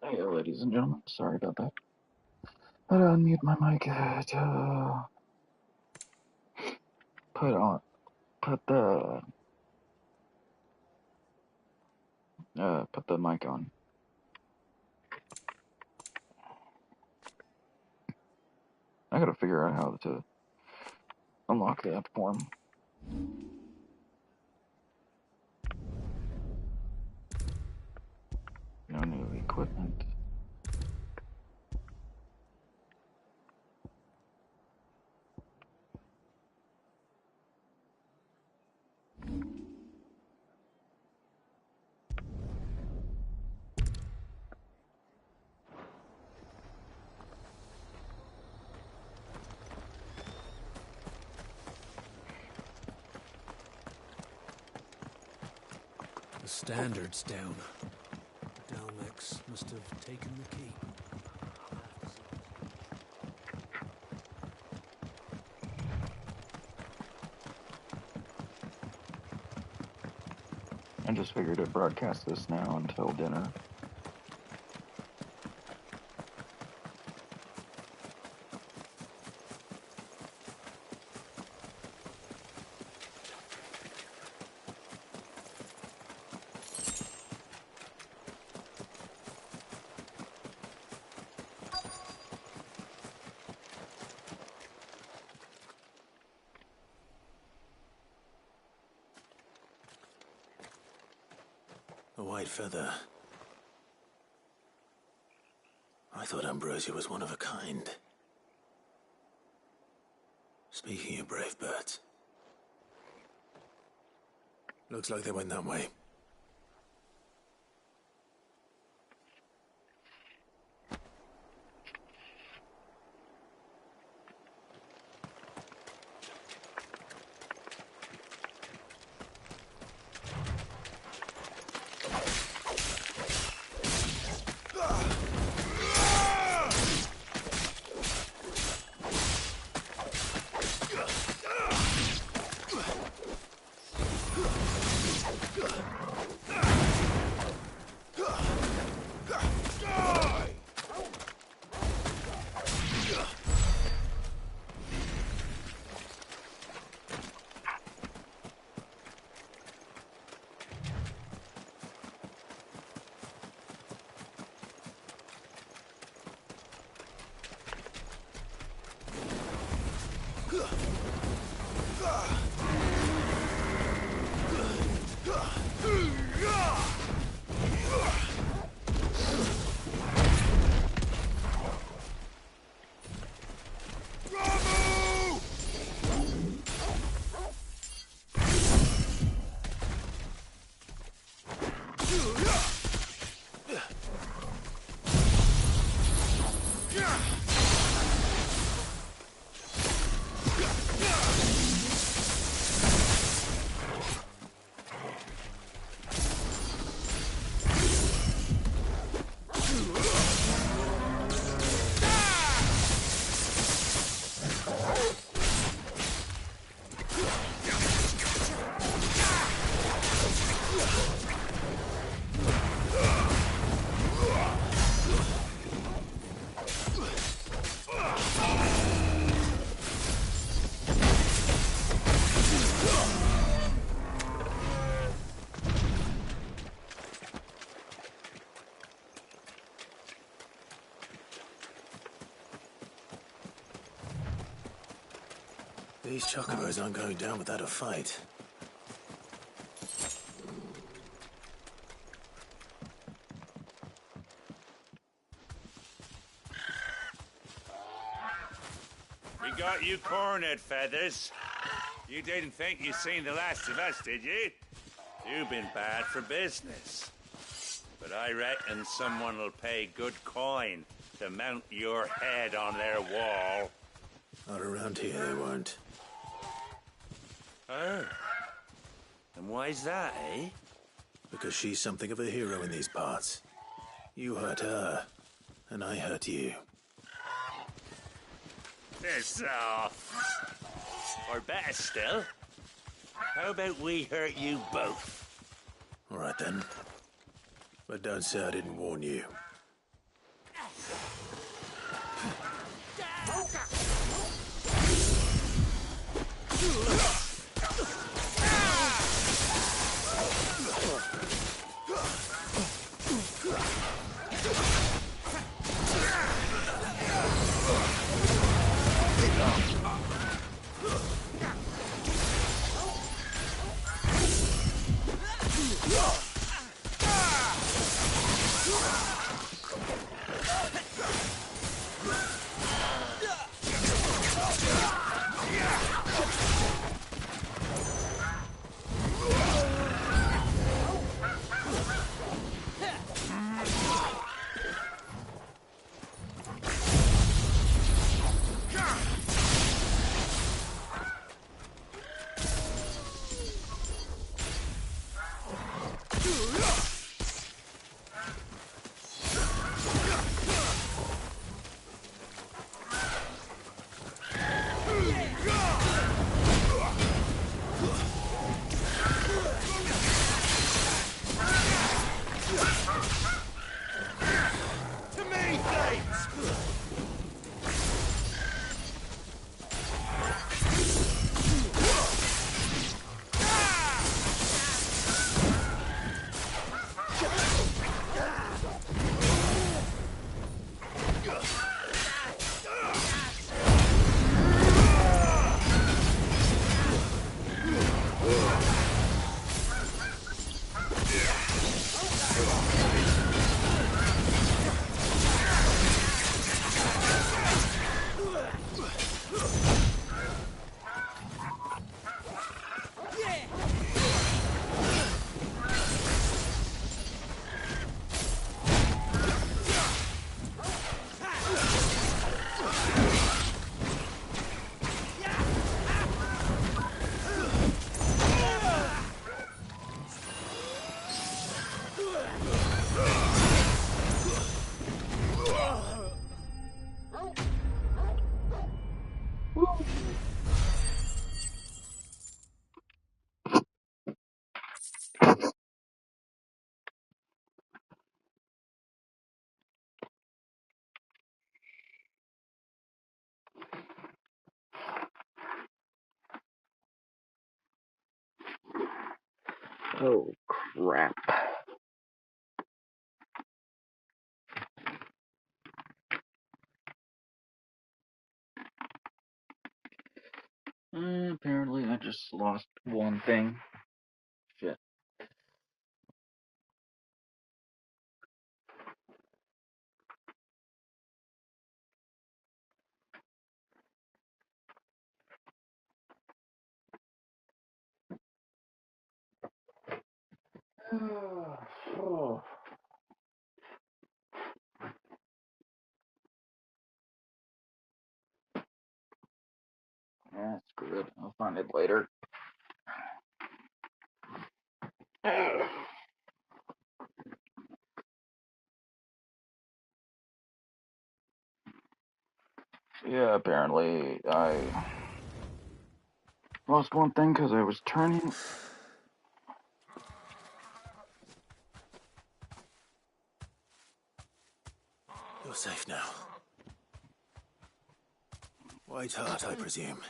Hey, ladies and gentlemen, sorry about that. How to unmute my mic to put on, put the mic on. I gotta figure out how to unlock that form. No new equipment. The standard's down. Dalmex must have taken the key. I just figured to broadcast this now until dinner. A white feather. I thought Ambrosia was one of a kind. Speaking of brave birds. Looks like they went that way. These chocobos aren't going down without a fight. We got you cornered, Feathers. You didn't think you'd seen the last of us, did you? You've been bad for business. But I reckon someone will pay good coin to mount your head on their wall. Not around here, they won't. Oh. And why's that, eh? Because she's something of a hero in these parts. You hurt her, and I hurt you. Piss off. Or better still, how about we hurt you both? All right then. But don't say I didn't warn you. Oh, crap. Apparently I just lost one thing. Shit. Oh. That's good. I'll find it later. Yeah, apparently I lost one thing because I was turning. You're safe now. White Hart, I presume.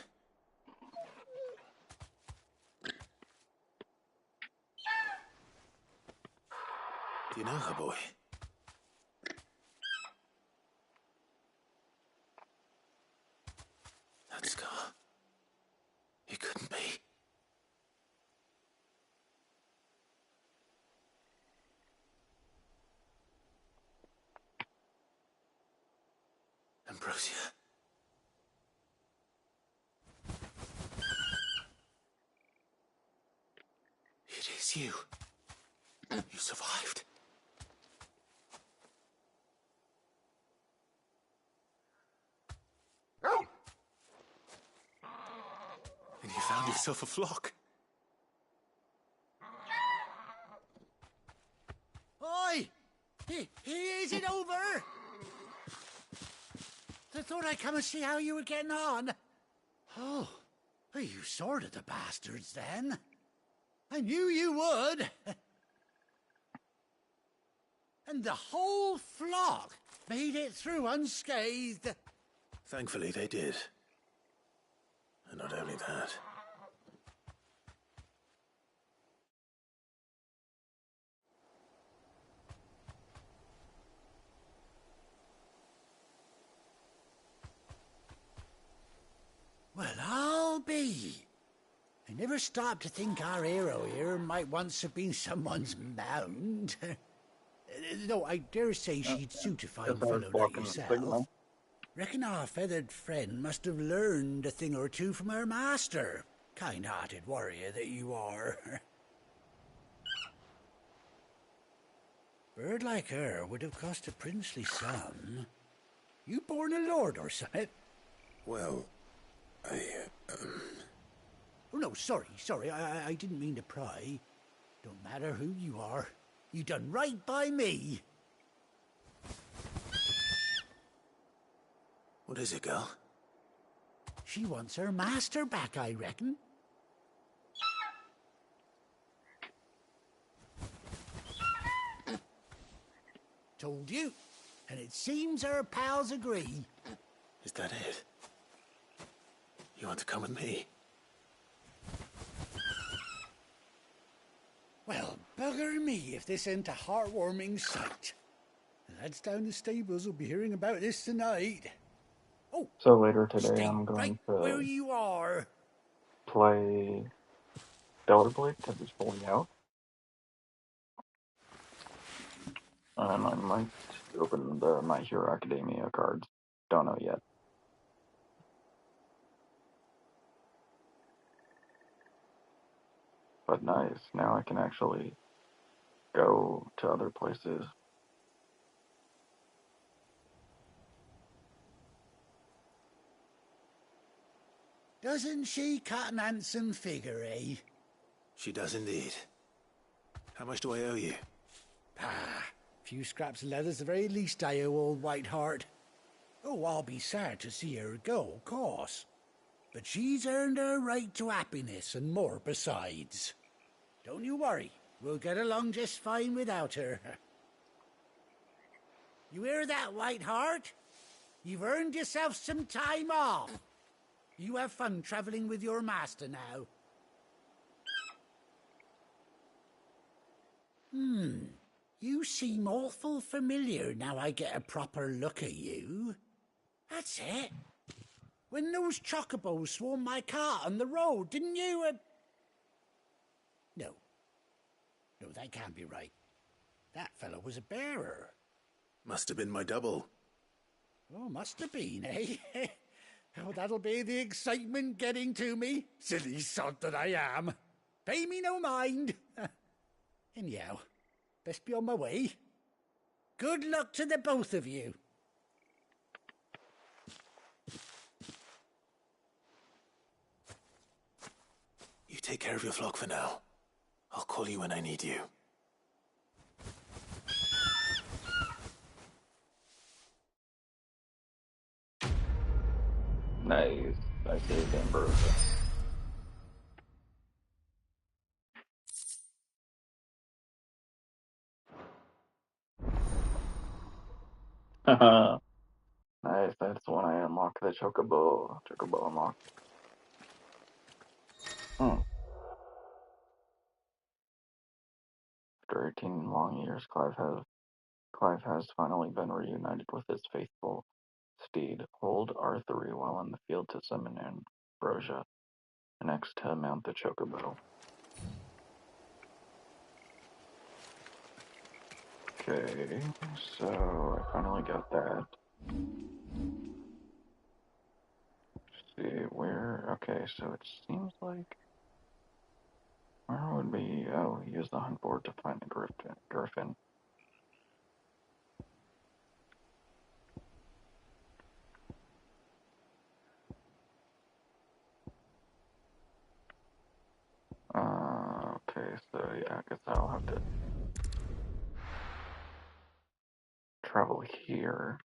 Do you know her, boy? That scar. It couldn't be. Ambrosia. It is you. You survived. And you found yourself a flock. Oi! Is it over? I thought I'd come and see how you were getting on. Oh, you sorted the bastards then. I knew you would. And the whole flock made it through unscathed. Thankfully, they did. And not only that, be. I never stopped to think our hero here might once have been someone's mount. Though I dare say she'd suit a fine Guess I was fellow like blocking the yourself. signal. Reckon our feathered friend must have learned a thing or two from her master. Kind-hearted warrior that you are. Bird like her would have cost a princely sum. You born a lord or something? Well, I... Oh, no, sorry. I didn't mean to pry. Don't matter who you are. You done right by me. What is it, girl? She wants her master back, I reckon. Told you. And it seems her pals agree. Is that it? You want to come with me? Well, bugger me if this ain't a heartwarming sight. The lads down the stables will be hearing about this tonight. Oh, So later today, stay I'm going right to where you are. play Stellar Blade because it's fully out. And I might open the My Hero Academia cards. Don't know yet. But nice. Now I can actually go to other places. Doesn't she cut an handsome figure, eh? She does indeed. How much do I owe you? Few scraps of leather's the very least I owe old Whiteheart. Oh, I'll be sad to see her go, of course. But she's earned her right to happiness and more besides. Don't you worry. We'll get along just fine without her. You hear that, Whiteheart? You've earned yourself some time off. You have fun traveling with your master now. You seem awful familiar now I get a proper look at you. That's it. When those chocobos swarmed my cart on the road, didn't you? No, that can't be right. That fellow was a bearer. Must have been my double. Oh, must have been, eh? Oh, that'll be the excitement getting to me. Silly sod that I am. Pay me no mind. Anyhow, best be on my way. Good luck to the both of you. You take care of your flock for now. I'll call you when I need you. Nice. I saved Ambrosia. Haha. Nice, that's when I unlock the Chocobo. Chocobo unlock. After 18 long years, Clive has finally been reunited with his faithful steed, old Arthuri, while in the field to summon Ambrosia, next to mount the Chocobo. Okay, so I finally got that. See where? Okay, so it seems like where would be? Oh, use the hunt board to find the griffin. Okay, so yeah, I guess I'll have to travel here.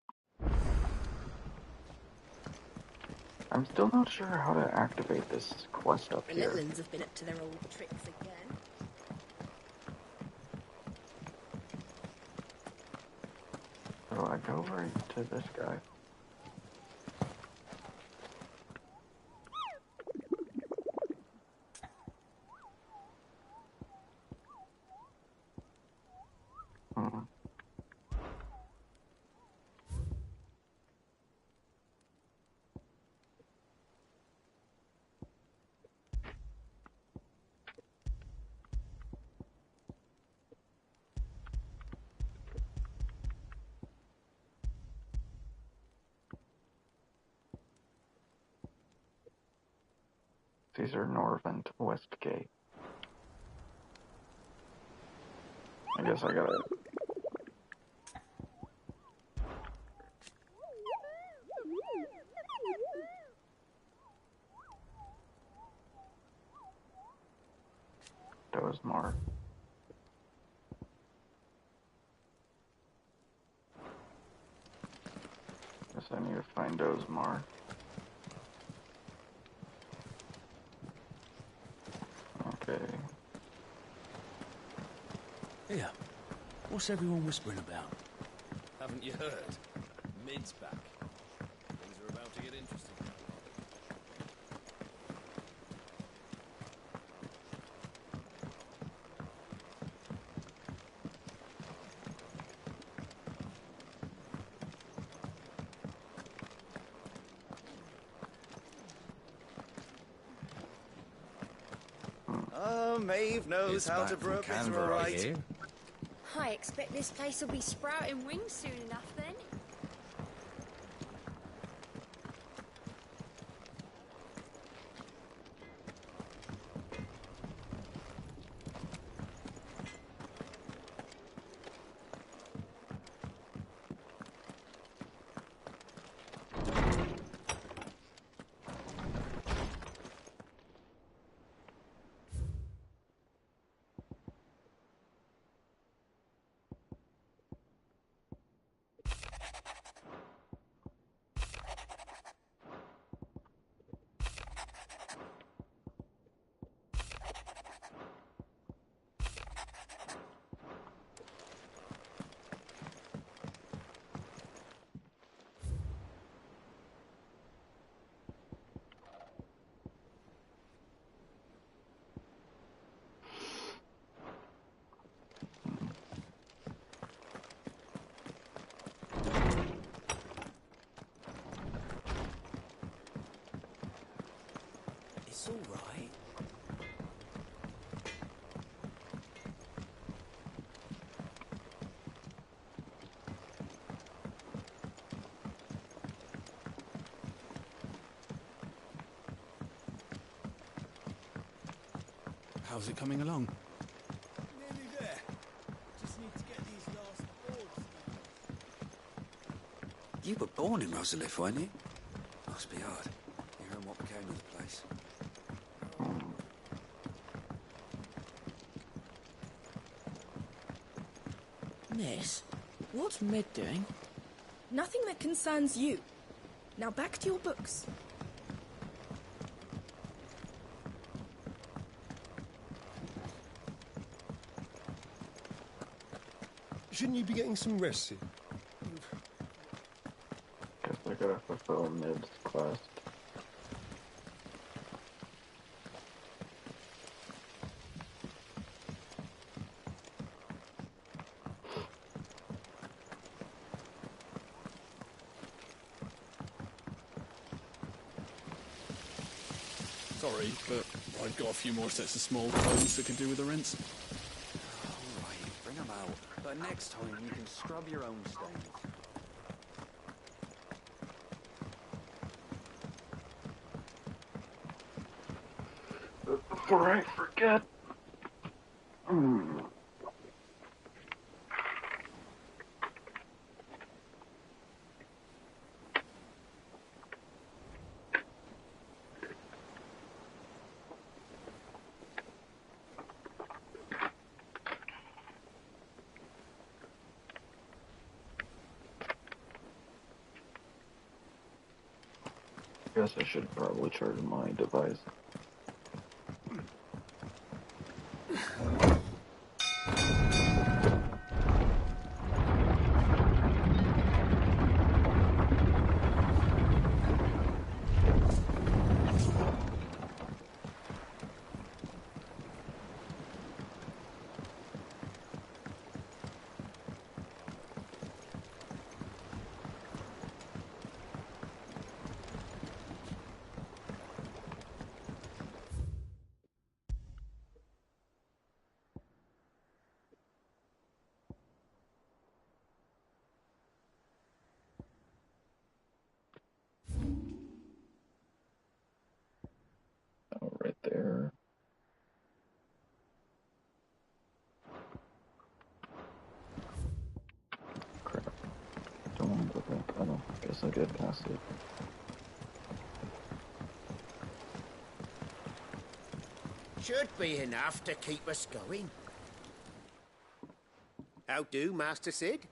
I'm still not sure how to activate this quest up The here. little uns have been up to their old tricks again. So I go right to this guy. Hmm. Caesar Norvent Westgate. I guess I gotta... Dozemar. Guess I need to find Dozemar. Okay. Here, what's everyone whispering about? Haven't you heard? Mid's back. Things are about to get interesting. Oh, Maeve knows how to brew a bitter, all right. I expect this place will be sprouting wings soon enough then. It's all right. How's it coming along? Nearly there. Just need to get these last boards. You were born in Rosalith, weren't you? Must be hard. Hearing what became of the place. Miss, what's Mid doing? Nothing that concerns you. Now back to your books. Shouldn't you be getting some rest soon? Guess I gotta fulfill Mid's quest. Sorry, but I've got a few more sets of small clothes that could do with the rinse. All right, bring them out. But next time you can scrub your own stains. Before I forget. Guess I should probably charge my device. guess I get past it. Should be enough to keep us going. How do, Master Sid?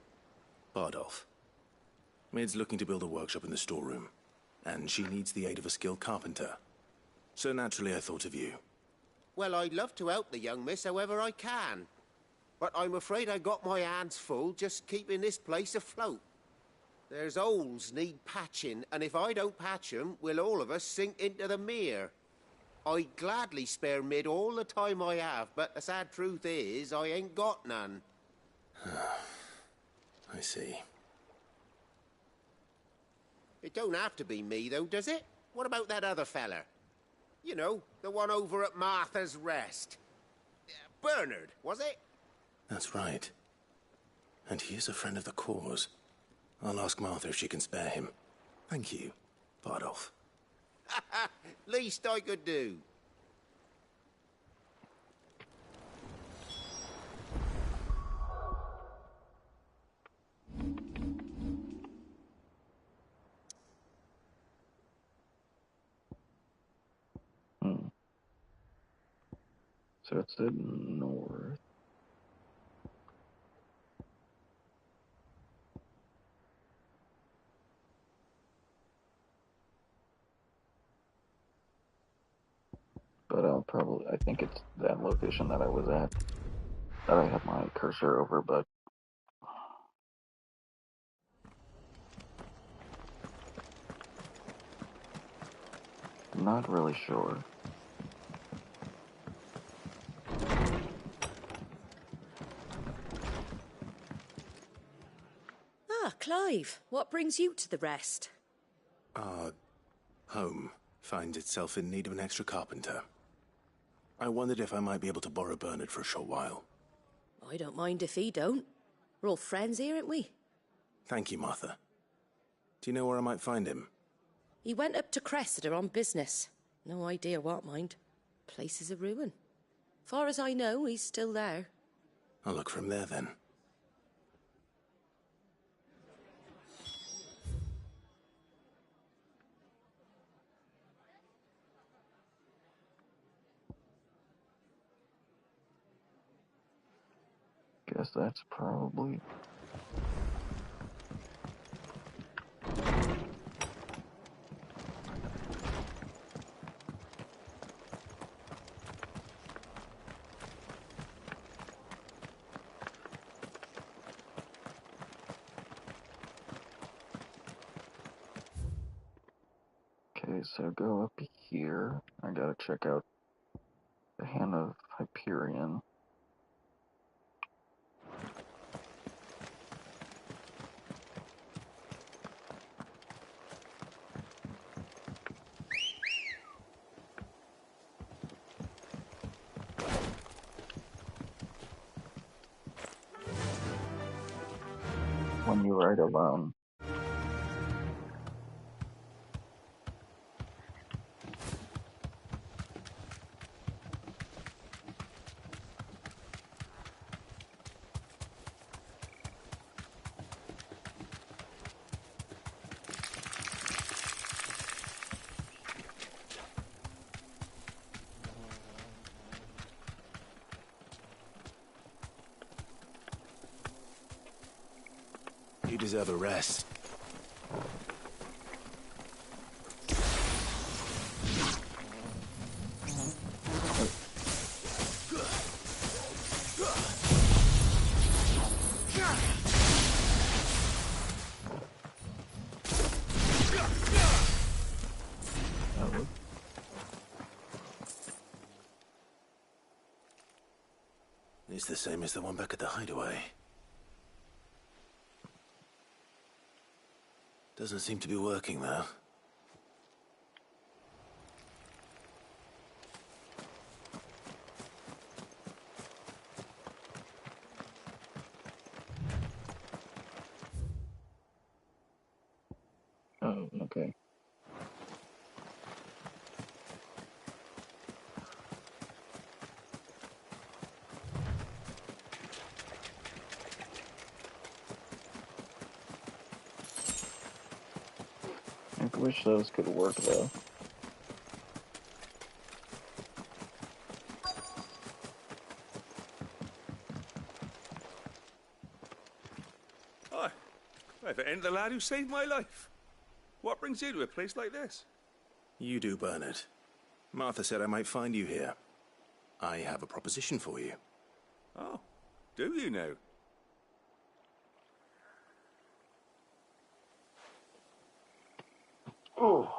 Bardolph. Mid's looking to build a workshop in the storeroom, and she needs the aid of a skilled carpenter. So naturally I thought of you. Well, I'd love to help the young miss however I can. But I'm afraid I got my hands full just keeping this place afloat. There's holes need patching, and if I don't patch 'em, we'll all of us sink into the mere. I'd gladly spare Mid all the time I have, but the sad truth is, I ain't got none. I see. It don't have to be me, though, does it? What about that other feller? You know, the one over at Martha's Rest. Bernard, was it? That's right. And he is a friend of the cause. I'll ask Martha if she can spare him. Thank you, Bardolph. Least I could do. So it's the north. But I think it's that location that I was at that I have my cursor over, but I'm not really sure. Ah, Clive, what brings you to the Rest? Our home finds itself in need of an extra carpenter. I wondered if I might be able to borrow Bernard for a short while. I don't mind if he don't. We're all friends here, aren't we? Thank you, Martha. Do you know where I might find him? He went up to Cressida on business. No idea what, mind. Place is a ruin. Far as I know, he's still there. I'll look for him there, then. Guess that's probably... Okay, so go up here. I gotta check out the Hand of Hyperion. When you ride alone. You deserve a rest. It's the same as the one back at the hideaway. Doesn't seem to be working, though. Oh, okay. wish those could work, though. Oh, if it ain't the lad who saved my life. What brings you to a place like this? You do, Bernard. Martha said I might find you here. I have a proposition for you. Oh, do you now? Oh.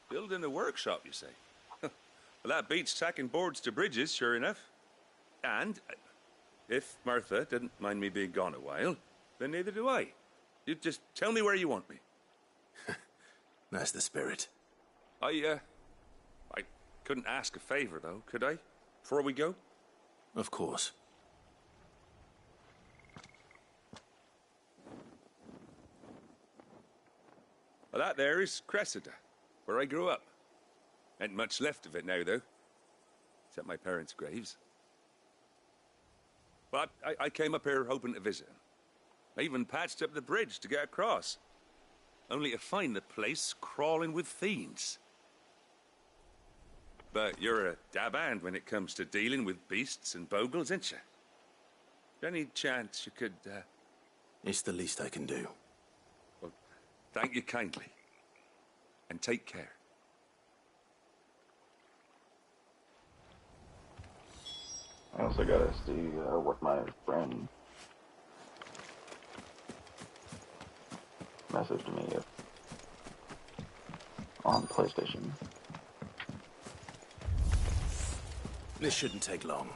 Building a workshop, you say? Well, that beats tacking boards to bridges, sure enough. And if Martha didn't mind me being gone a while, then neither do I. You just tell me where you want me. That's the spirit. I couldn't ask a favor, though, could I? Before we go? Of course. Well, that there is Cressida, where I grew up. Ain't much left of it now, though. Except my parents' graves. But I came up here hoping to visit him. I even patched up the bridge to get across. Only to find the place crawling with fiends. But you're a dab hand when it comes to dealing with beasts and bogles, ain't you? Any chance you could, It's the least I can do. Well, thank you kindly. And take care. I also gotta see what my friend messaged me on PlayStation. This shouldn't take long.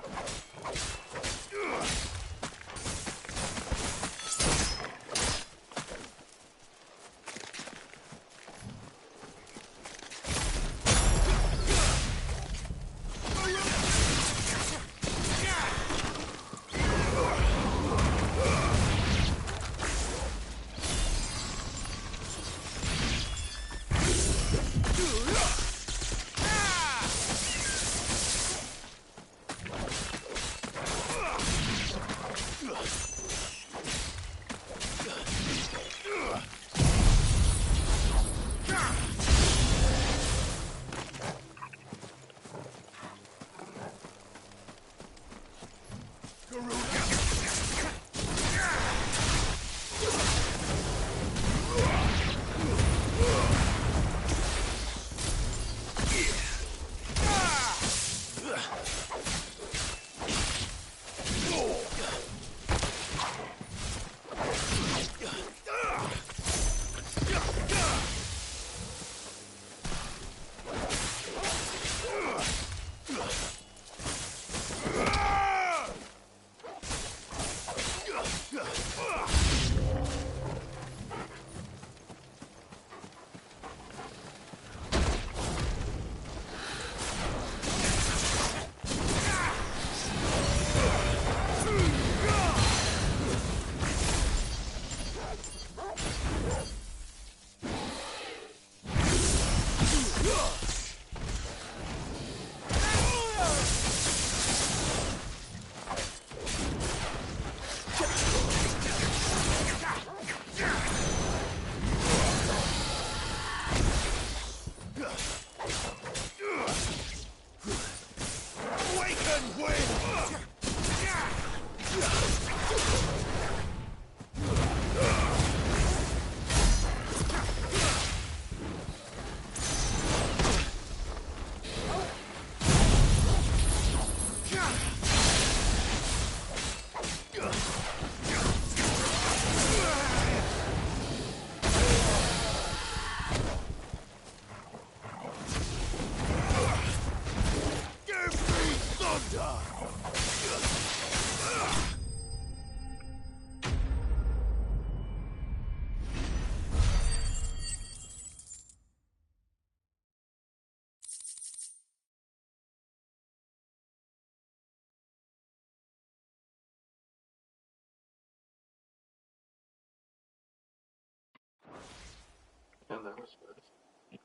Yeah, that was good.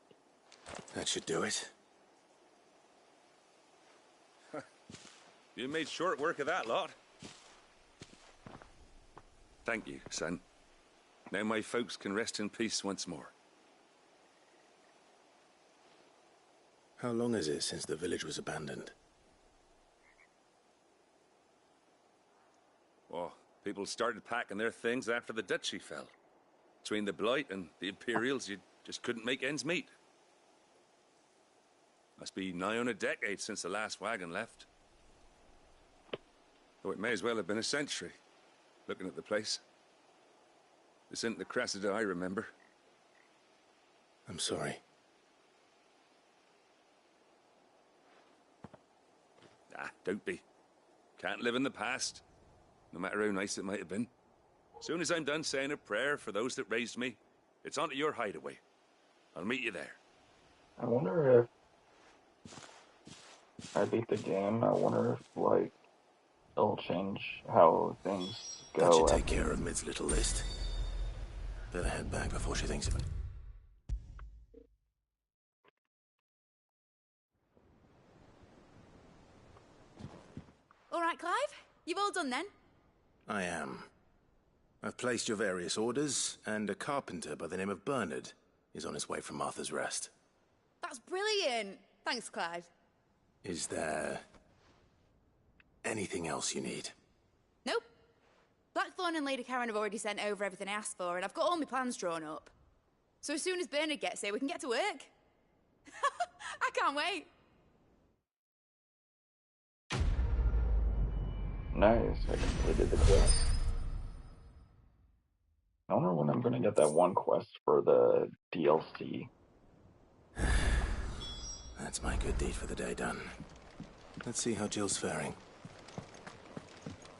That should do it. You made short work of that lot. Thank you, son. Now my folks can rest in peace once more. How long is it since the village was abandoned? Oh, people started packing their things after the duchy fell. Between the Blight and the Imperials, you just couldn't make ends meet. Must be nigh on a decade since the last wagon left. Though it may as well have been a century, looking at the place. This isn't the Cressida I remember. I'm sorry. Ah, don't be. Can't live in the past, no matter how nice it might have been. Soon as I'm done saying a prayer for those that raised me, it's on to your hideaway. I'll meet you there. I wonder if I beat the game. I wonder if, like, it'll change how things go. That should take care of Mid's little list. Better head back before she thinks of it. All right, Clive? You've all done then? I am. I've placed your various orders, and a carpenter by the name of Bernard is on his way from Martha's Rest. That's brilliant. Thanks, Clive. Is there anything else you need? Nope. Blackthorn and Lady Karen have already sent over everything I asked for, and I've got all my plans drawn up. So as soon as Bernard gets here, we can get to work. I can't wait. Nice, I completed the quest. I wonder when I'm gonna get that one quest for the DLC. That's my good deed for the day done. Let's see how Jill's faring.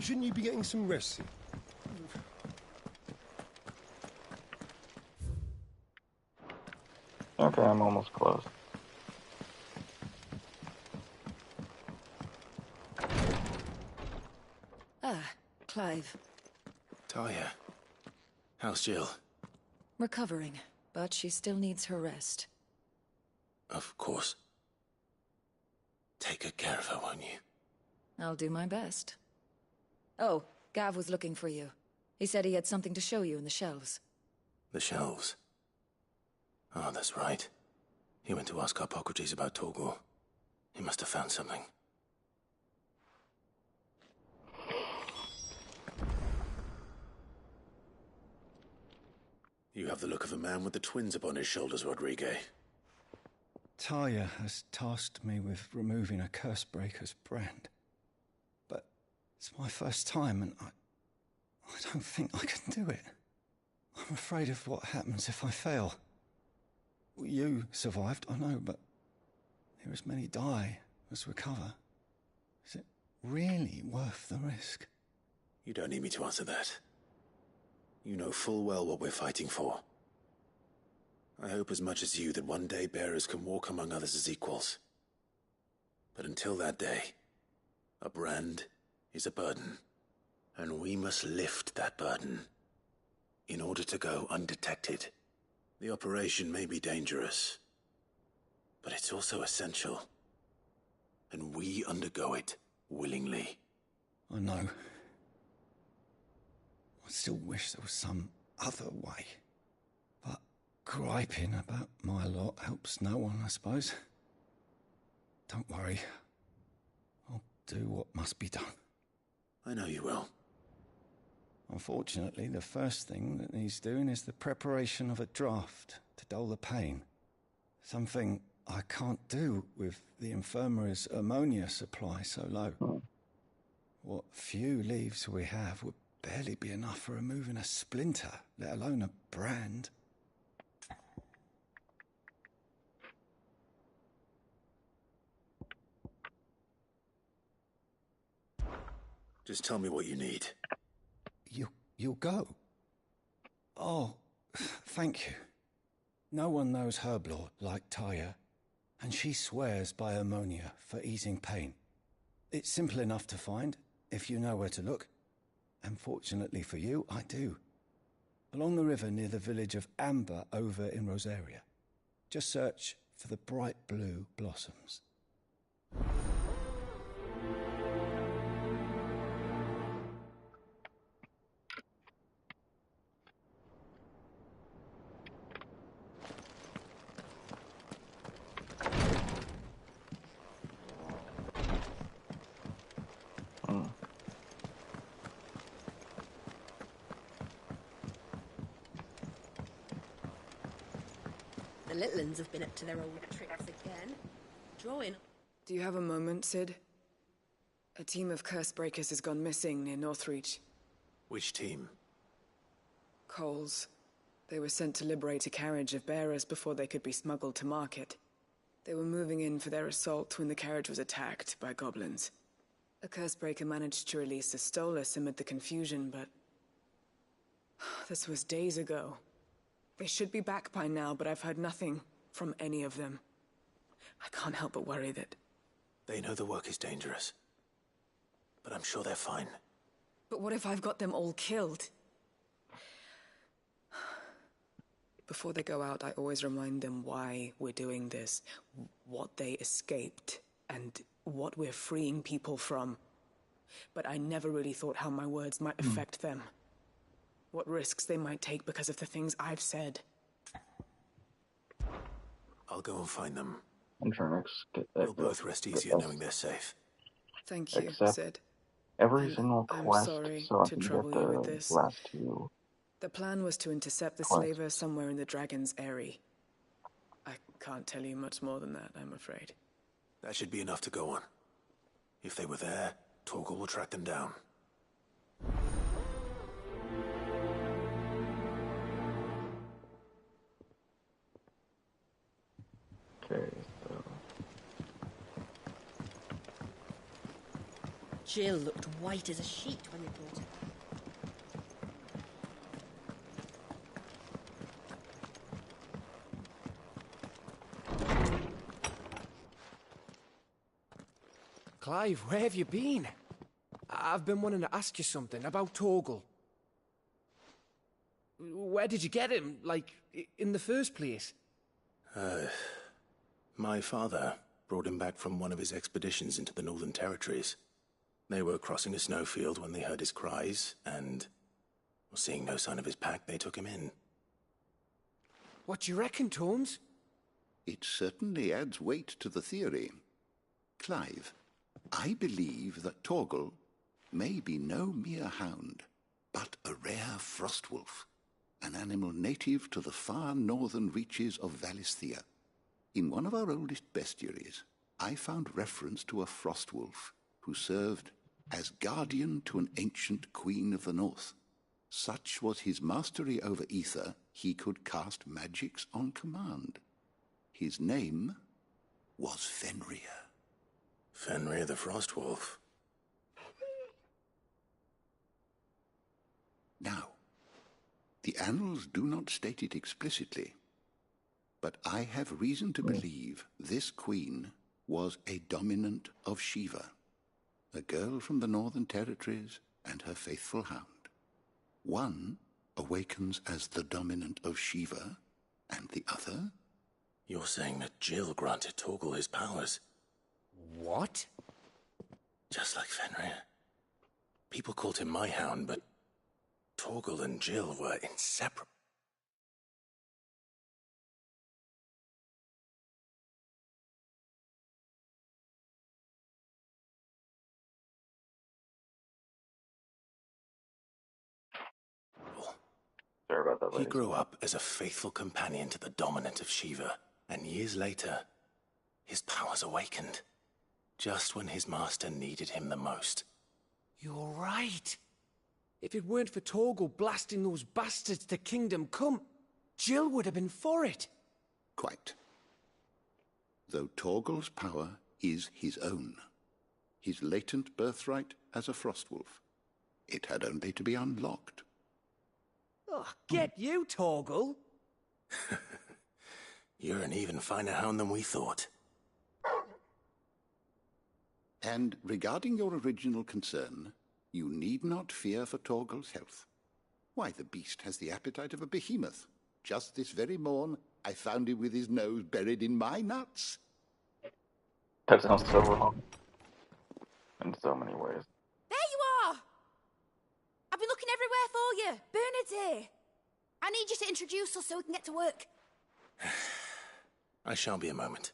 Shouldn't you be getting some rest? Okay, I'm almost close. Ah, Clive. Talia, how's Jill? Recovering, but she still needs her rest. Of course. Take good care of her, won't you? I'll do my best. Oh, Gav was looking for you. He said he had something to show you in the shelves. The shelves? Oh, that's right. He went to ask Harpocrates about Torgor. He must have found something. You have the look of a man with the twins upon his shoulders, Rodrigue. Talia has tasked me with removing a Cursebreaker's brand. But it's my first time, and I don't think I can do it. I'm afraid of what happens if I fail. You survived, I know, but there as many die as recover. Is it really worth the risk? You don't need me to answer that. You know full well what we're fighting for. I hope as much as you that one day bearers can walk among others as equals. But until that day, a brand is a burden, and we must lift that burden in order to go undetected. The operation may be dangerous, but it's also essential, and we undergo it willingly. I know. I still wish there was some other way. But griping about my lot helps no one, I suppose. Don't worry. I'll do what must be done. I know you will. Unfortunately, the first thing that needs doing is the preparation of a draft to dull the pain. Something I can't do with the infirmary's ammonia supply so low. What few leaves we have would barely be enough for removing a splinter, let alone a brand. Just tell me what you need. You'll go? Oh, thank you. No one knows Herblord like Taya, and she swears by ammonia for easing pain. It's simple enough to find, if you know where to look. And fortunately for you, I do. Along the river near the village of Amber over in Rosaria. Just search for the bright blue blossoms. little uns have been up to their old tricks again. Drawing. Do you have a moment, Sid? A team of curse breakers has gone missing near Northreach. Which team? Coles. They were sent to liberate a carriage of bearers before they could be smuggled to market. They were moving in for their assault when the carriage was attacked by goblins. A cursebreaker managed to release a Stolas amid the confusion, but... this was days ago. They should be back by now, but I've heard nothing from any of them. I can't help but worry that... They know the work is dangerous. But I'm sure they're fine. But what if I've got them all killed? Before they go out, I always remind them why we're doing this, what they escaped, and what we're freeing people from. But I never really thought how my words might affect them. What risks they might take because of the things I've said. I'll go and find them. I'm trying to We'll both rest easier knowing they're safe. Thank you, Accept Sid. every And single I'm quest sorry so I to can get trouble you with the this. last two. The plan was to intercept the Quest. slaver somewhere in the Dragon's Eyrie. I can't tell you much more than that, I'm afraid. That should be enough to go on. If they were there, Torgal will track them down. Okay, so... Jill looked white as a sheet when they brought her. Clive, where have you been? I've been wanting to ask you something about Torgal. Where did you get him, like, in the first place? My father brought him back from one of his expeditions into the Northern Territories. They were crossing a snowfield when they heard his cries, and, seeing no sign of his pack, they took him in. What do you reckon, Tomes? It certainly adds weight to the theory. Clive, I believe that Torgal may be no mere hound, but a rare frostwolf, an animal native to the far northern reaches of Valisthea. In one of our oldest bestiaries, I found reference to a frostwolf who served as guardian to an ancient queen of the north. Such was his mastery over ether, he could cast magics on command. His name was Fenrir. Fenrir the Frostwolf. Now, the annals do not state it explicitly, but I have reason to believe this queen was a dominant of Shiva, a girl from the Northern Territories and her faithful hound. One awakens as the dominant of Shiva, and the other... You're saying that Jill granted Torgal his powers? What? Just like Fenrir. People called him my hound, but Torgal and Jill were inseparable. Sorry about that, He ladies. grew up as a faithful companion to the dominant of Shiva, and years later, his powers awakened, just when his master needed him the most. You're right. If it weren't for Torgal blasting those bastards to Kingdom Come, Jill would have been for it. Quite. Though Torgal's power is his own, his latent birthright as a frostwolf, it had only to be unlocked. Oh, get you, Torgal! You're an even finer hound than we thought. And regarding your original concern, you need not fear for Torgal's health. Why, the beast has the appetite of a behemoth. Just this very morn, I found him with his nose buried in my nuts. That sounds so wrong. In so many ways. There you are! I've been looking everywhere for you. Bernard's here. I need you to introduce us so we can get to work. I shall be a moment.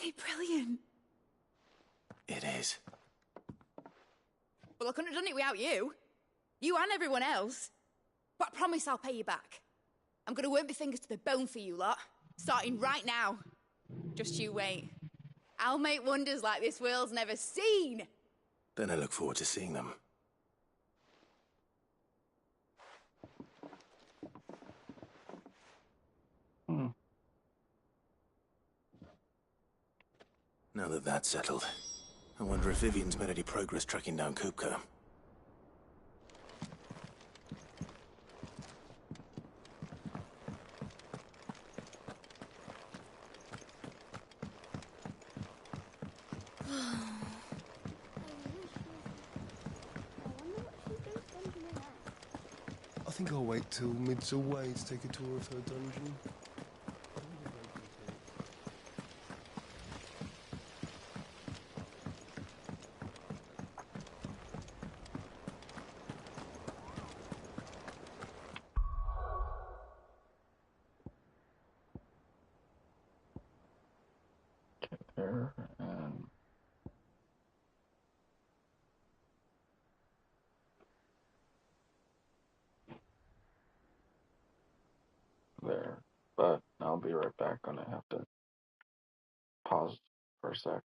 they brilliant? It is. Well, I couldn't have done it without you. You and everyone else. But I promise I'll pay you back. I'm gonna work my fingers to the bone for you lot. Starting right now. Just you wait. I'll make wonders like this world's never seen. Then I look forward to seeing them. Now that that's settled, I wonder if Vivian's made any progress tracking down Kupka. I think I'll wait till Mid's away to take a tour of her dungeon. There and there. But I'll be right back. Gonna have to pause for a sec.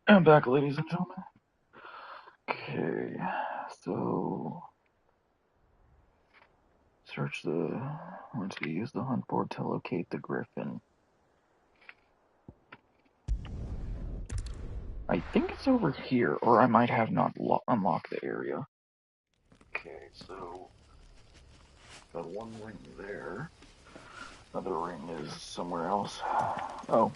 I'm back, ladies and gentlemen. Okay, so let's see, use the hunt board to locate the griffin. I think it's over here, or I might have not unlocked the area. Okay, so got one ring there. Another ring is somewhere else. Oh.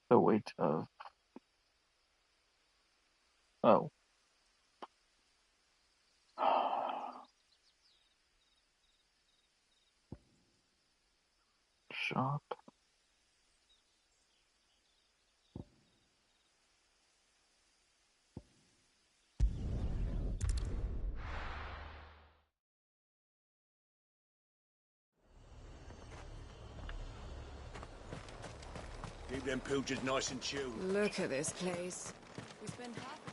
The weight of... Oh. Shop. Keep them pilgers nice and chilled. Look at this place. We spend half of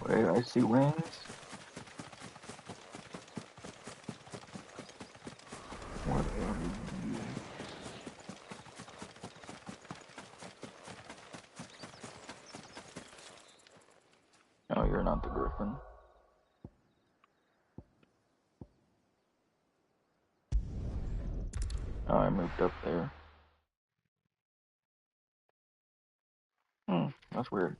Wait, I see wings. What are you? Oh, you're not the griffin. Oh, I moved up there. That's weird.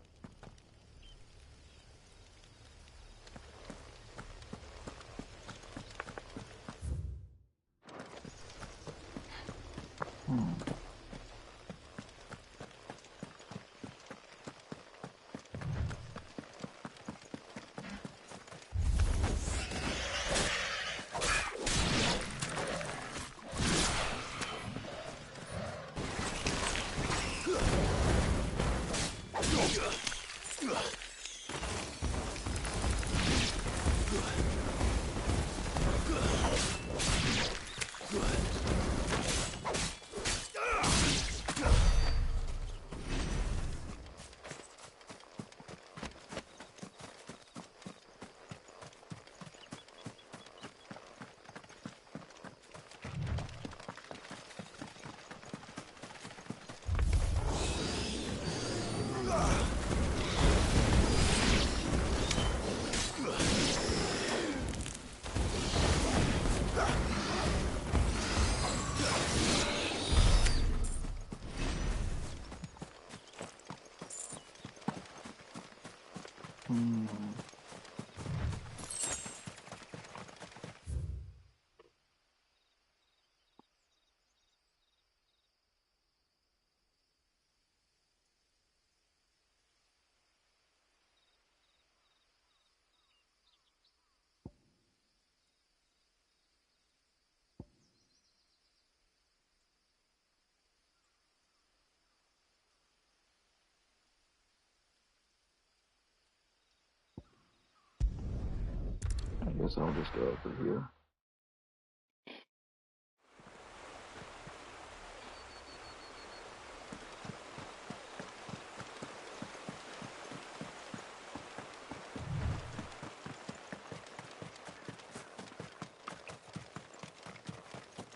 I guess I'll just go over here.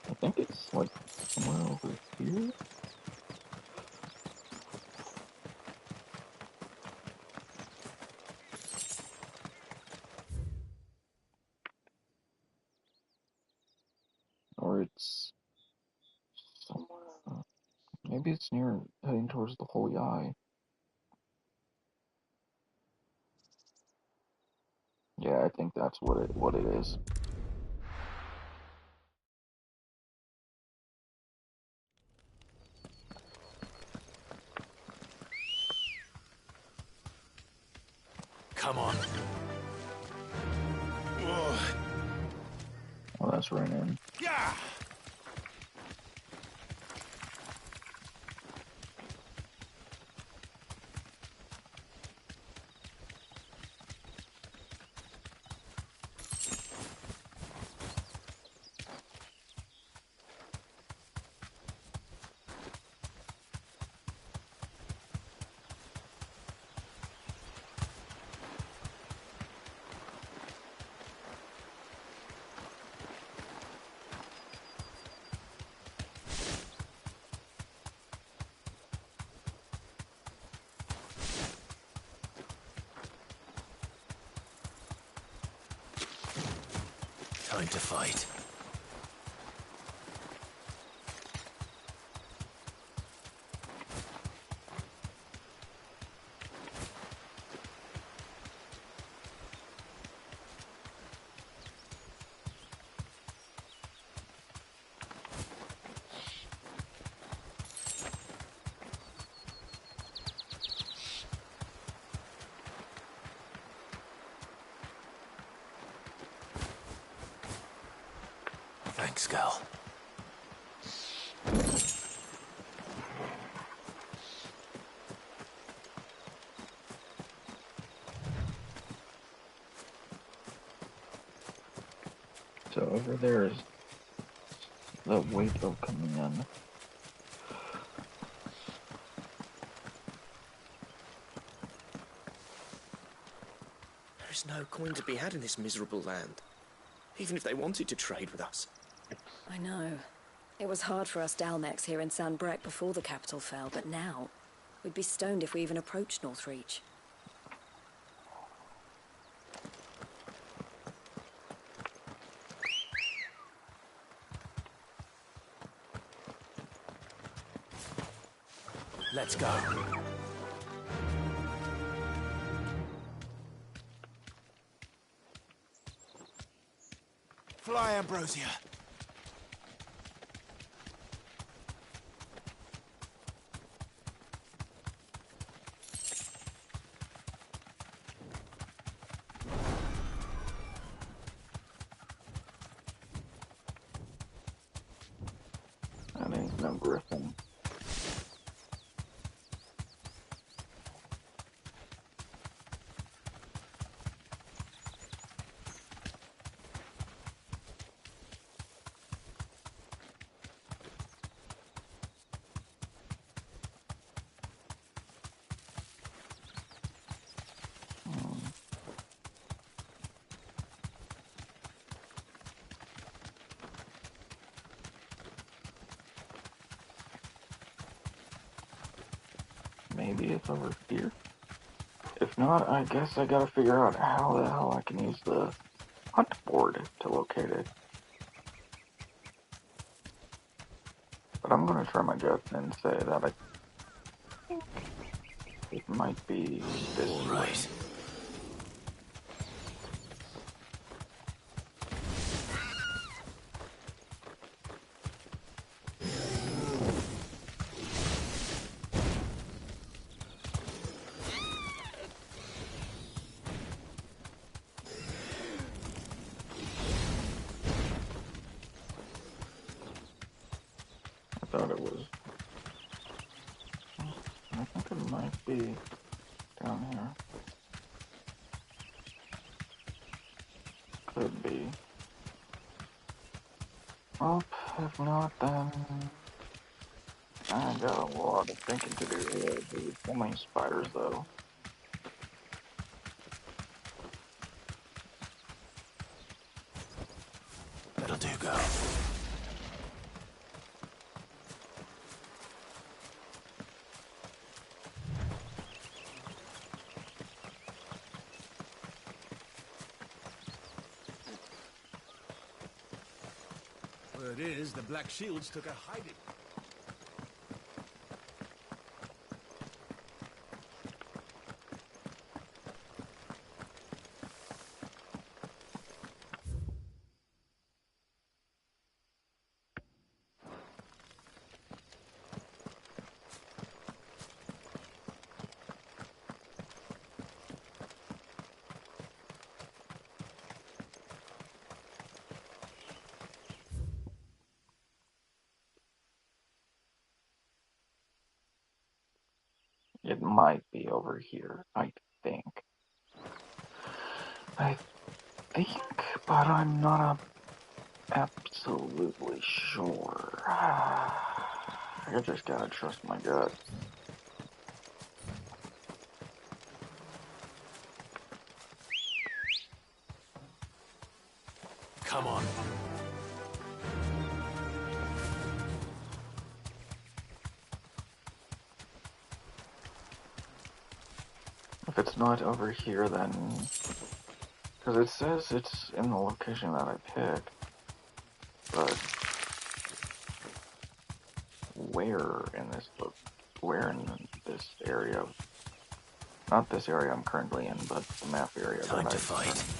I think it's like somewhere over here. Or it's somewhere. Maybe it's near heading towards the Holy Eye. Yeah, I think that's what it is. Come on. Oh, that's right in. Yeah. time to fight. Thanks, Gal. So over there is the weight of coming in. There's no coin to be had in this miserable land, even if they wanted to trade with us. I know. It was hard for us Dalmex here in San Brek before the capital fell, but now we'd be stoned if we even approached Northreach. Let's go. Fly, Ambrosia. That ain't no griffin. Maybe it's over here. If not, I guess I gotta figure out how the hell I can use the hunt board to locate it. But I'm gonna try my guess and say that I think it might be this way. I thought it was. I think it might be down here. Could be. Well, if not, then I got a lot of thinking to do here. There's so many spiders, though. That'll do, go. Word is, the Black Shields took a hiding. It might be over here, I think. I think, but I'm not absolutely sure. I just gotta trust my gut. Come on. If it's not over here, then Because it says it's in the location that I picked, but where in this area? Not this area I'm currently in, but the map area. Time to fight.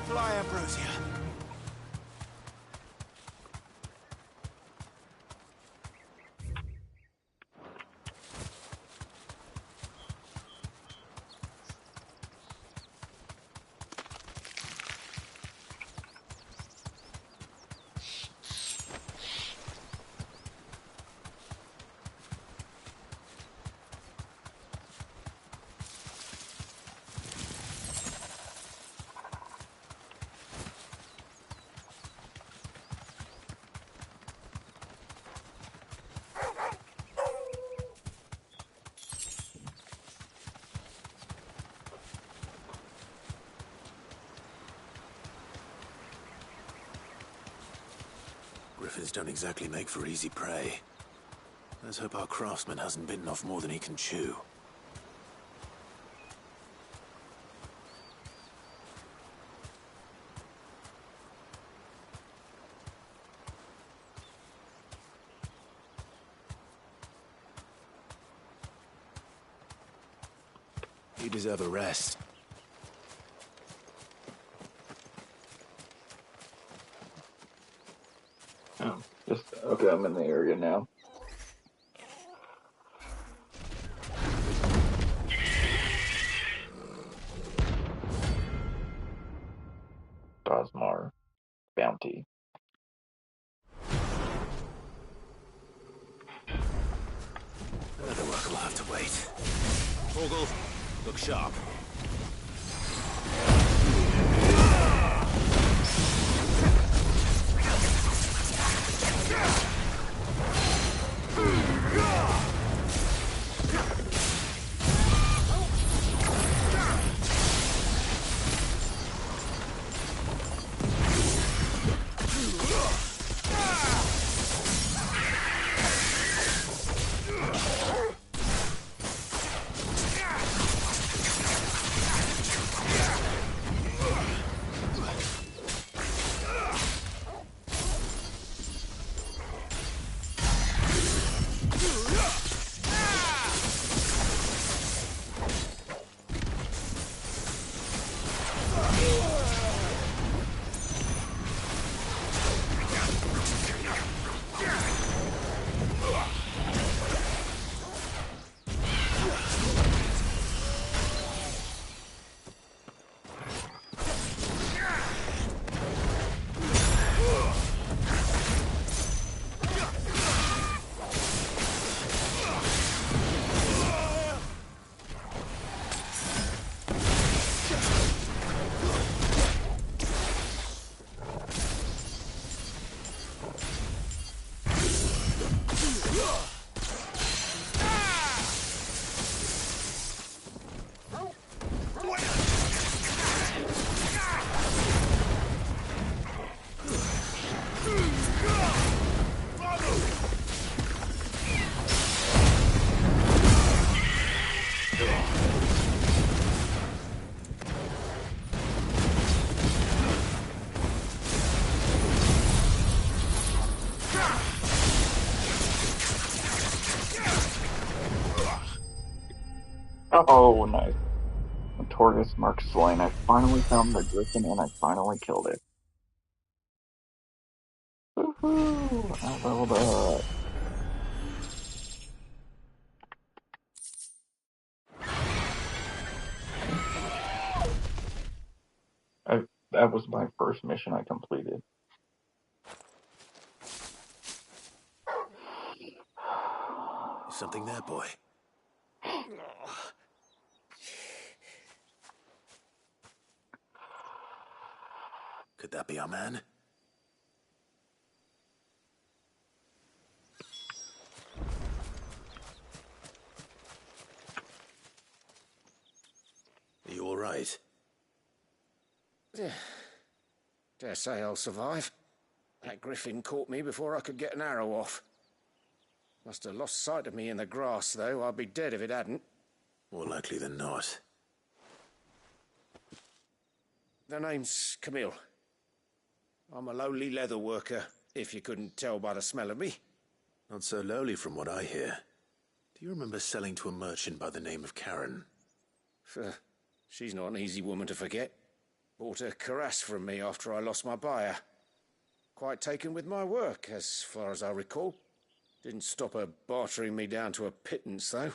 Fly, Ambrosia. Griffins don't exactly make for easy prey. Let's hope our craftsman hasn't bitten off more than he can chew. You deserve a rest. Oh, okay, I'm in the area now. Dosmar Bounty. Another work will have to wait. Torgal, look sharp. Oh, nice. Notorious Mark slain. I finally found the griffin and I finally killed it. Woohoo! I leveled up. That was my first mission I completed. Is something there, boy? Could that be our man? Are you all right? Dare say I'll survive. That griffin caught me before I could get an arrow off. Must have lost sight of me in the grass, though. I'd be dead if it hadn't. More likely than not. The name's Camille. I'm a lowly leather worker, if you couldn't tell by the smell of me. Not so lowly from what I hear. Do you remember selling to a merchant by the name of Karen? She's not an easy woman to forget. Bought a cuirass from me after I lost my buyer. Quite taken with my work, as far as I recall. Didn't stop her bartering me down to a pittance, though.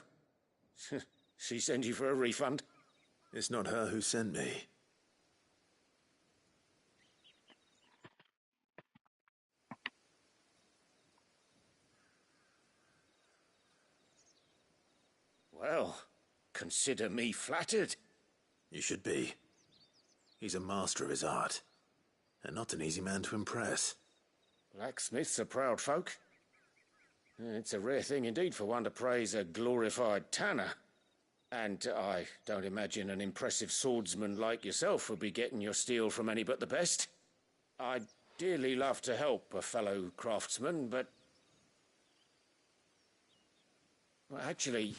She sent you for a refund? It's not her who sent me. Well, consider me flattered. You should be. He's a master of his art, and not an easy man to impress. Blacksmiths are proud folk. It's a rare thing indeed for one to praise a glorified tanner. And I don't imagine an impressive swordsman like yourself would be getting your steel from any but the best. I'd dearly love to help a fellow craftsman, but... Well, actually,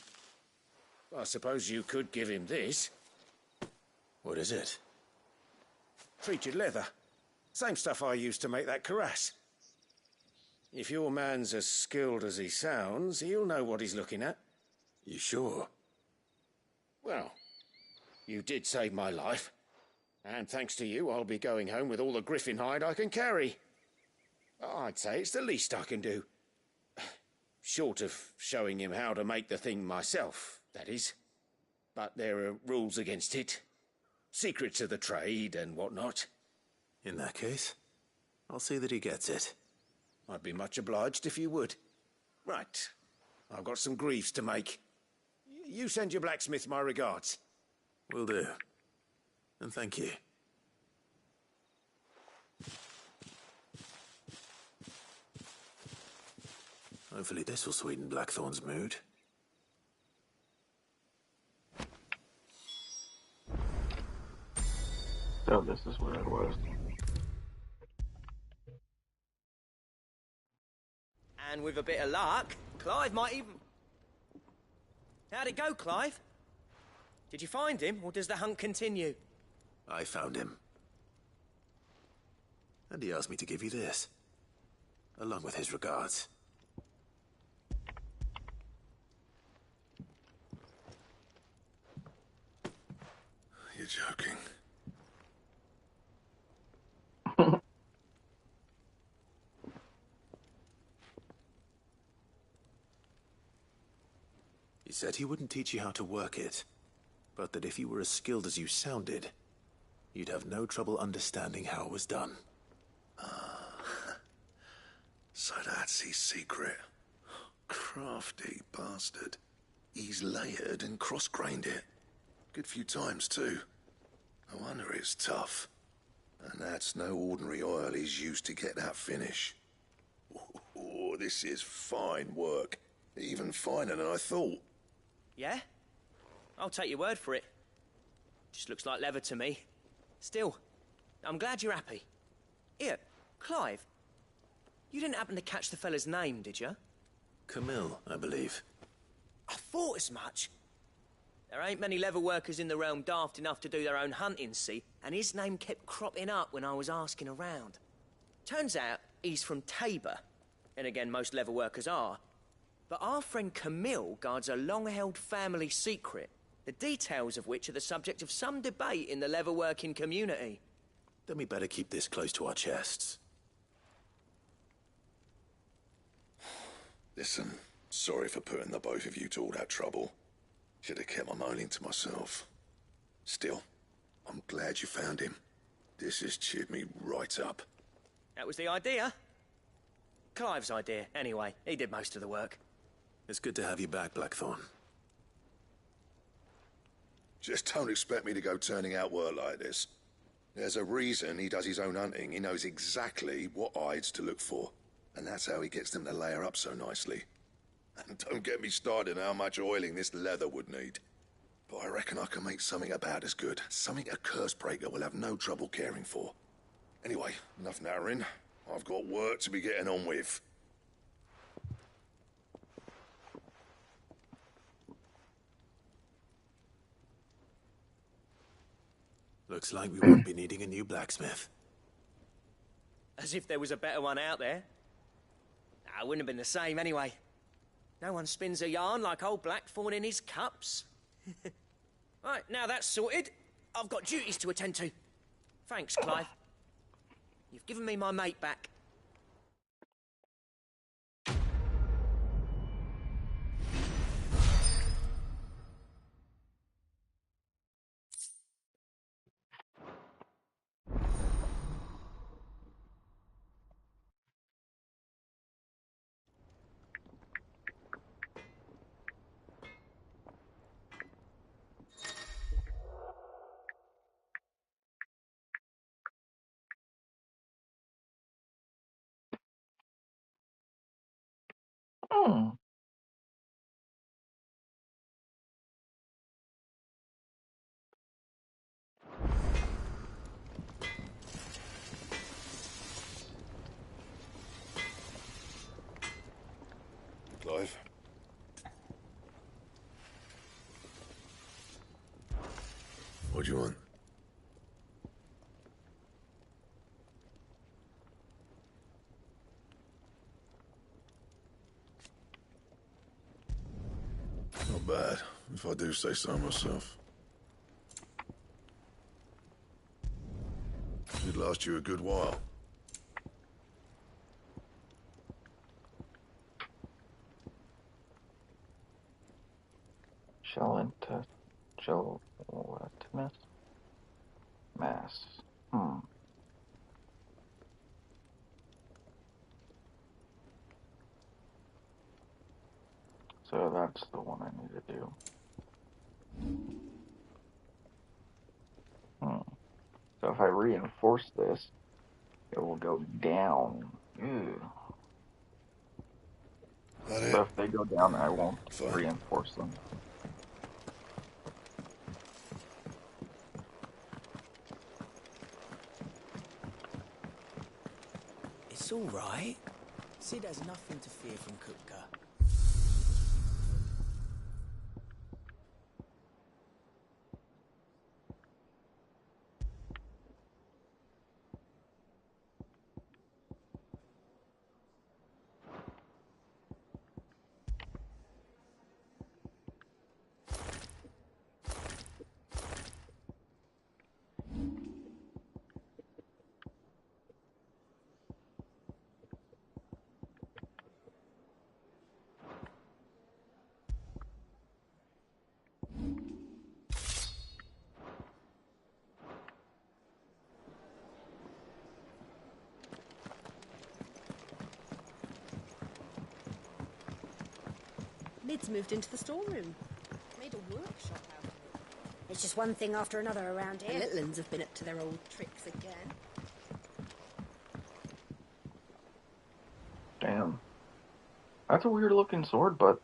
I suppose you could give him this. What is it? Treated leather. Same stuff I used to make that cuirass. If your man's as skilled as he sounds, he'll know what he's looking at. You sure? Well, you did save my life. And thanks to you, I'll be going home with all the griffin hide I can carry. I'd say it's the least I can do. Short of showing him how to make the thing myself, that is. But there are rules against it. Secrets of the trade and whatnot. In that case, I'll see that he gets it. I'd be much obliged if you would. Right. I've got some greaves to make. You send your blacksmith my regards. Will do. And thank you. Hopefully this will sweeten Blackthorn's mood. So this is where I was. And with a bit of luck, Clive might even... How'd it go, Clive? Did you find him, or does the hunt continue? I found him. And he asked me to give you this, along with his regards. You're joking. He said he wouldn't teach you how to work it, but that if you were as skilled as you sounded, you'd have no trouble understanding how it was done. So that's his secret. Crafty bastard. He's layered and cross-grained it. Good few times, too. No wonder it's tough. And that's no ordinary oil he's used to get that finish. Oh, this is fine work. Even finer than I thought. Yeah? I'll take your word for it. Just looks like leather to me. Still, I'm glad you're happy. Here, Clive. You didn't happen to catch the fella's name, did you? Camille, I believe. I thought as much. There ain't many leather workers in the realm daft enough to do their own hunting, see? And his name kept cropping up when I was asking around. Turns out he's from Tabor. And again, most leather workers are. But our friend Camille guards a long-held family secret, the details of which are the subject of some debate in the leatherworking community. Then we better keep this close to our chests. Listen, sorry for putting the both of you to all that trouble. Should have kept my moaning to myself. Still, I'm glad you found him. This has cheered me right up. That was the idea. Clive's idea, anyway. He did most of the work. It's good to have you back, Blackthorn. Just don't expect me to go turning out work like this. There's a reason he does his own hunting. He knows exactly what hides to look for. And that's how he gets them to layer up so nicely. And don't get me started on how much oiling this leather would need. But I reckon I can make something about as good. Something a Cursebreaker will have no trouble caring for. Anyway, enough nattering. I've got work to be getting on with. Looks like we won't be needing a new blacksmith. As if there was a better one out there. Nah, it wouldn't have been the same anyway. No one spins a yarn like old Blackthorn in his cups. Right, now that's sorted, I've got duties to attend to. Thanks, Clive. You've given me my mate back. Hmm. Clive? What do you want? Not bad, if I do say so myself. Should last you a good while. Gelatinous mass. Hmm. So that's the one I need to do. Hmm. So if I reinforce this, it will go down. Ew. So if they go down, I won't reinforce them. It's all right. Sid has nothing to fear from Kupka. Lid's moved into the storeroom. Made a workshop out of it. It's just one thing after another around The here. little uns have been up to their old tricks again. Damn. That's a weird looking sword, but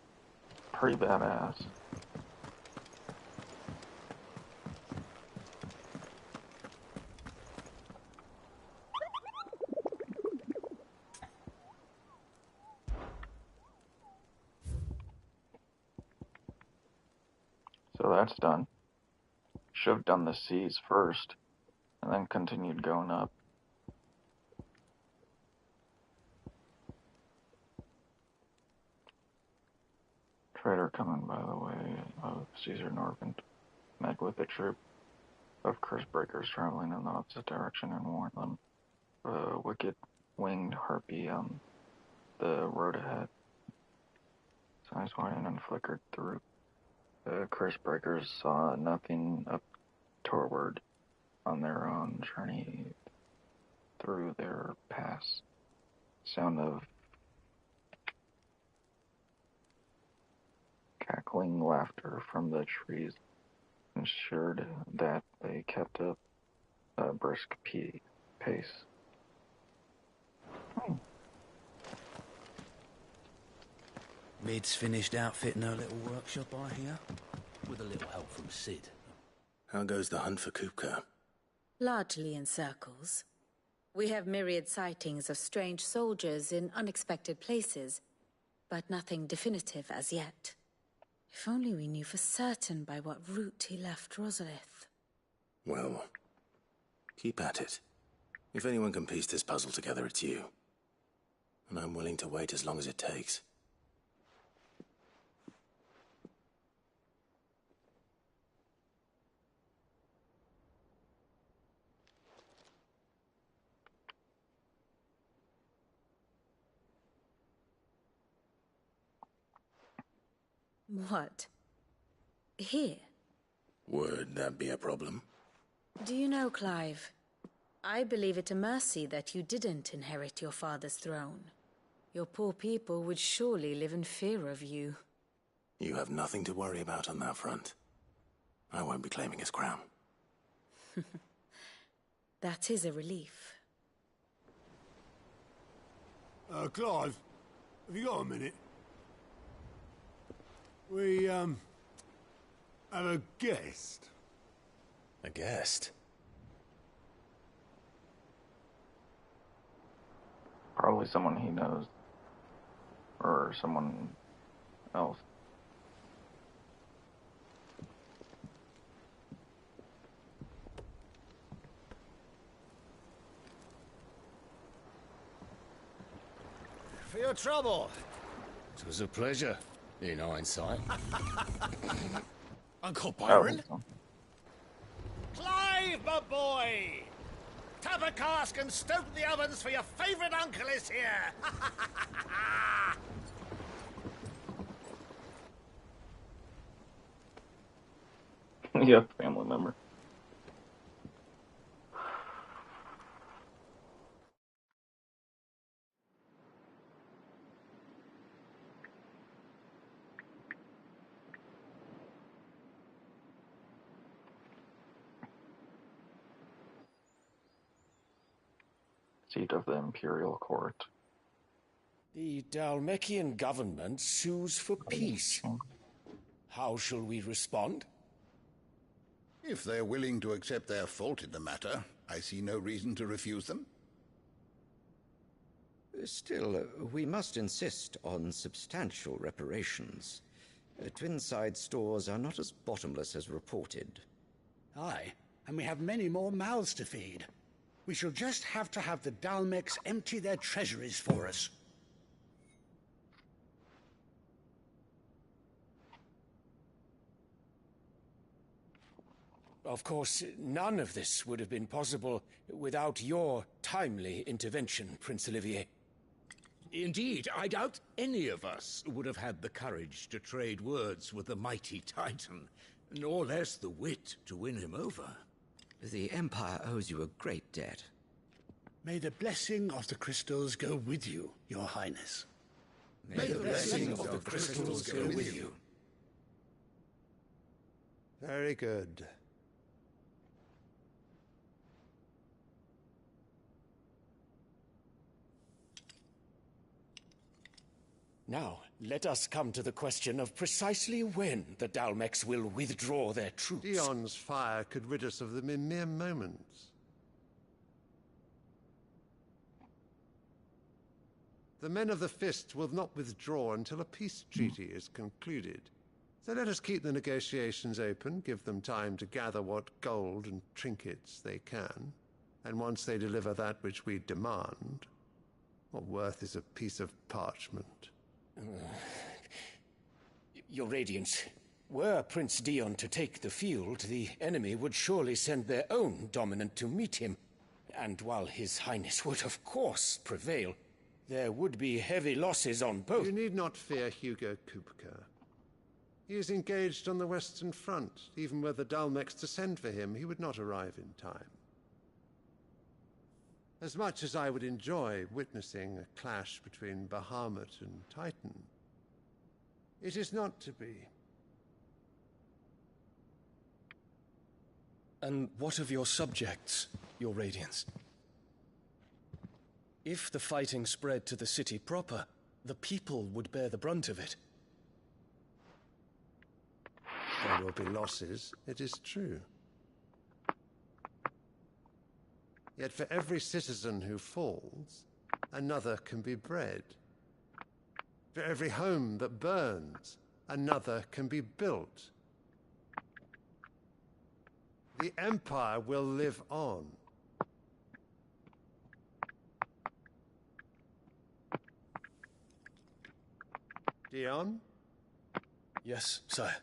pretty badass. So that's done. Should have done the C's first, and then continued going up. Praetor coming by the way of Caesar Norvent met with a troop of curse breakers traveling in the opposite direction and warned them of a wicked winged harpy on the road ahead. His eyes widened and flickered through. The curse breakers saw nothing up toward on their own journey through their pass. Sound of cackling laughter from the trees ensured that they kept up a brisk pace. Mid's finished outfitting her little workshop, I hear, with a little help from Sid. How goes the hunt for Kupka? Largely in circles. We have myriad sightings of strange soldiers in unexpected places, but nothing definitive as yet. If only we knew for certain by what route he left Rosalith. Well, keep at it. If anyone can piece this puzzle together, it's you. And I'm willing to wait as long as it takes. What? Here? Would that be a problem? Do you know, Clive? I believe it a mercy that you didn't inherit your father's throne. Your poor people would surely live in fear of you. You have nothing to worry about on that front. I won't be claiming his crown. That is a relief. Clive, have you got a minute? We, have a guest. A guest? Probably someone he knows. Or someone else. For your trouble. It was a pleasure, in hindsight. Uncle Byron? Clive, my boy! Tap a cask and stoke the ovens for your favourite uncle is here! Yeah, family member. Seat of the imperial court. The Dalmekian government sues for peace. How shall we respond? If they're willing to accept their fault in the matter, I see no reason to refuse them. Still, we must insist on substantial reparations. Twinside stores are not as bottomless as reported. Aye, and we have many more mouths to feed. We shall just have to have the Dalmecs empty their treasuries for us. Of course, none of this would have been possible without your timely intervention, Prince Olivier. Indeed, I doubt any of us would have had the courage to trade words with the mighty Titan, nor less the wit to win him over. The Empire owes you a great debt. May the blessing of the crystals go with you, Your Highness. May the blessing of the crystals go with you. Very good. Now, let us come to the question of precisely when the Dalmecs will withdraw their troops. Dion's fire could rid us of them in mere moments. The men of the Fist will not withdraw until a peace treaty is concluded. So let us keep the negotiations open, give them time to gather what gold and trinkets they can, and once they deliver that which we demand, what worth is a piece of parchment? Your Radiance, were Prince Dion to take the field, the enemy would surely send their own dominant to meet him. And while His Highness would of course prevail, there would be heavy losses on both. You need not fear Hugo Kupka. He is engaged on the Western Front. Even were the Dalmex to send for him, he would not arrive in time. As much as I would enjoy witnessing a clash between Bahamut and Titan, it is not to be. And what of your subjects, Your Radiance? If the fighting spread to the city proper, the people would bear the brunt of it. There will be losses, it is true. Yet for every citizen who falls, another can be bred. For every home that burns, another can be built. The Empire will live on. Dion? Yes, sire.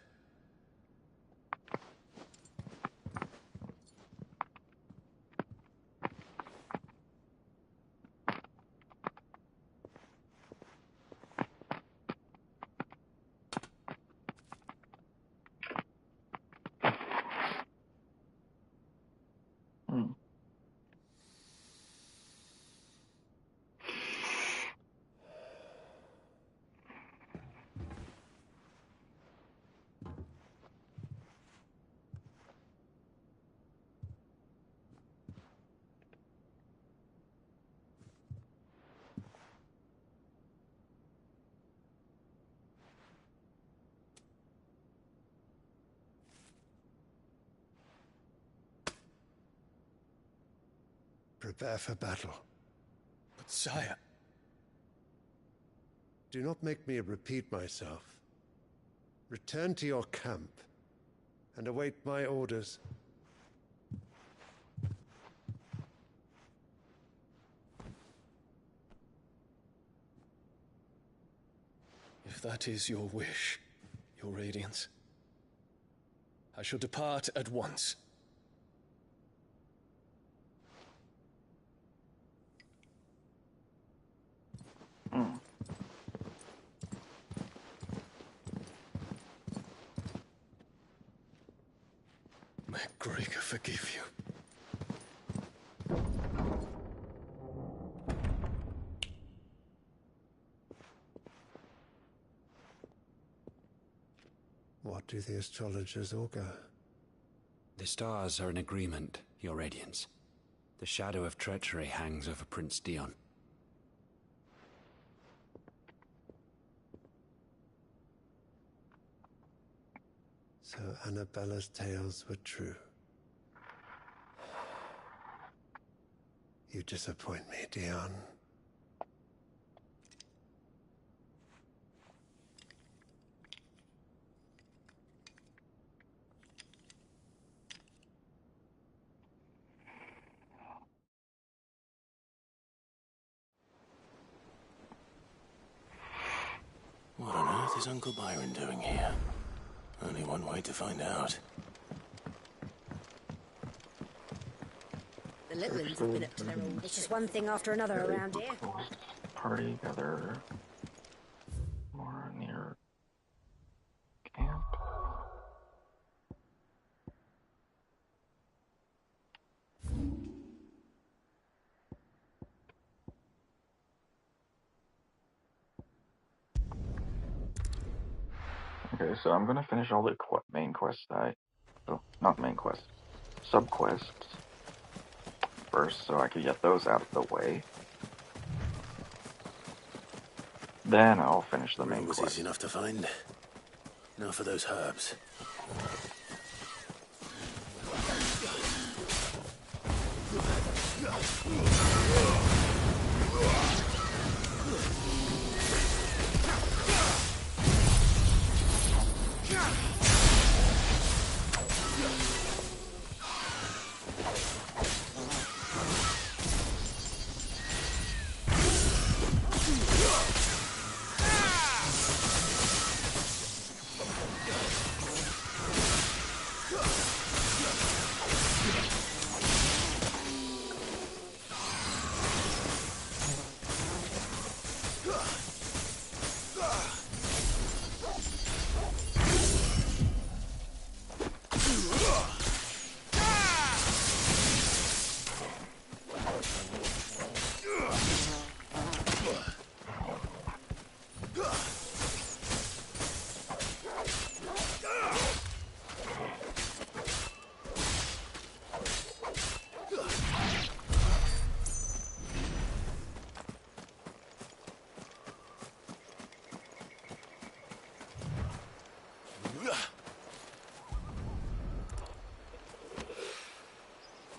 Prepare for battle. But sire... Do not make me repeat myself. Return to your camp and await my orders. If that is your wish, Your Radiance, I shall depart at once. May Gregor forgive you. What do the astrologers augur? The stars are in agreement, Your Radiance. The shadow of treachery hangs over Prince Dion. So Annabella's tales were true. You disappoint me, Dion. What on earth is Uncle Byron doing here? Only one way to find out. The little ones have been up to their old. It's just one thing after another around here. Party together more near camp. Okay, so I'm gonna finish all the main quests not main quests, sub-quests first, so I can get those out of the way. Then I'll finish the main quest. Was easy enough to find. Now for those herbs.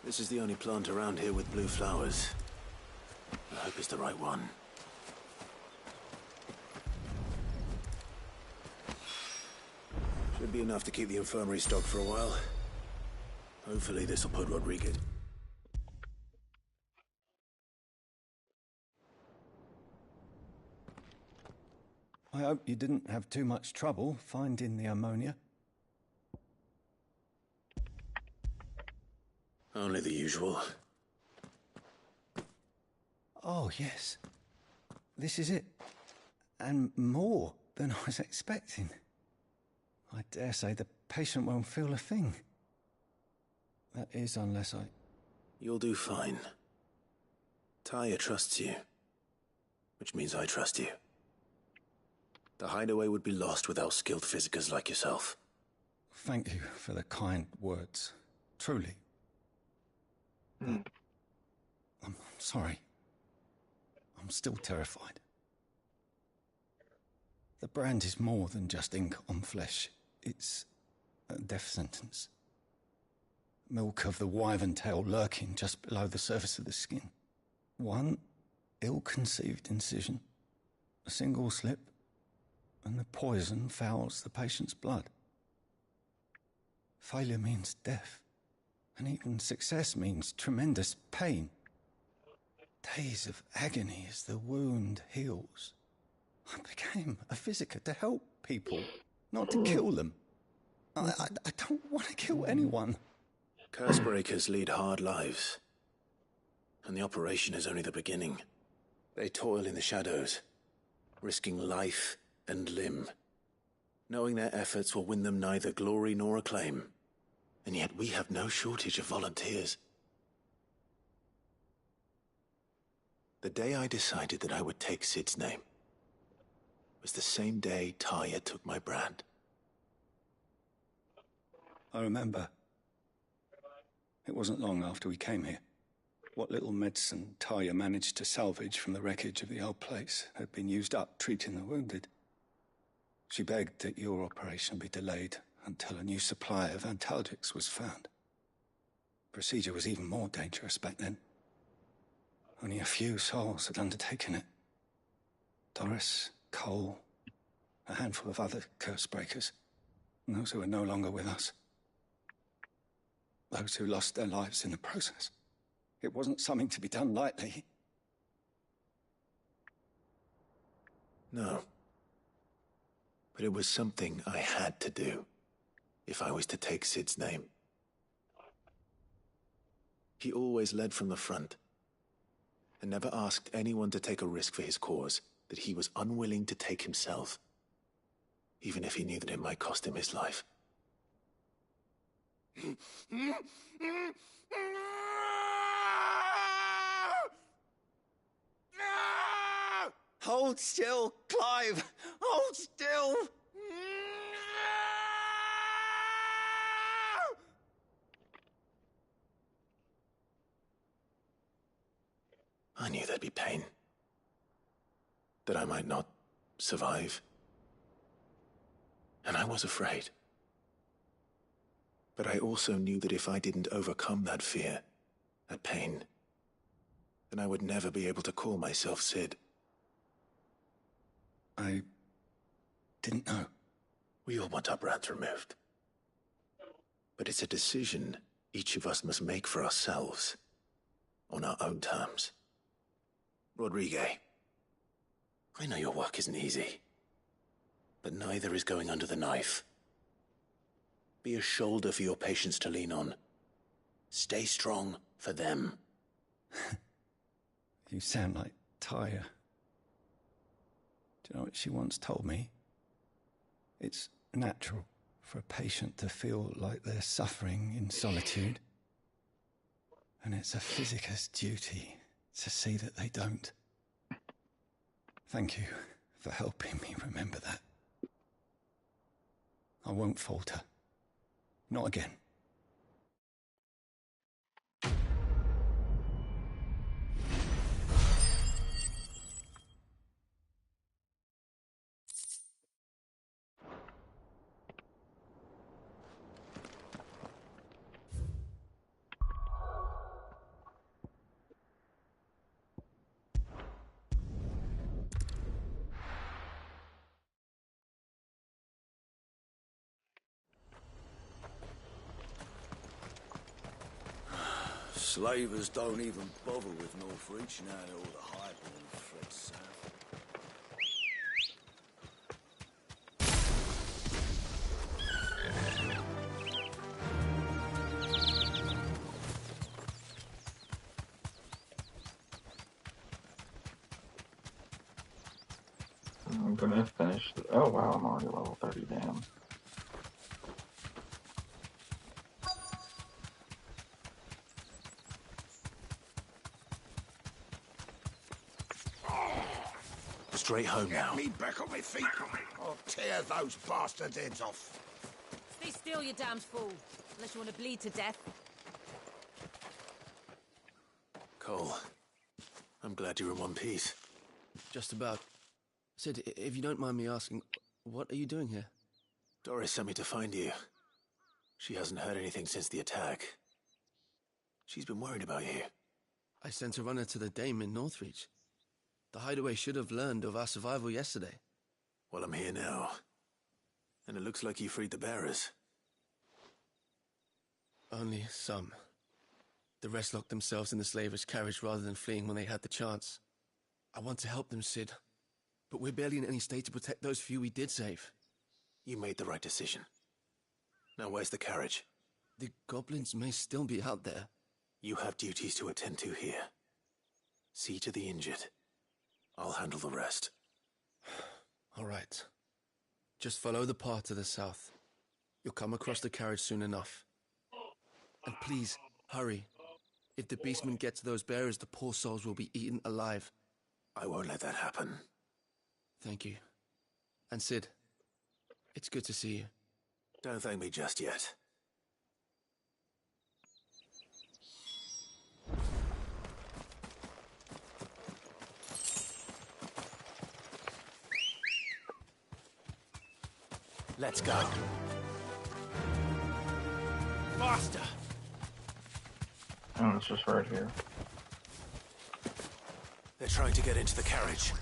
This is the only plant around here with blue flowers. I hope it's the right one. Should be enough to keep the infirmary stocked for a while. Hopefully this will put Rodriguez. I hope you didn't have too much trouble finding the ammonia. Only the usual. Oh, yes. This is it. And more than I was expecting. I dare say the patient won't feel a thing. That is, unless I... You'll do fine. Taya trusts you. Which means I trust you. The hideaway would be lost without skilled physicers like yourself. Thank you for the kind words. Truly. I'm sorry. I'm still terrified. The brand is more than just ink on flesh. It's a death sentence. Milk of the wyvern tail lurking just below the surface of the skin. One ill-conceived incision, a single slip, and the poison fouls the patient's blood. Failure means death. And even success means tremendous pain. Days of agony as the wound heals. I became a physiker to help people, not to kill them. I don't want to kill anyone. Cursebreakers lead hard lives. And the operation is only the beginning. They toil in the shadows, risking life and limb, knowing their efforts will win them neither glory nor acclaim. And yet we have no shortage of volunteers. The day I decided that I would take Sid's name was the same day Taya took my brand. I remember. It wasn't long after we came here. What little medicine Taya managed to salvage from the wreckage of the old place had been used up treating the wounded. She begged that your operation be delayed until a new supply of antalgics was found. Procedure was even more dangerous back then. Only a few souls had undertaken it. Doris, Cole, a handful of other curse breakers, and those who are no longer with us. Those who lost their lives in the process. It wasn't something to be done lightly. No. But it was something I had to do, if I was to take Sid's name. He always led from the front, and never asked anyone to take a risk for his cause that he was unwilling to take himself, even if he knew that it might cost him his life. Hold still, Clive! Hold still! I knew there'd be pain. That I might not survive. And I was afraid. But I also knew that if I didn't overcome that fear, that pain, then I would never be able to call myself Sid. I didn't know. We all want our brands removed. But it's a decision each of us must make for ourselves, on our own terms. Rodriguez, I know your work isn't easy, but neither is going under the knife. Be a shoulder for your patients to lean on. Stay strong for them. You sound like Taya. Do you know what she once told me? It's natural for a patient to feel like they're suffering in solitude. And it's a physicist's duty to see that they don't. Thank you for helping me remember that. I won't falter. Not again. Slavers don't even bother with Northreach now all the highborn fled south. I'm gonna finish. Oh wow, I'm already level 30. Damn. Straight home now. Get me back on my feet. I'll tear those bastards' heads off. Stay still, you damned fool. Unless you want to bleed to death. Cole, I'm glad you're in one piece. Just about. Sid, if you don't mind me asking, what are you doing here? Doris sent me to find you. She hasn't heard anything since the attack. She's been worried about you. I sent a runner to the Dame in Northreach. The hideaway should have learned of our survival yesterday. Well, I'm here now. And it looks like you freed the bearers. Only some. The rest locked themselves in the slavers' carriage rather than fleeing when they had the chance. I want to help them, Sid. But we're barely in any state to protect those few we did save. You made the right decision. Now where's the carriage? The goblins may still be out there. You have duties to attend to here. See to the injured. I'll handle the rest. All right. Just follow the path to the south. You'll come across the carriage soon enough. And please, hurry. If the beastmen get to those bearers, the poor souls will be eaten alive. I won't let that happen. Thank you. And Sid, it's good to see you. Don't thank me just yet. Let's go. Faster! Oh, it's just right here. They're trying to get into the carriage.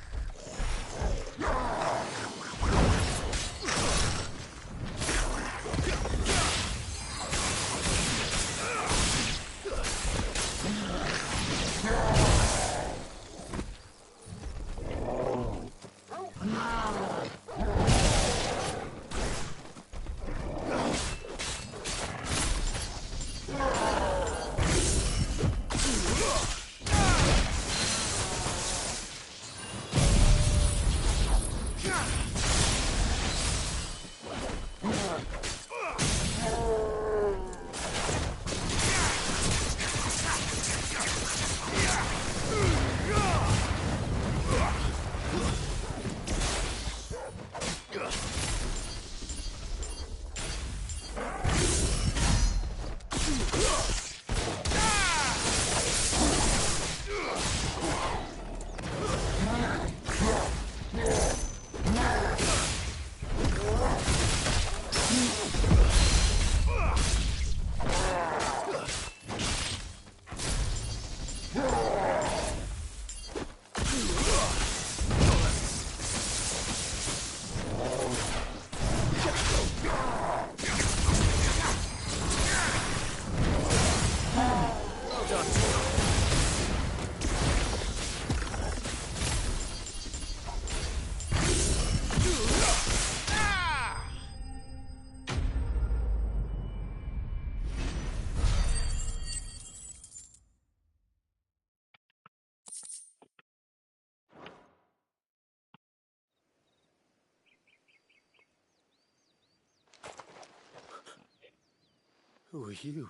Who are you?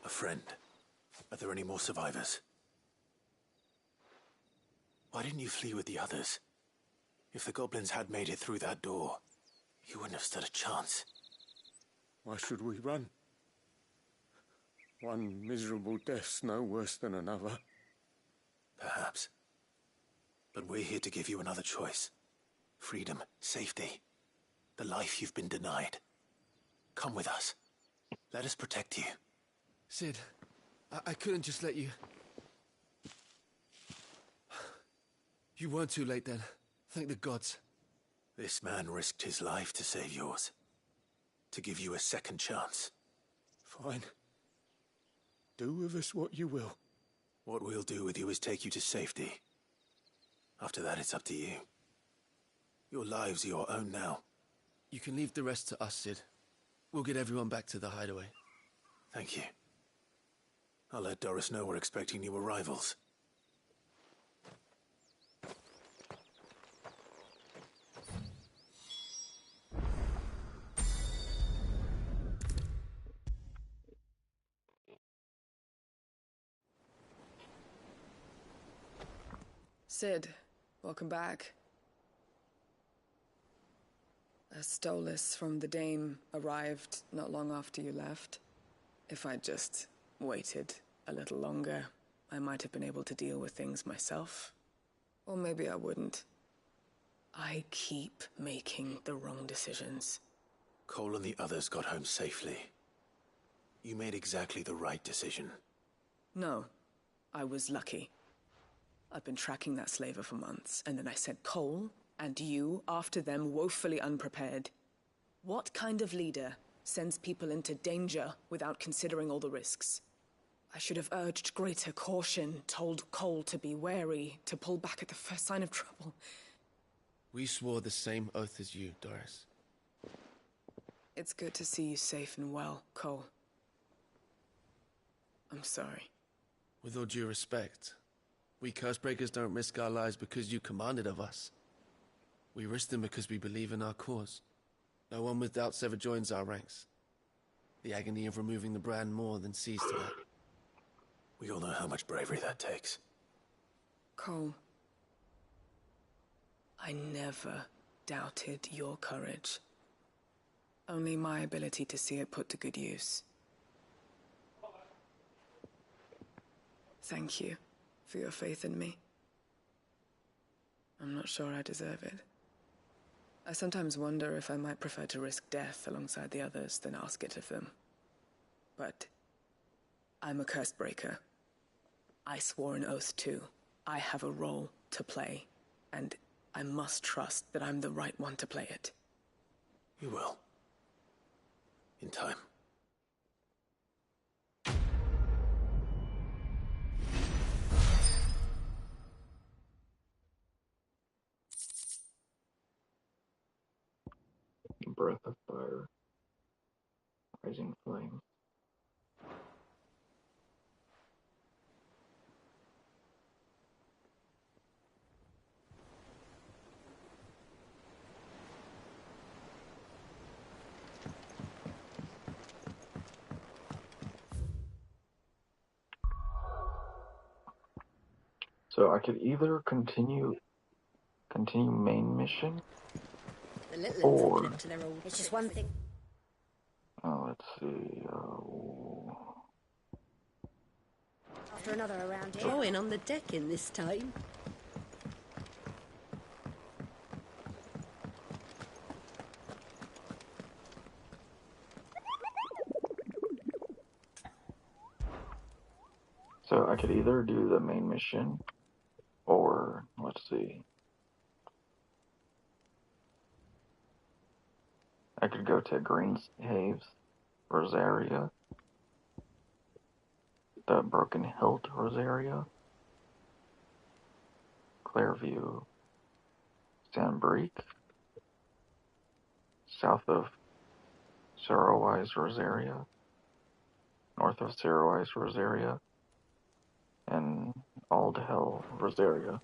A friend. Are there any more survivors? Why didn't you flee with the others? If the goblins had made it through that door, you wouldn't have stood a chance. Why should we run? One miserable death's no worse than another. Perhaps. But we're here to give you another choice. Freedom, safety, the life you've been denied. Come with us. Let us protect you. Sid, I couldn't just let you... You weren't too late then. Thank the gods. This man risked his life to save yours. To give you a second chance. Fine. Do with us what you will. What we'll do with you is take you to safety. After that, it's up to you. Your lives are your own now. You can leave the rest to us, Sid. We'll get everyone back to the hideaway. Thank you. I'll let Doris know we're expecting new arrivals. Sid, welcome back. A Stolas from the Dame arrived not long after you left. If I'd just waited a little longer, I might have been able to deal with things myself. Or maybe I wouldn't. I keep making the wrong decisions. Cole and the others got home safely. You made exactly the right decision. No, I was lucky. I've been tracking that slaver for months, and then I sent Cole and you after them woefully unprepared. What kind of leader sends people into danger without considering all the risks? I should have urged greater caution, told Cole to be wary, to pull back at the first sign of trouble. We swore the same oath as you, Doris. It's good to see you safe and well, Cole. I'm sorry. With all due respect, we Cursebreakers don't risk our lives because you commanded of us. We risk them because we believe in our cause. No one with doubts ever joins our ranks. The agony of removing the brand more than sees to that. We all know how much bravery that takes. Cole, I never doubted your courage. Only my ability to see it put to good use. Thank you for your faith in me. I'm not sure I deserve it. I sometimes wonder if I might prefer to risk death alongside the others than ask it of them. But I'm a Cursebreaker. I swore an oath too. I have a role to play, and I must trust that I'm the right one to play it. You will. In time. Breath of fire. Rising flame. So I could either continue main mission, The little ones or will clip to their old. It's just one thing. let's see. After another around here. Drawing on the deck in this time. So I could either do the main mission, or let's see. I could go to Greenhaves, Rosaria, the Broken Hilt, Rosaria, Clairview, Sandbreak, south of Sorrowwise, Rosaria, north of Sorrowwise, Rosaria, and Aldhell, Rosaria.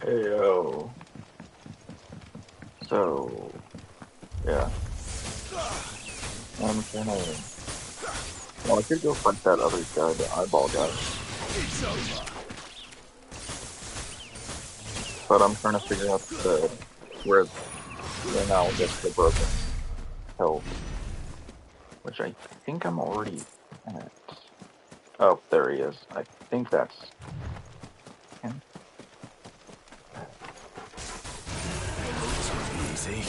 Heyo. So, yeah. I'm gonna. Well, I could go fight that other guy, the eyeball guy. It's over. But I'm trying to figure out where now I'll get the broken hilt, which I think I'm already at. Oh, there he is. I think that's him. Easy.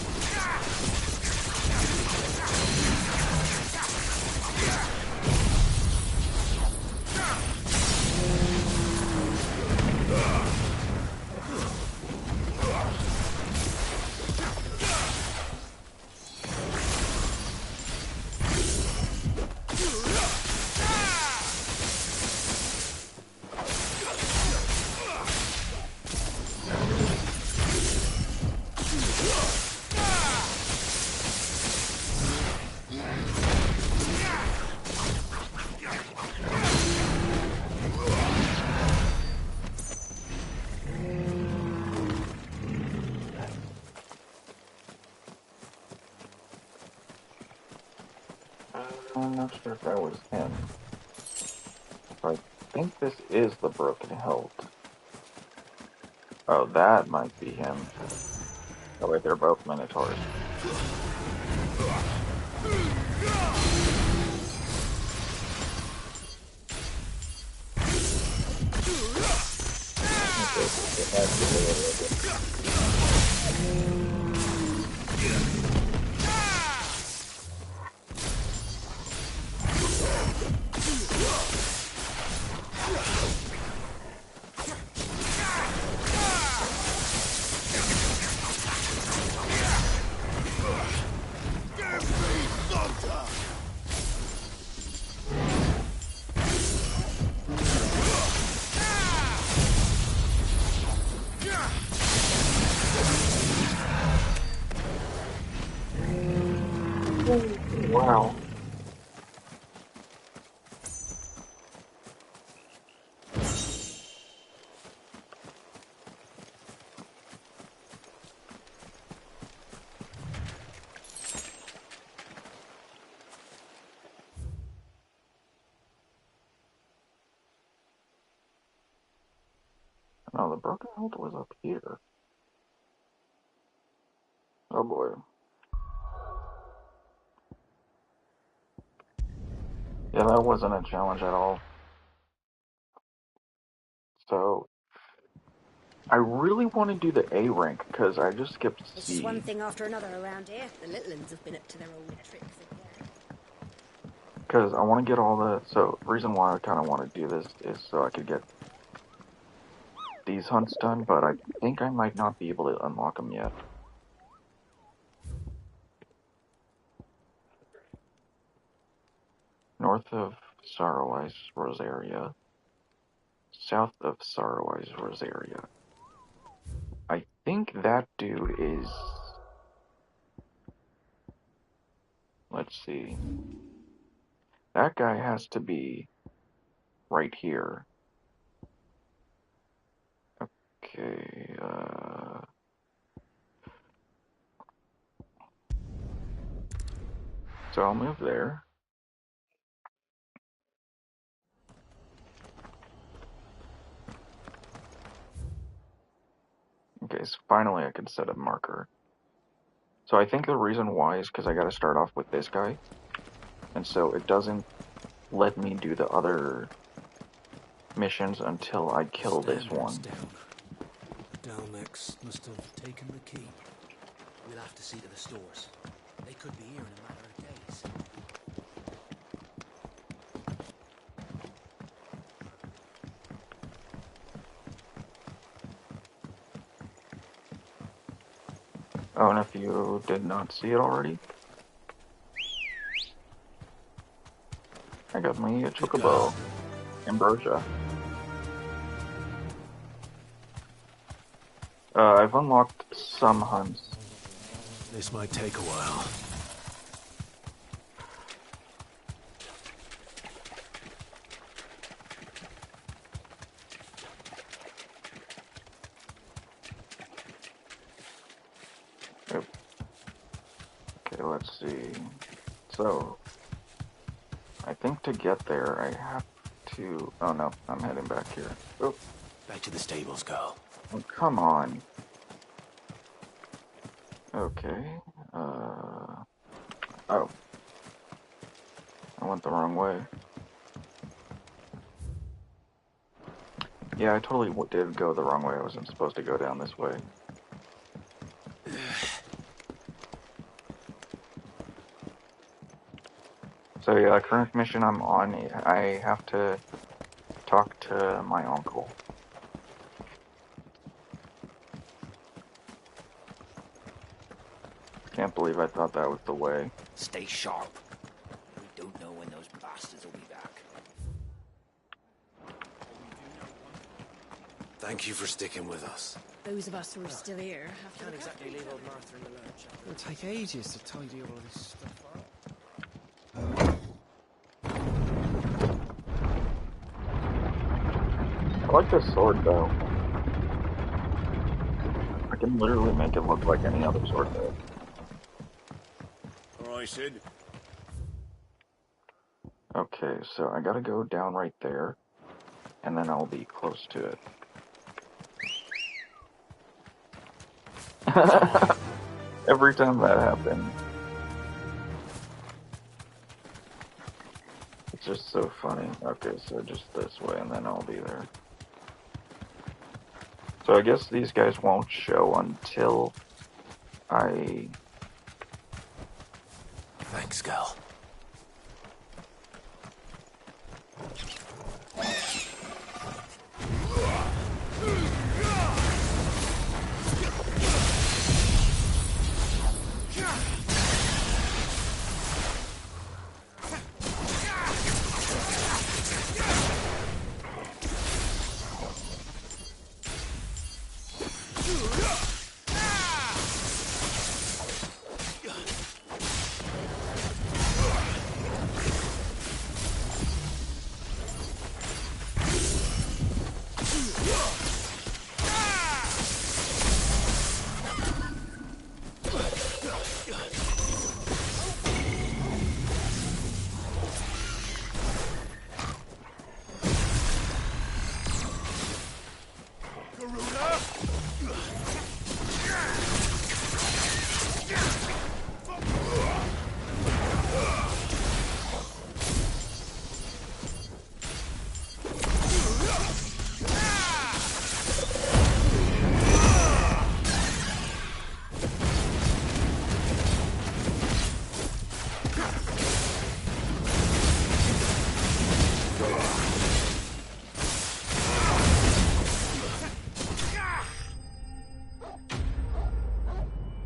I'm not sure if that was him. But I think this is the broken hilt. Oh, that might be him. Oh wait, they're both Minotaurs. Wow. No, the broken hilt was up here. Oh boy. Yeah, that wasn't a challenge at all. So, I really want to do the A rank because I just skipped It's C. just one thing after another around here. The little ones have been up to their old tricks again. Because I want to get all the. So, the reason why I kind of want to do this is so I could get these hunts done, but I think I might not be able to unlock them yet. North of Sorrow-Ice Rosaria. South of Sorrow-Ice Rosaria. I think that dude is. Let's see. That guy has to be right here. Okay, so I'll move there. Okay, so finally I can set a marker. So I think the reason why is because I gotta start off with this guy. And so it doesn't let me do the other missions until I kill this one. Down. The Dalmex must have taken the key. We'll have to see to the stores. They could be here in a matter of days. Oh, and if you did not see it already, I got me a chocobo. Ambrosia. I've unlocked some hunts. This might take a while. let's see. So, I think to get there, I have to... Oh no, I'm heading back here. Oh. Back to the stables, girl. Oh, come on. Okay. Oh. I went the wrong way. Yeah, I totally did go the wrong way. I wasn't supposed to go down this way. So yeah, current mission I'm on, I have to talk to my uncle. Can't believe I thought that was the way. Stay sharp. We don't know when those bastards will be back. Thank you for sticking with us. Those of us who are still here have to Can't exactly leave old Martha in the lurch. It'll take ages to tidy all this stuff up. I like this sword though. I can literally make it look like any other sword though. Alright, Sid. Okay, so I gotta go down right there, and then I'll be close to it. Every time that happens. It's just so funny. Okay, so just this way, and then I'll be there. So I guess these guys won't show until I... Thanks, girl.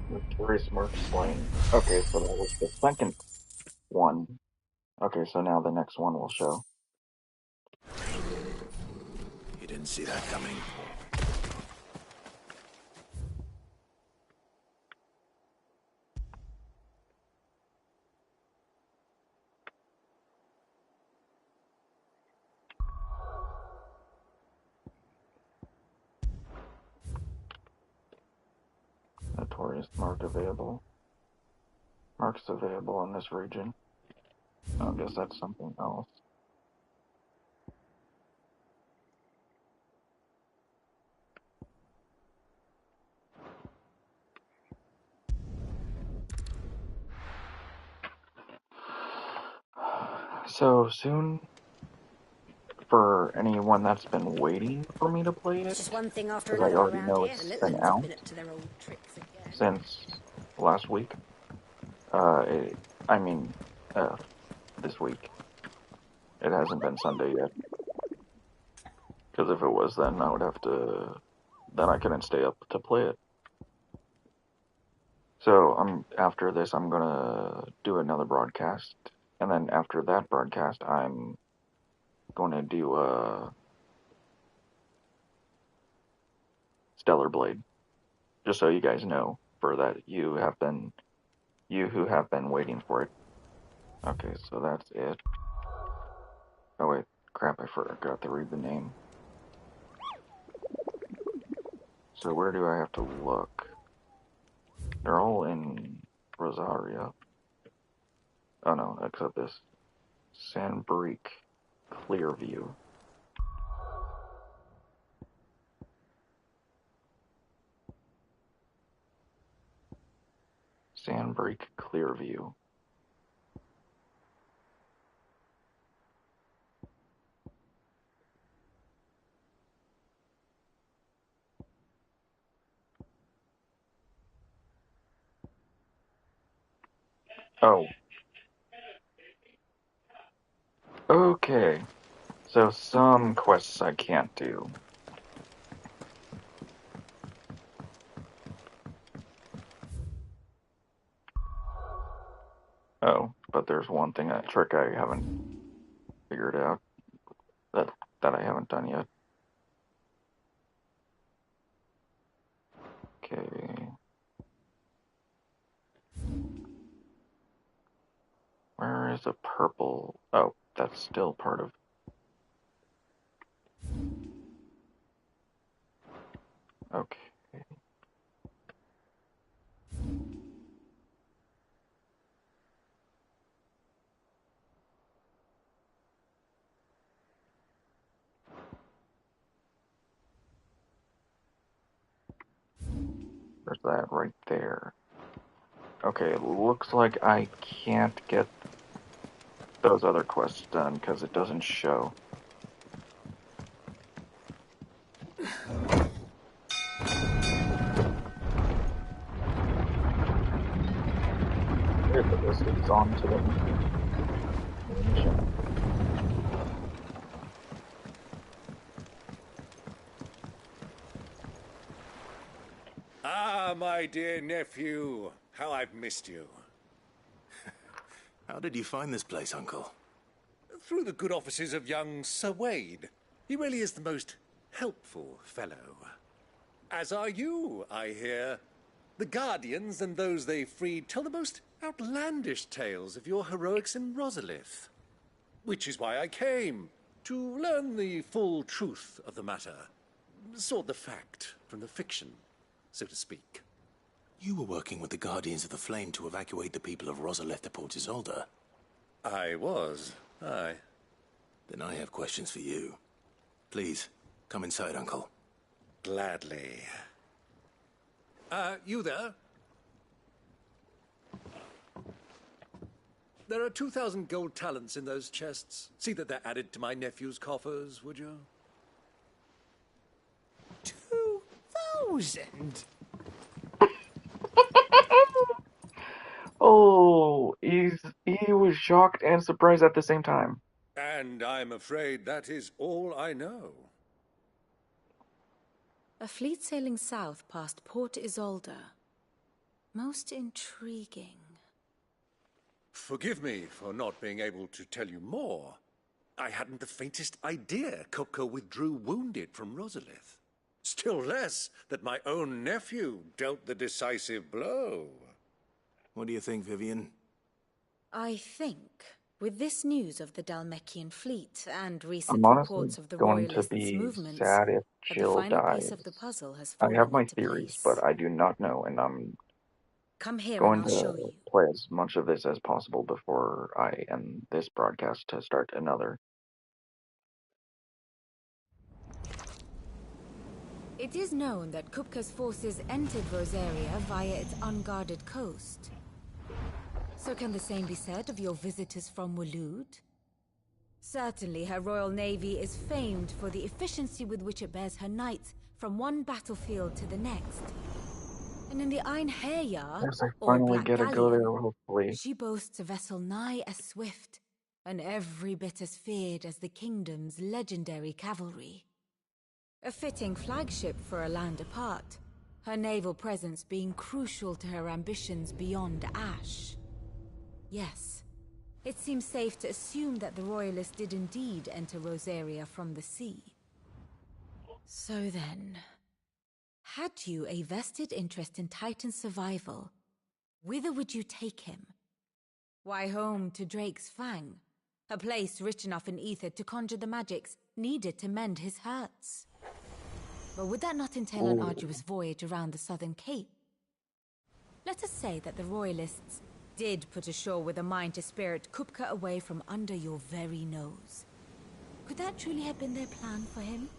Notorious Merc Slain. Okay, so that was the second one. Okay, so now the next one will show. You didn't see that coming. Notorious Mark available. Marks available in this region. I guess that's something else. So soon, for anyone that's been waiting for me to play it, It's just one thing after because I another already around know here. it's The been little ones have out been up to their old tricks again. since last week. This week. It hasn't been Sunday yet. Because if it was, then I would have to... Then I couldn't stay up to play it. So after this, I'm gonna do another broadcast, and then after that broadcast, I'm going to do a Stellar Blade, just so you guys know, for that you who have been waiting for it. Okay, so that's it. Oh wait, crap! I forgot to read the name. So where do I have to look? They're all in Rosaria. Oh no, except this. Sandbreak Clearview. Sandbreak Clearview. Oh. Okay. So some quests I can't do. Oh, but there's one thing, a trick I haven't figured out that I haven't done yet. Okay. Where is a purple? Oh, that's still part of. Okay. There's that right there. Okay, it looks like I can't get those other quests done because it doesn't show. It's on to the mission. Ah, my dear nephew. How I've missed you. How did you find this place, Uncle? Through the good offices of young Sir Wade. He really is the most helpful fellow. As are you, I hear. The Guardians and those they freed tell the most outlandish tales of your heroics in Rosalith. Which is why I came, to learn the full truth of the matter. Sort the fact from the fiction, so to speak. You were working with the Guardians of the Flame to evacuate the people of Rosalith to Port Isolde. I was, aye. Then I have questions for you. Please, come inside, Uncle. Gladly. You there? There are 2,000 gold talents in those chests. See that they're added to my nephew's coffers, would you? 2,000? Oh, he was shocked and surprised at the same time. And I'm afraid that is all I know. A fleet sailing south past Port Isolde. Most intriguing. Forgive me for not being able to tell you more. I hadn't the faintest idea Kupka withdrew wounded from Rosalith. Still less that my own nephew dealt the decisive blow. What do you think, Vivian? I think, with this news of the Dalmekian fleet and I'm recent honestly reports of the going to Royalists' be movements, sad if that the Jill final piece dies. of the puzzle has I fallen have my into theories, place. but I do not know, and I'm Come here going and I'll show you. to play as much of this as possible before I end this broadcast to start another. It is known that Kupka's forces entered Rosaria via its unguarded coast. So can the same be said of your visitors from Waloed? Certainly her royal navy is famed for the efficiency with which it bears her knights from one battlefield to the next. And in the Einherjar, Yes, I or finally Black get to go Galleon, there, hopefully. she boasts a vessel nigh as swift, and every bit as feared as the kingdom's legendary cavalry. A fitting flagship for a land apart, her naval presence being crucial to her ambitions beyond Ash. Yes, it seems safe to assume that the Royalists did indeed enter Rosaria from the sea. So then, had you a vested interest in Titan's survival, whither would you take him? Why, home to Drake's Fang, a place rich enough in ether to conjure the magics needed to mend his hurts. But would that not entail an arduous voyage around the southern cape? Let us say that the Royalists did put ashore with a mind to spirit Kupka away from under your very nose. Could that truly have been their plan for him?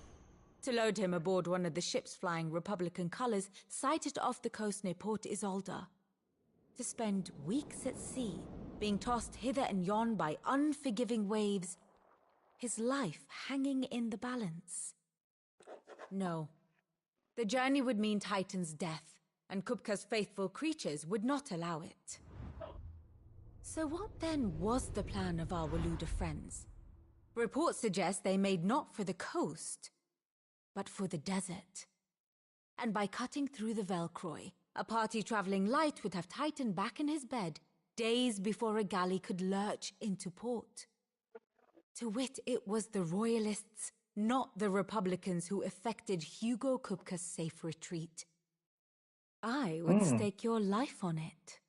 To load him aboard one of the ships flying Republican colors sighted off the coast near Port Isolde. To spend weeks at sea, being tossed hither and yon by unforgiving waves, his life hanging in the balance. No. The journey would mean Titan's death, and Kupka's faithful creatures would not allow it. So what then was the plan of our Waluda friends? Reports suggest they made not for the coast, but for the desert. And by cutting through the Velcroy, a party traveling light would have Titan back in his bed days before a galley could lurch into port. To wit, it was the Royalists, not the Republicans, who effected Hugo Kupka's safe retreat. I would stake your life on it.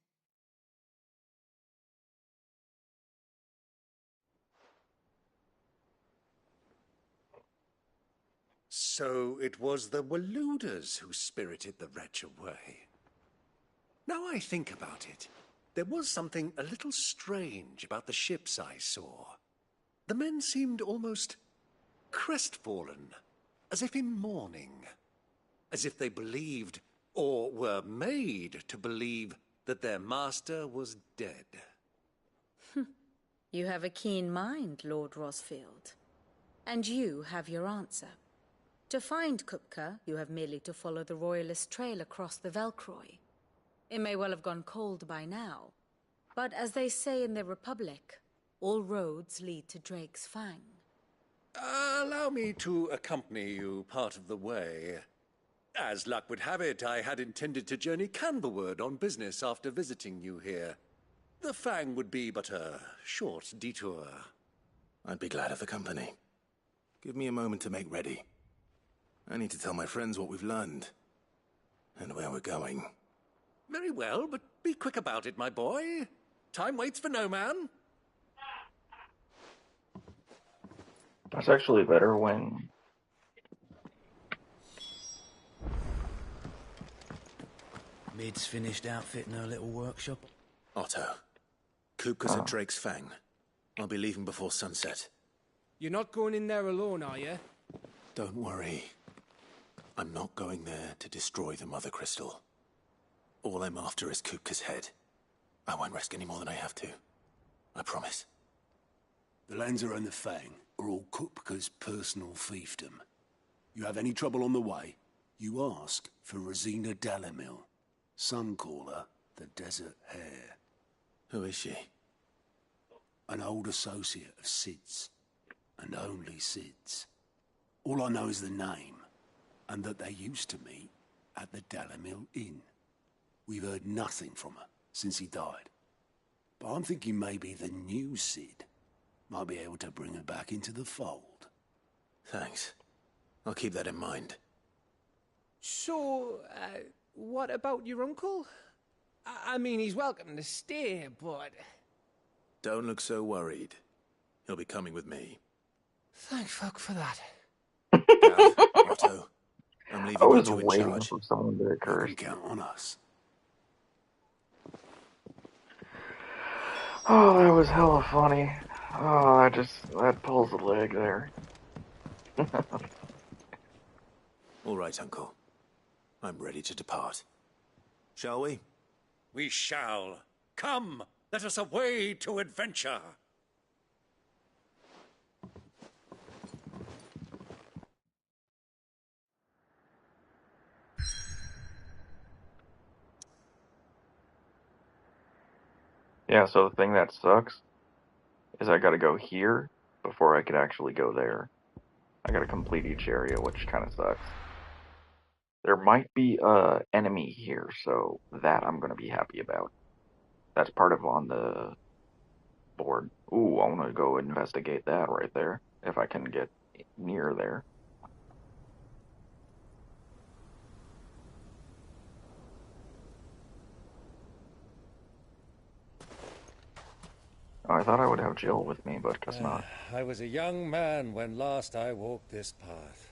So it was the Waludas who spirited the wretch away. Now I think about it, there was something a little strange about the ships I saw. The men seemed almost crestfallen, as if in mourning, as if they believed, or were made to believe, that their master was dead. You have a keen mind, Lord Rosfield. And you have your answer. To find Kupka, you have merely to follow the Royalist trail across the Velcroy. It may well have gone cold by now, but as they say in the Republic, all roads lead to Drake's Fang. Allow me to accompany you part of the way. As luck would have it, I had intended to journey Canberward on business after visiting you here. The Fang would be but a short detour. I'd be glad of the company. Give me a moment to make ready. I need to tell my friends what we've learned, and where we're going. Very well, but be quick about it, my boy. Time waits for no man. That's actually better when... Mid's finished outfitting her little workshop. Otto, Kupka's at Drake's Fang. I'll be leaving before sunset. You're not going in there alone, are you? Don't worry. I'm not going there to destroy the Mother Crystal. All I'm after is Kupka's head. I won't risk any more than I have to. I promise. The Lancer and the Fang are all Kupka's personal fiefdom. You have any trouble on the way, you ask for Rosina Dalamil. Some call her the Desert Hare. Who is she? An old associate of Sid's, and only Sid's. All I know is the name, and that they used to meet at the Dalamil Inn. We've heard nothing from her since he died. But I'm thinking maybe the new Sid might be able to bring her back into the fold. Thanks. I'll keep that in mind. So, what about your uncle? I mean, he's welcome to stay, but... Don't look so worried. He'll be coming with me. Thank fuck for that. Gav, Otto, I'm leaving I was you two in waiting charge. for someone to curse. You can count on us. Oh, that was hella funny. Oh, that pulls the leg there. All right, Uncle. I'm ready to depart. Shall we? We shall. Come, let us away to adventure. Yeah, so the thing that sucks is I gotta go here before I could actually go there. I gotta complete each area, which kind of sucks. There might be a enemy here, so that I'm gonna be happy about. That's part of on the board. Ooh, I wanna go investigate that right there, if I can get near there. Oh, I thought I would have Jill with me, but guess not. I was a young man when last I walked this path.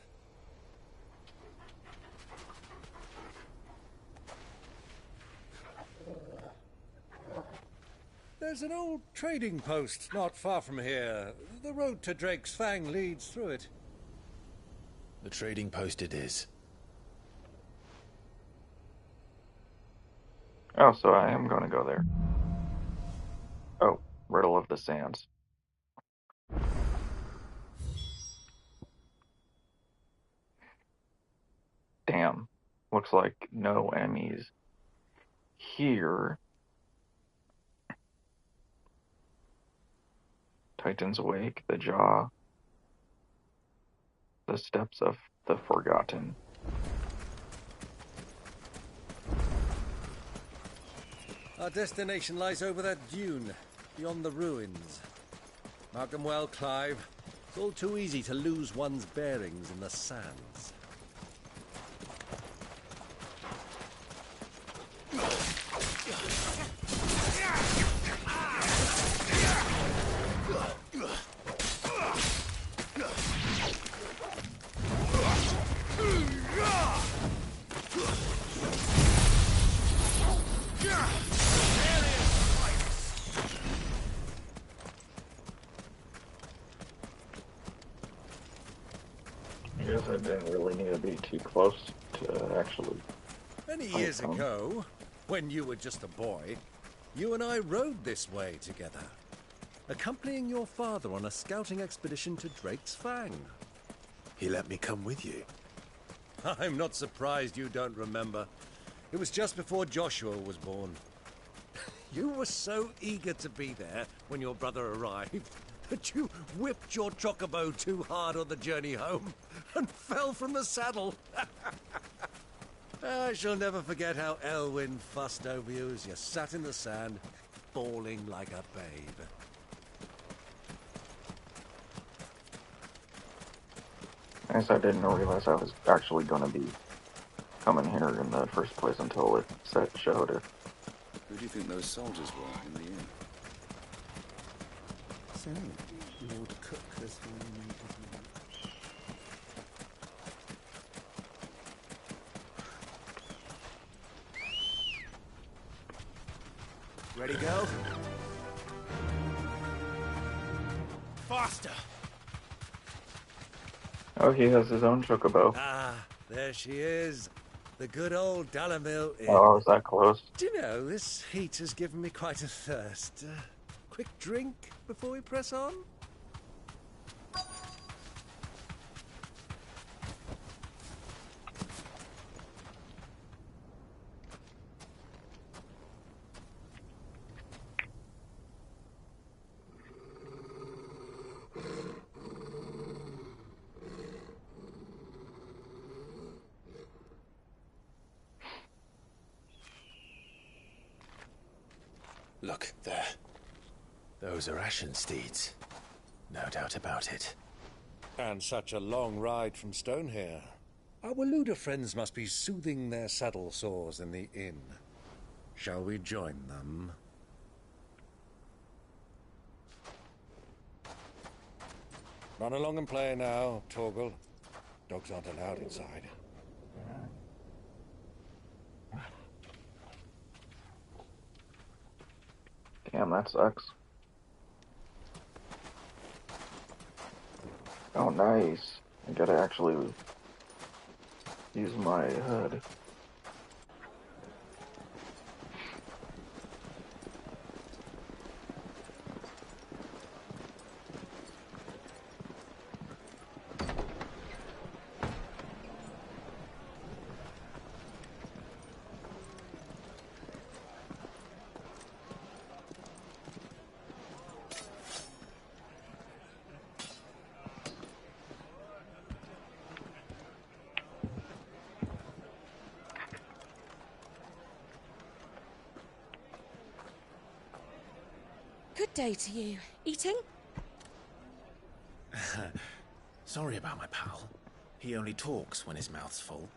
There's an old trading post not far from here. The road to Drake's Fang leads through it. The trading post it is. Oh, so I am going to go there. Oh, Riddle of the Sands. Damn. Looks like no Emmys here. Titan's Wake, The Jaw, The Steps of the Forgotten. Our destination lies over that dune, beyond the ruins. Mark them well, Clive. It's all too easy to lose one's bearings in the sands. I guess I didn't really need to be too close to actually. Many years ago, when you were just a boy, you and I rode this way together, accompanying your father on a scouting expedition to Drake's Fang. He let me come with you. I'm not surprised you don't remember. It was just before Joshua was born. You were so eager to be there when your brother arrived that you whipped your chocobo too hard on the journey home and fell from the saddle. I shall never forget how Elwyn fussed over you as you sat in the sand, bawling like a babe. I guess I didn't realize I was actually going to be coming here in the first place until it showed it. Who do you think those soldiers were in the inn? So, Lord Cook has finally made his mark. Ready, go? Faster! Oh, he has his own chocobo. Ah, there she is. The good old Dalamil Inn. Oh, is that close? Do you know, this heat has given me quite a thirst. Quick drink before we press on? Look, there. Those are Ashen steeds. No doubt about it. And such a long ride from Stonehere. Our Waluda friends must be soothing their saddle sores in the inn. Shall we join them? Run along and play now, Torgal. Dogs aren't allowed inside. Damn, that sucks. Oh, nice. I gotta actually use my hood. Good day to you. Eating? Sorry about my pal. He only talks when his mouth's full.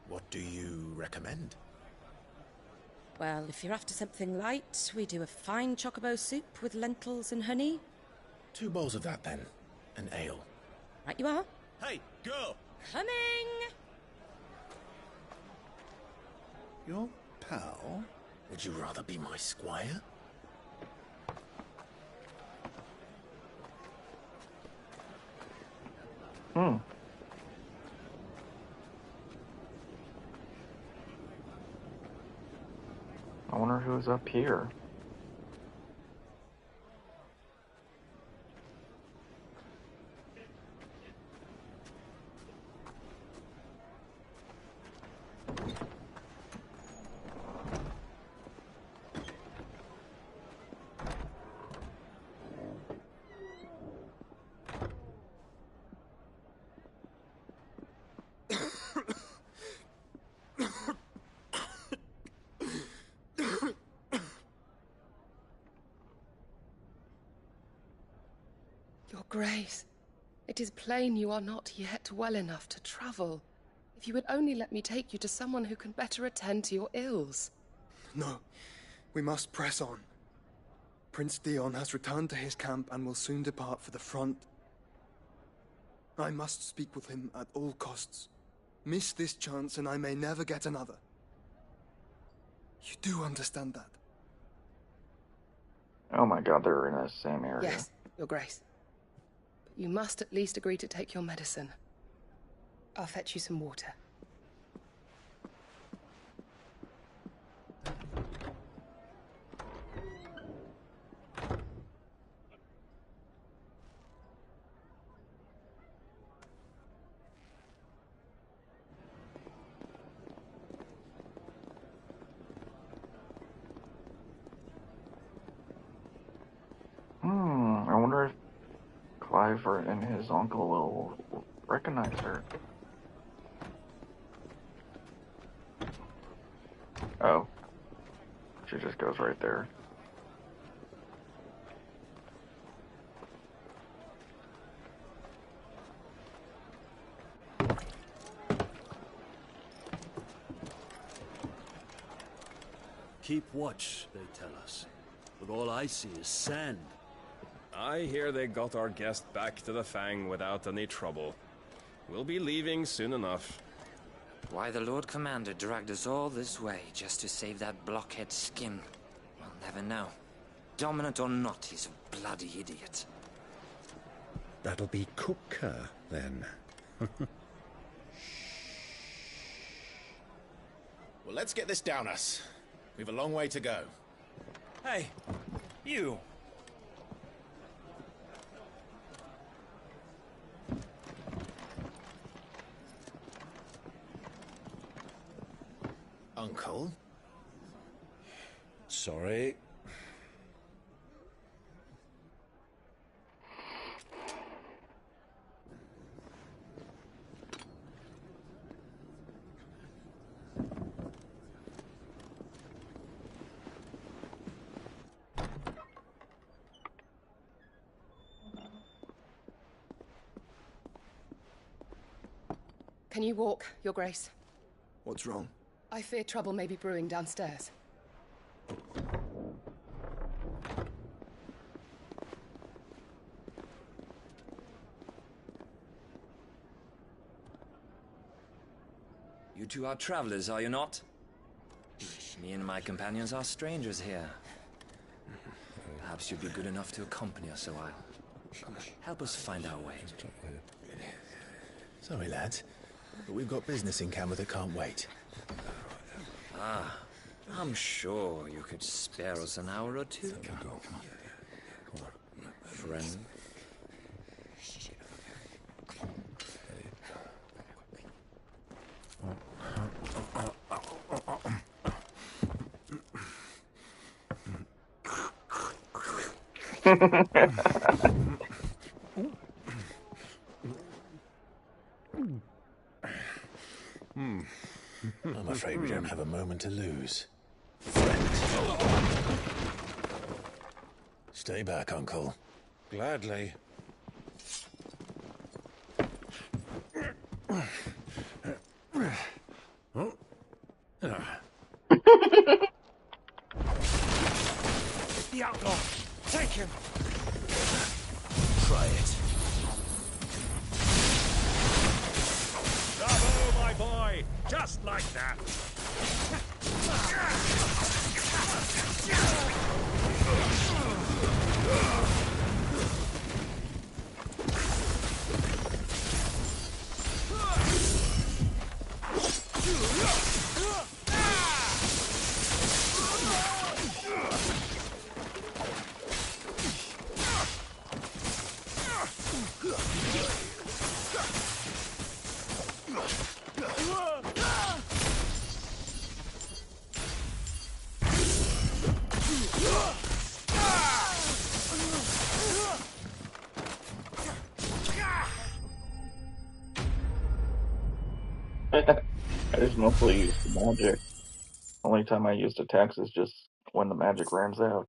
What do you recommend? Well, if you're after something light, we do a fine chocobo soup with lentils and honey. 2 bowls of that, then. An ale. Right you are. Hey, go! Coming! Your pal? Would you rather be my squire? Hmm. I wonder who's up here. Your Grace, it is plain you are not yet well enough to travel. If you would only let me take you to someone who can better attend to your ills. No, we must press on. Prince Dion has returned to his camp and will soon depart for the front. I must speak with him at all costs. Miss this chance and I may never get another. You do understand that? Oh my god, they're in the same area. Yes, Your Grace. But you must at least agree to take your medicine. I'll fetch you some water. I wonder if Clive and his uncle will recognize her. Oh. She just goes right there. Keep watch, they tell us. But all I see is sand. I hear they got our guest back to the Fang without any trouble. We'll be leaving soon enough. Why the Lord Commander dragged us all this way just to save that blockhead skin, we'll never know. Dominant or not, he's a bloody idiot. That'll be Cooker, then. Well, let's get this down us. We've a long way to go. Hey, you. Uncle? Sorry. Can you walk, Your Grace? What's wrong? I fear trouble may be brewing downstairs. You two are travelers, are you not? Me and my companions are strangers here. Perhaps you'd be good enough to accompany us a while. Help us find our way. Sorry, lads, but we've got business in camera that can't wait. Ah, I'm sure you could spare us an hour or two. Friend. I'm afraid we don't have a moment to lose. Stay back, Uncle. Gladly. The outlaw! Take him! Try it. Bravo, my boy! Just like that! I just mostly use the magic. Only time I used attacks is just when the magic runs out.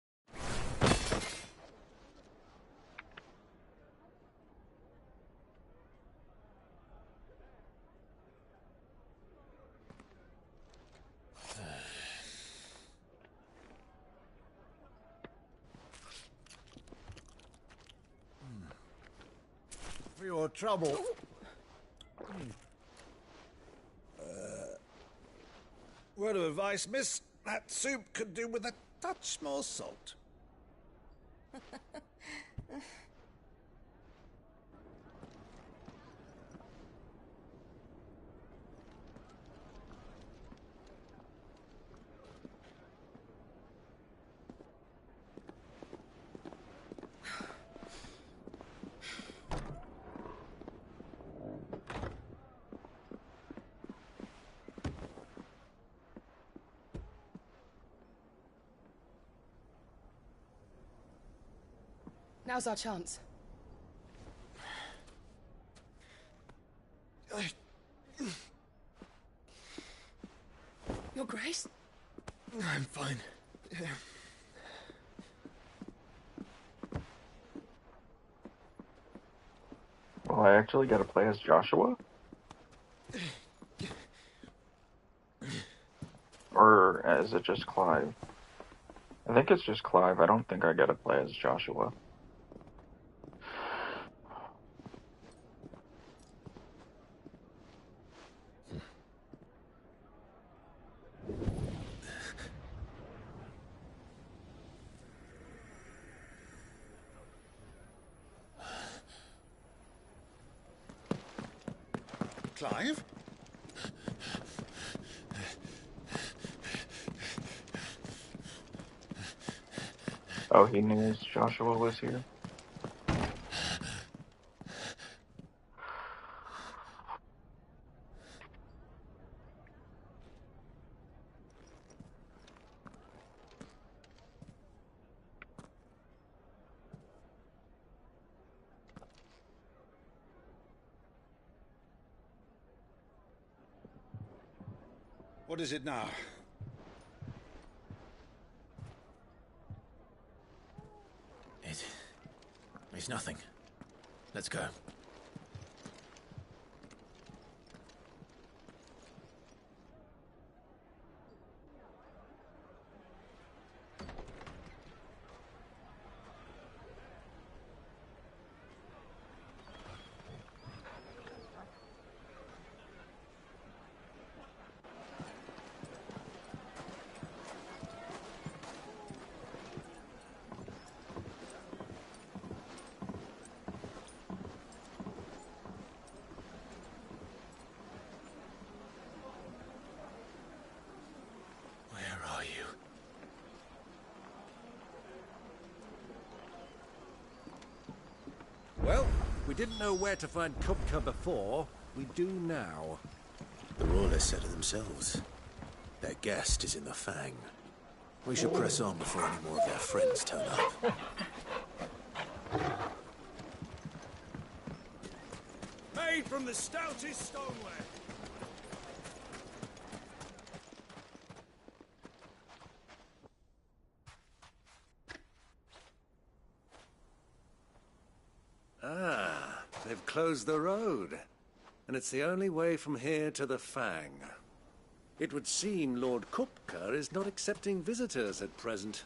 For your trouble. Word of advice, miss. That soup could do with a touch more salt. Now's our chance. Your Grace? I'm fine. Yeah. Well, I actually got to play as Joshua? Or is it just Clive? I think it's just Clive. I don't think I got to play as Joshua. Clive? Oh, he knew Joshua was here? What is it now? It's nothing. Let's go. Well, we didn't know where to find Kupka before. We do now. The Royalists said it themselves. Their guest is in the Fang. We should press on before any more of their friends turn up. Made from the stoutest stoneware. Ah, they've closed the road. And it's the only way from here to the Fang. It would seem Lord Kupka is not accepting visitors at present.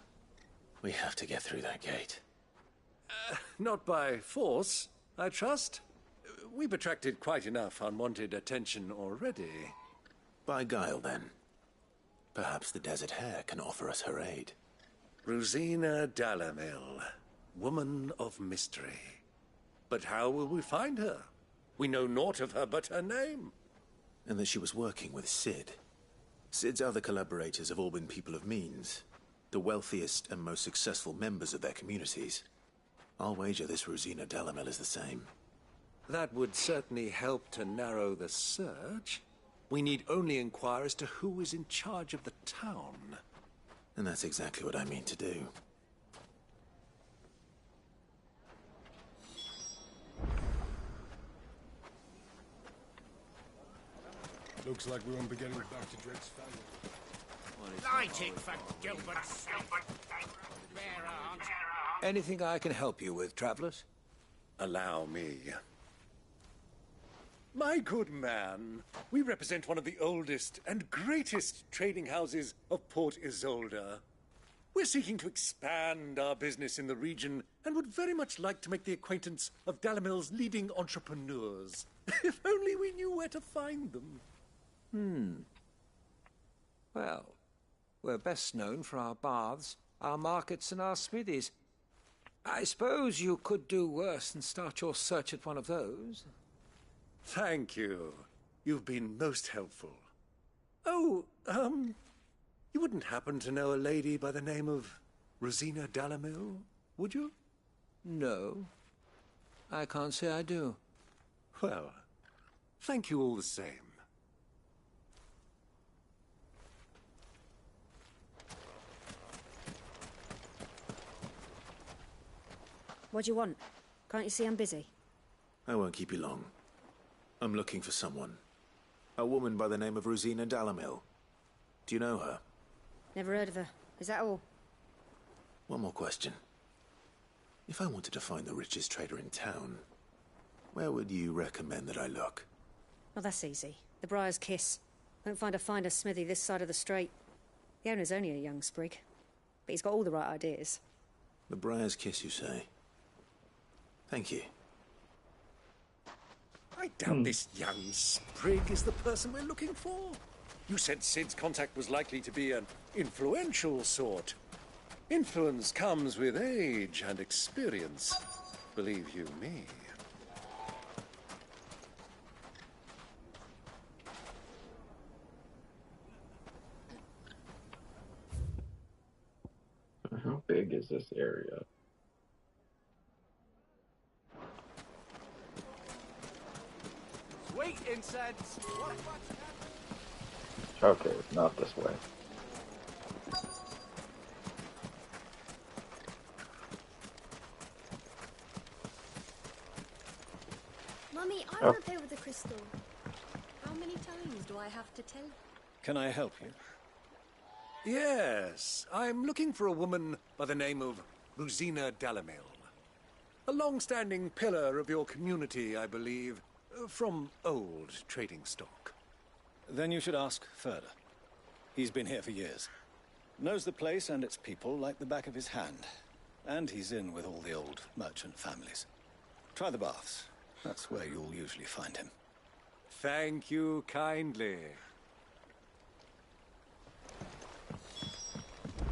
We have to get through that gate. Not by force, I trust. We've attracted quite enough unwanted attention already. By guile, then. Perhaps the Desert Hare can offer us her aid. Rosina Dalamil, woman of mystery. But how will we find her? We know naught of her but her name. And that she was working with Cid. Cid's other collaborators have all been people of means, the wealthiest and most successful members of their communities. I'll wager this Rosina Dalamil is the same. That would certainly help to narrow the search. We need only inquire as to who is in charge of the town. And that's exactly what I mean to do. Looks like we won't be getting back to Drake's family. Lighting for Gilbert's sake. Bearer, aren't you? Anything I can help you with, travelers? Allow me. My good man, we represent one of the oldest and greatest trading houses of Port Isolde. We're seeking to expand our business in the region and would very much like to make the acquaintance of Dalamil's leading entrepreneurs. If only we knew where to find them. Well, we're best known for our baths, our markets, and our smithies. I suppose you could do worse than start your search at one of those. Thank you. You've been most helpful. Oh, you wouldn't happen to know a lady by the name of Rosina Dalamil, would you? No. I can't say I do. Well, thank you all the same. What do you want? Can't you see I'm busy? I won't keep you long. I'm looking for someone. A woman by the name of Rosina Dalamil. Do you know her? Never heard of her. Is that all? One more question. If I wanted to find the richest trader in town, where would you recommend that I look? Well, that's easy. The Briar's Kiss. Won't find a finer smithy this side of the strait. The owner's only a young sprig, but he's got all the right ideas. The Briar's Kiss, you say? Thank you. I doubt this young sprig is the person we're looking for. You said Sid's contact was likely to be an influential sort. Influence comes with age and experience, believe you me. How big is this area? Sweet incense! Okay, not this way. Mummy, I want to play with the crystal. How many times do I have to tell you? Can I help you? Yes, I'm looking for a woman by the name of Rosina Dalamil. A long-standing pillar of your community, I believe, from old trading stock. Then you should ask further. He's been here for years. Knows the place and its people like the back of his hand. And he's in with all the old merchant families. Try the baths. That's where you'll usually find him. Thank you kindly.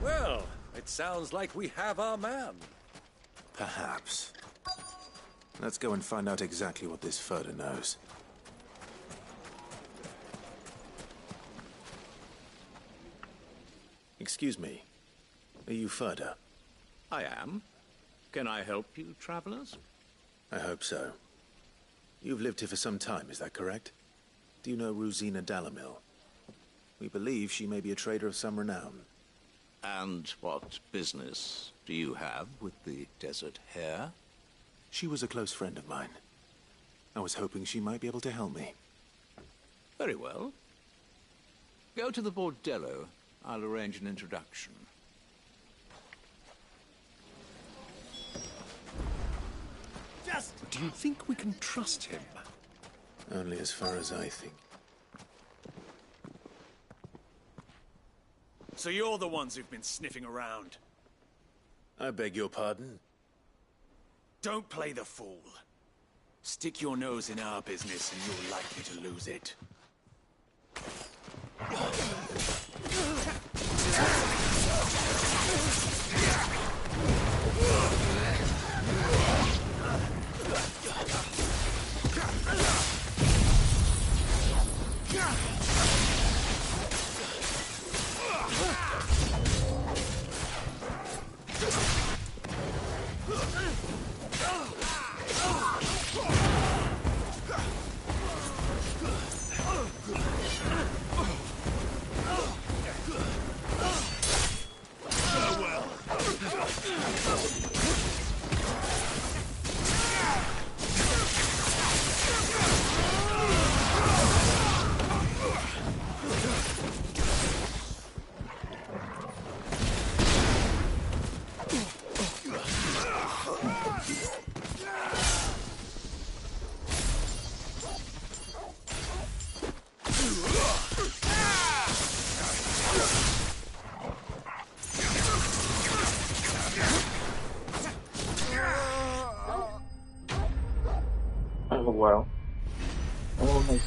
Well, it sounds like we have our man. Perhaps. Let's go and find out exactly what this Furder knows. Excuse me. Are you Furder? I am. Can I help you, travelers? I hope so. You've lived here for some time, is that correct? Do you know Rosina Dalamil? We believe she may be a trader of some renown. And what business do you have with the Desert Hare? She was a close friend of mine. I was hoping she might be able to help me. Very well. Go to the bordello. I'll arrange an introduction. Do you think we can trust him? Only as far as I think. So you're the ones who've been sniffing around. I beg your pardon? Don't play the fool. Stick your nose in our business and you're likely to lose it.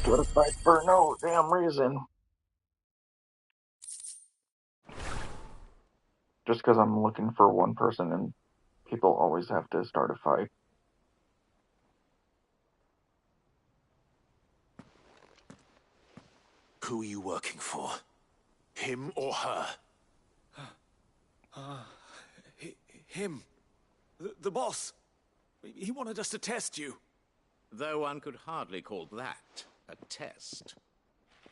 go to fight for no damn reason. Just because I'm looking for one person and people always have to start a fight. Who are you working for? Him or her? Him. The boss. He wanted us to test you. Though one could hardly call that a test.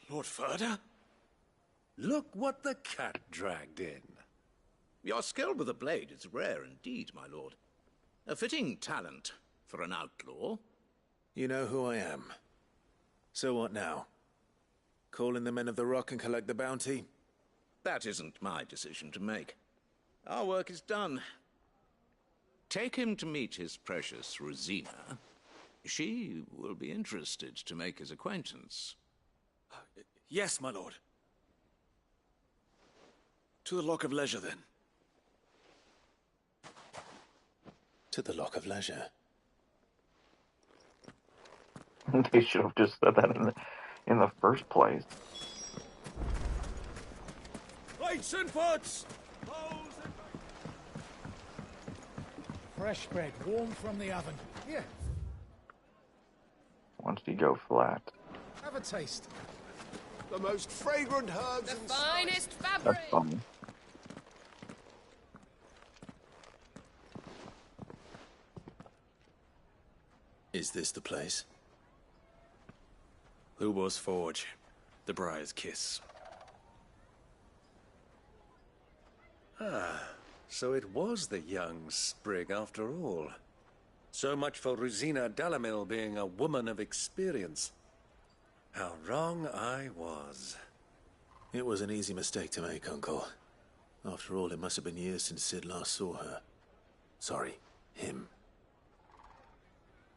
Lord Ferda? Look what the cat dragged in. Your skill with the blade is rare indeed, my lord. A fitting talent for an outlaw. You know who I am. So what now? Call in the Men of the Rock and collect the bounty? That isn't my decision to make. Our work is done. Take him to meet his precious Rosina. She will be interested to make his acquaintance. Yes, my lord. To the Lock of Leisure, then. To the Lock of Leisure. They should have just said that in the first place. Lights and butts! Fresh bread, warm from the oven. Here, Once you go flat. have a taste. The most fragrant herbs The and finest That's fabric. funny. Is this the place? Lubor's Forge. The Briar's Kiss. Ah, so it was the young sprig after all. So much for Rosina Dalamil being a woman of experience. How wrong I was. It was an easy mistake to make, Uncle. After all, it must have been years since Sid last saw her. Sorry, him.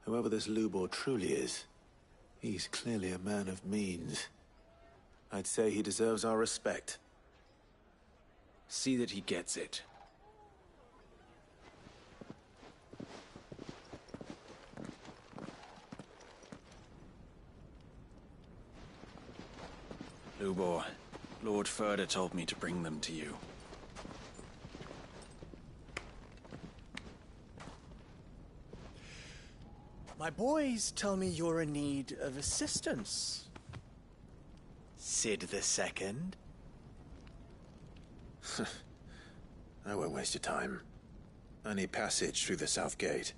Whoever this Lubor truly is, he's clearly a man of means. I'd say he deserves our respect. See that he gets it. Lubor, Lord Ferda told me to bring them to you. My boys tell me you're in need of assistance. Sid the Second? I won't waste your time. I need passage through the south gate.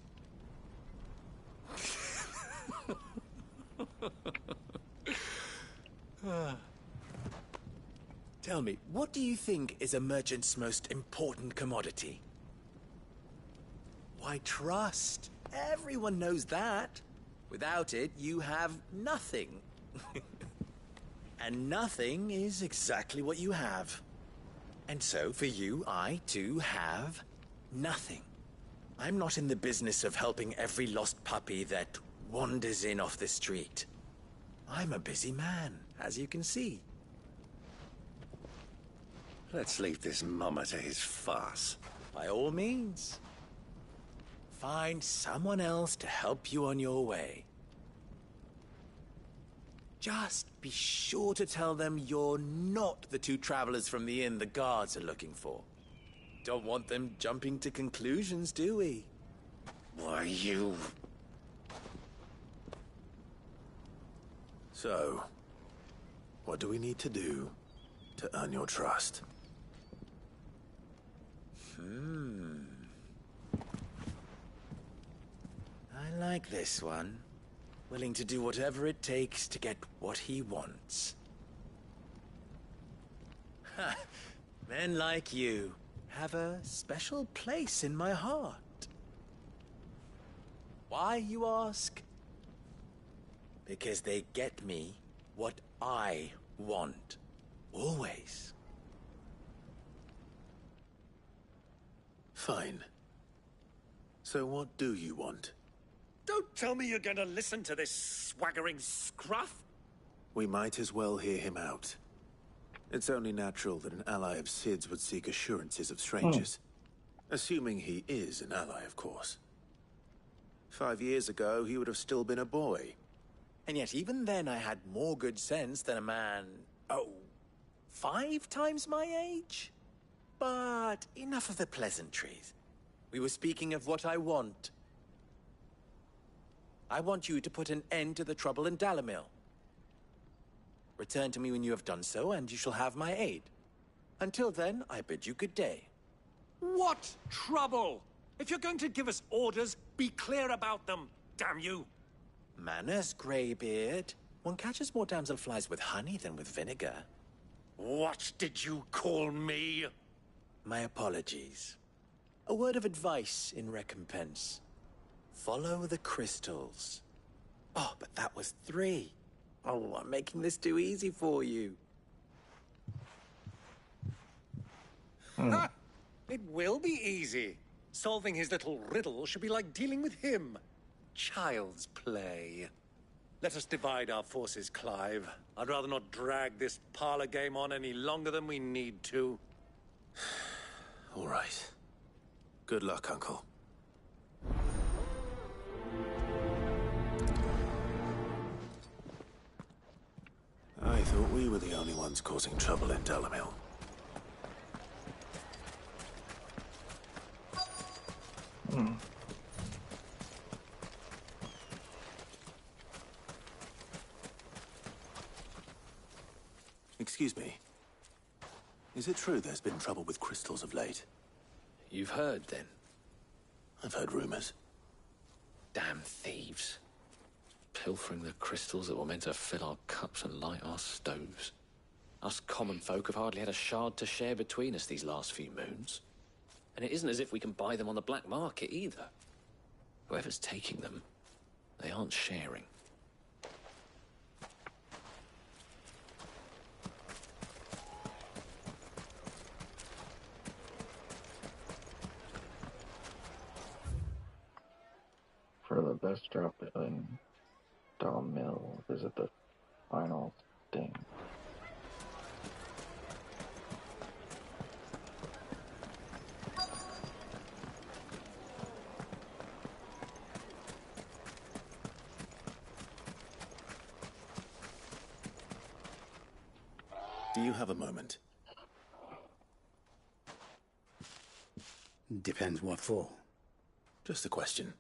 Tell me, what do you think is a merchant's most important commodity? Why, trust. Everyone knows that. Without it, you have nothing. And nothing is exactly what you have. And so, for you, I, too, have nothing. I'm not in the business of helping every lost puppy that wanders in off the street. I'm a busy man, as you can see. Let's leave this mummer to his farce. By all means. Find someone else to help you on your way. Just be sure to tell them you're not the two travelers from the inn the guards are looking for. Don't want them jumping to conclusions, do we? Why, you... So, what do we need to do to earn your trust? I like this one. Willing to do whatever it takes to get what he wants. Ha! Men like you have a special place in my heart. Why, you ask? Because they get me what I want. Always. Fine. So what do you want? Don't tell me you're going to listen to this swaggering scruff. We might as well hear him out. It's only natural that an ally of Sid's would seek assurances of strangers. Assuming he is an ally, of course. 5 years ago, he would have still been a boy. And yet even then I had more good sense than a man, 5 times my age? But enough of the pleasantries. We were speaking of what I want. I want you to put an end to the trouble in Dalamil. Return to me when you have done so, and you shall have my aid. Until then, I bid you good day. What trouble? If you're going to give us orders, be clear about them, damn you! Manners, Greybeard. One catches more damselflies with honey than with vinegar. What did you call me? My apologies. A word of advice in recompense. Follow the crystals. Oh, but that was 3. Oh, I'm making this too easy for you. Ha! It will be easy. Solving his little riddle should be like dealing with him. Child's play. Let us divide our forces, Clive. I'd rather not drag this parlor game on any longer than we need to. All right. Good luck, Uncle. I thought we were the only ones causing trouble in Dalamil. Excuse me. Is it true there's been trouble with crystals of late? You've heard, then? I've heard rumors. Damn thieves. Pilfering the crystals that were meant to fill our cups and light our stoves. Us common folk have hardly had a shard to share between us these last few moons. And it isn't as if we can buy them on the black market, either. Whoever's taking them, they aren't sharing. For the best drop in Dalmill, visit the final sting. Do you have a moment? Depends what for. Just a question.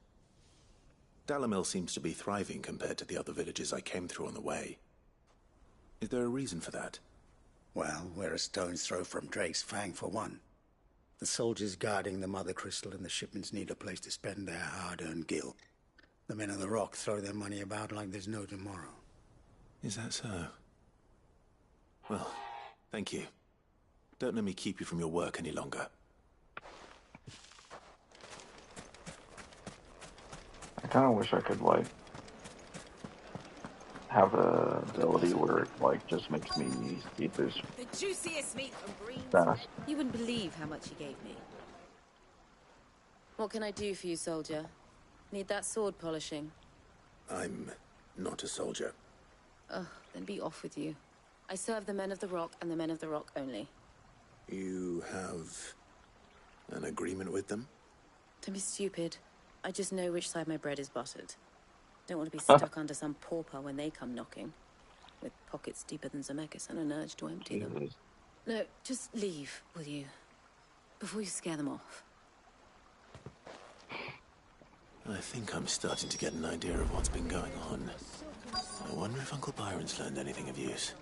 Dalamil seems to be thriving compared to the other villages I came through on the way. Is there a reason for that? Well, we're a stone's throw from Drake's Fang, for one. The soldiers guarding the Mother Crystal and the shipments need a place to spend their hard-earned gil. The men of the Rock throw their money about like there's no tomorrow. Is that so? Well, thank you. Don't let me keep you from your work any longer. I kind of wish I could, like, have a ability where it, like, just makes me eat this The juiciest meat from green. fast. You wouldn't believe how much he gave me. What can I do for you, soldier? Need that sword polishing? I'm not a soldier. Ugh, then be off with you. I serve the men of the Rock and the men of the Rock only. You have an agreement with them? Don't be stupid. I just know which side my bread is buttered. Don't want to be stuck under some pauper when they come knocking. With pockets deeper than Zemeckis and an urge to empty them. No, just leave, will you? Before you scare them off. I think I'm starting to get an idea of what's been going on. I wonder if Uncle Byron's learned anything of use.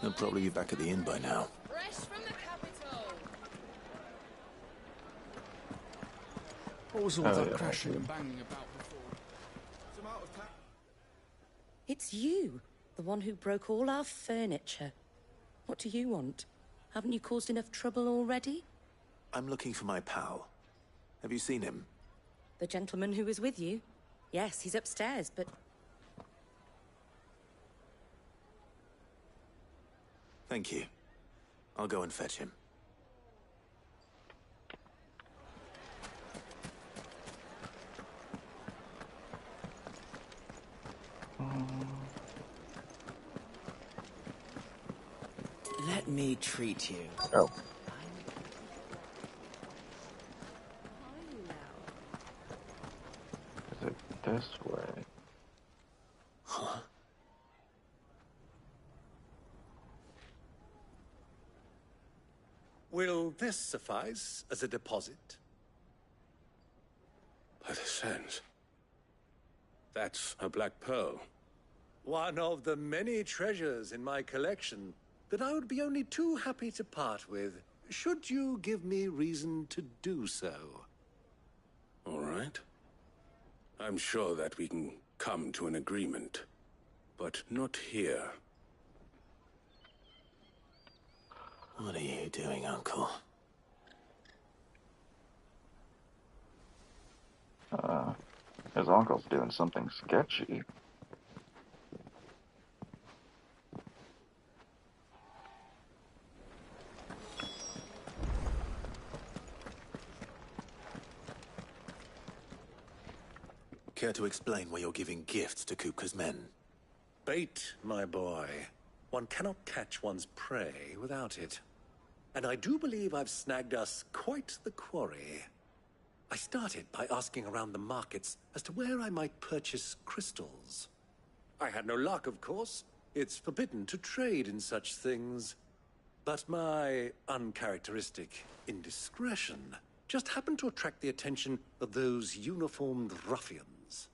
He'll probably be back at the inn by now. Fresh from the capital! What was all that crashing and banging about before? It's you, the one who broke all our furniture. What do you want? Haven't you caused enough trouble already? I'm looking for my pal. Have you seen him? The gentleman who was with you? Yes, he's upstairs, but... Thank you. I'll go and fetch him. Let me treat you. Oh. Is it this way? Will this suffice as a deposit? By the sands. That's a black pearl. One of the many treasures in my collection that I would be only too happy to part with, should you give me reason to do so. All right. I'm sure that we can come to an agreement, but not here. What are you doing, Uncle? His uncle's doing something sketchy. Care to explain why you're giving gifts to Kupka's men? Bait, my boy. One cannot catch one's prey without it. And I do believe I've snagged us quite the quarry. I started by asking around the markets as to where I might purchase crystals. I had no luck, of course. It's forbidden to trade in such things. But my uncharacteristic indiscretion just happened to attract the attention of those uniformed ruffians.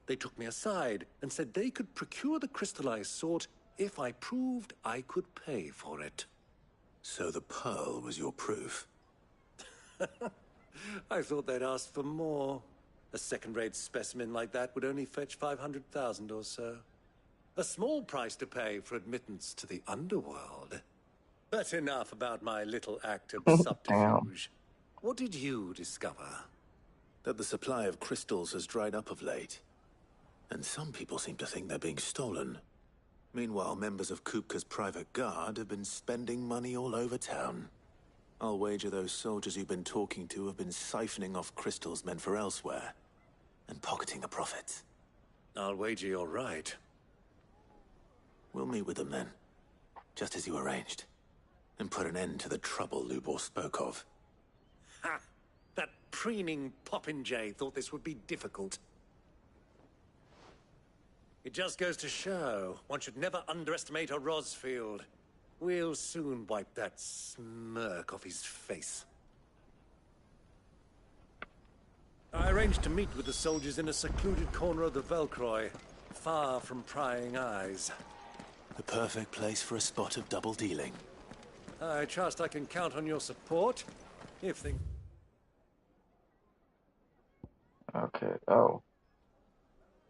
They took me aside and said they could procure the crystal I sought if I proved I could pay for it. So the pearl was your proof? I thought they'd ask for more. A second-rate specimen like that would only fetch 500,000 or so. A small price to pay for admittance to the underworld. But enough about my little act of subterfuge. What did you discover? That the supply of crystals has dried up of late. And some people seem to think they're being stolen. Meanwhile, members of Kupka's private guard have been spending money all over town. I'll wager those soldiers you've been talking to have been siphoning off crystals meant for elsewhere, and pocketing the profits. I'll wager you're right. We'll meet with them then, just as you arranged, and put an end to the trouble Lubor spoke of. Ha! That preening popinjay thought this would be difficult. It just goes to show, one should never underestimate a Rosfield. We'll soon wipe that smirk off his face. I arranged to meet with the soldiers in a secluded corner of the Velcroy, far from prying eyes. The perfect place for a spot of double dealing. I trust I can count on your support, if things... Okay, oh.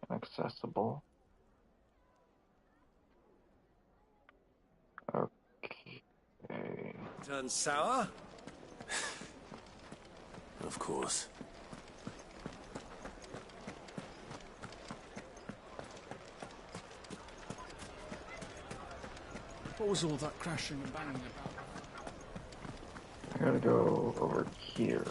Inaccessible. Okay. Turn sour? Of course. What was all that crashing and banging about? I gotta go over here.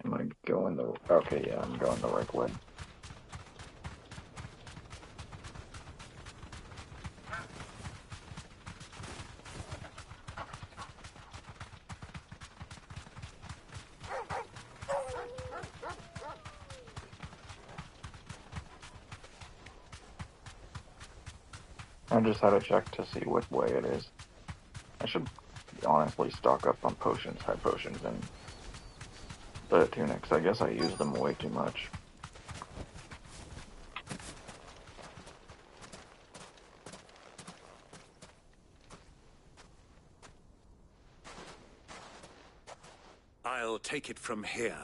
Am I going the... Okay, yeah, I'm going the right way. I just had to check to see what way it is. I should honestly stock up on potions, high potions, and the tunics. I guess I use them way too much. I'll take it from here.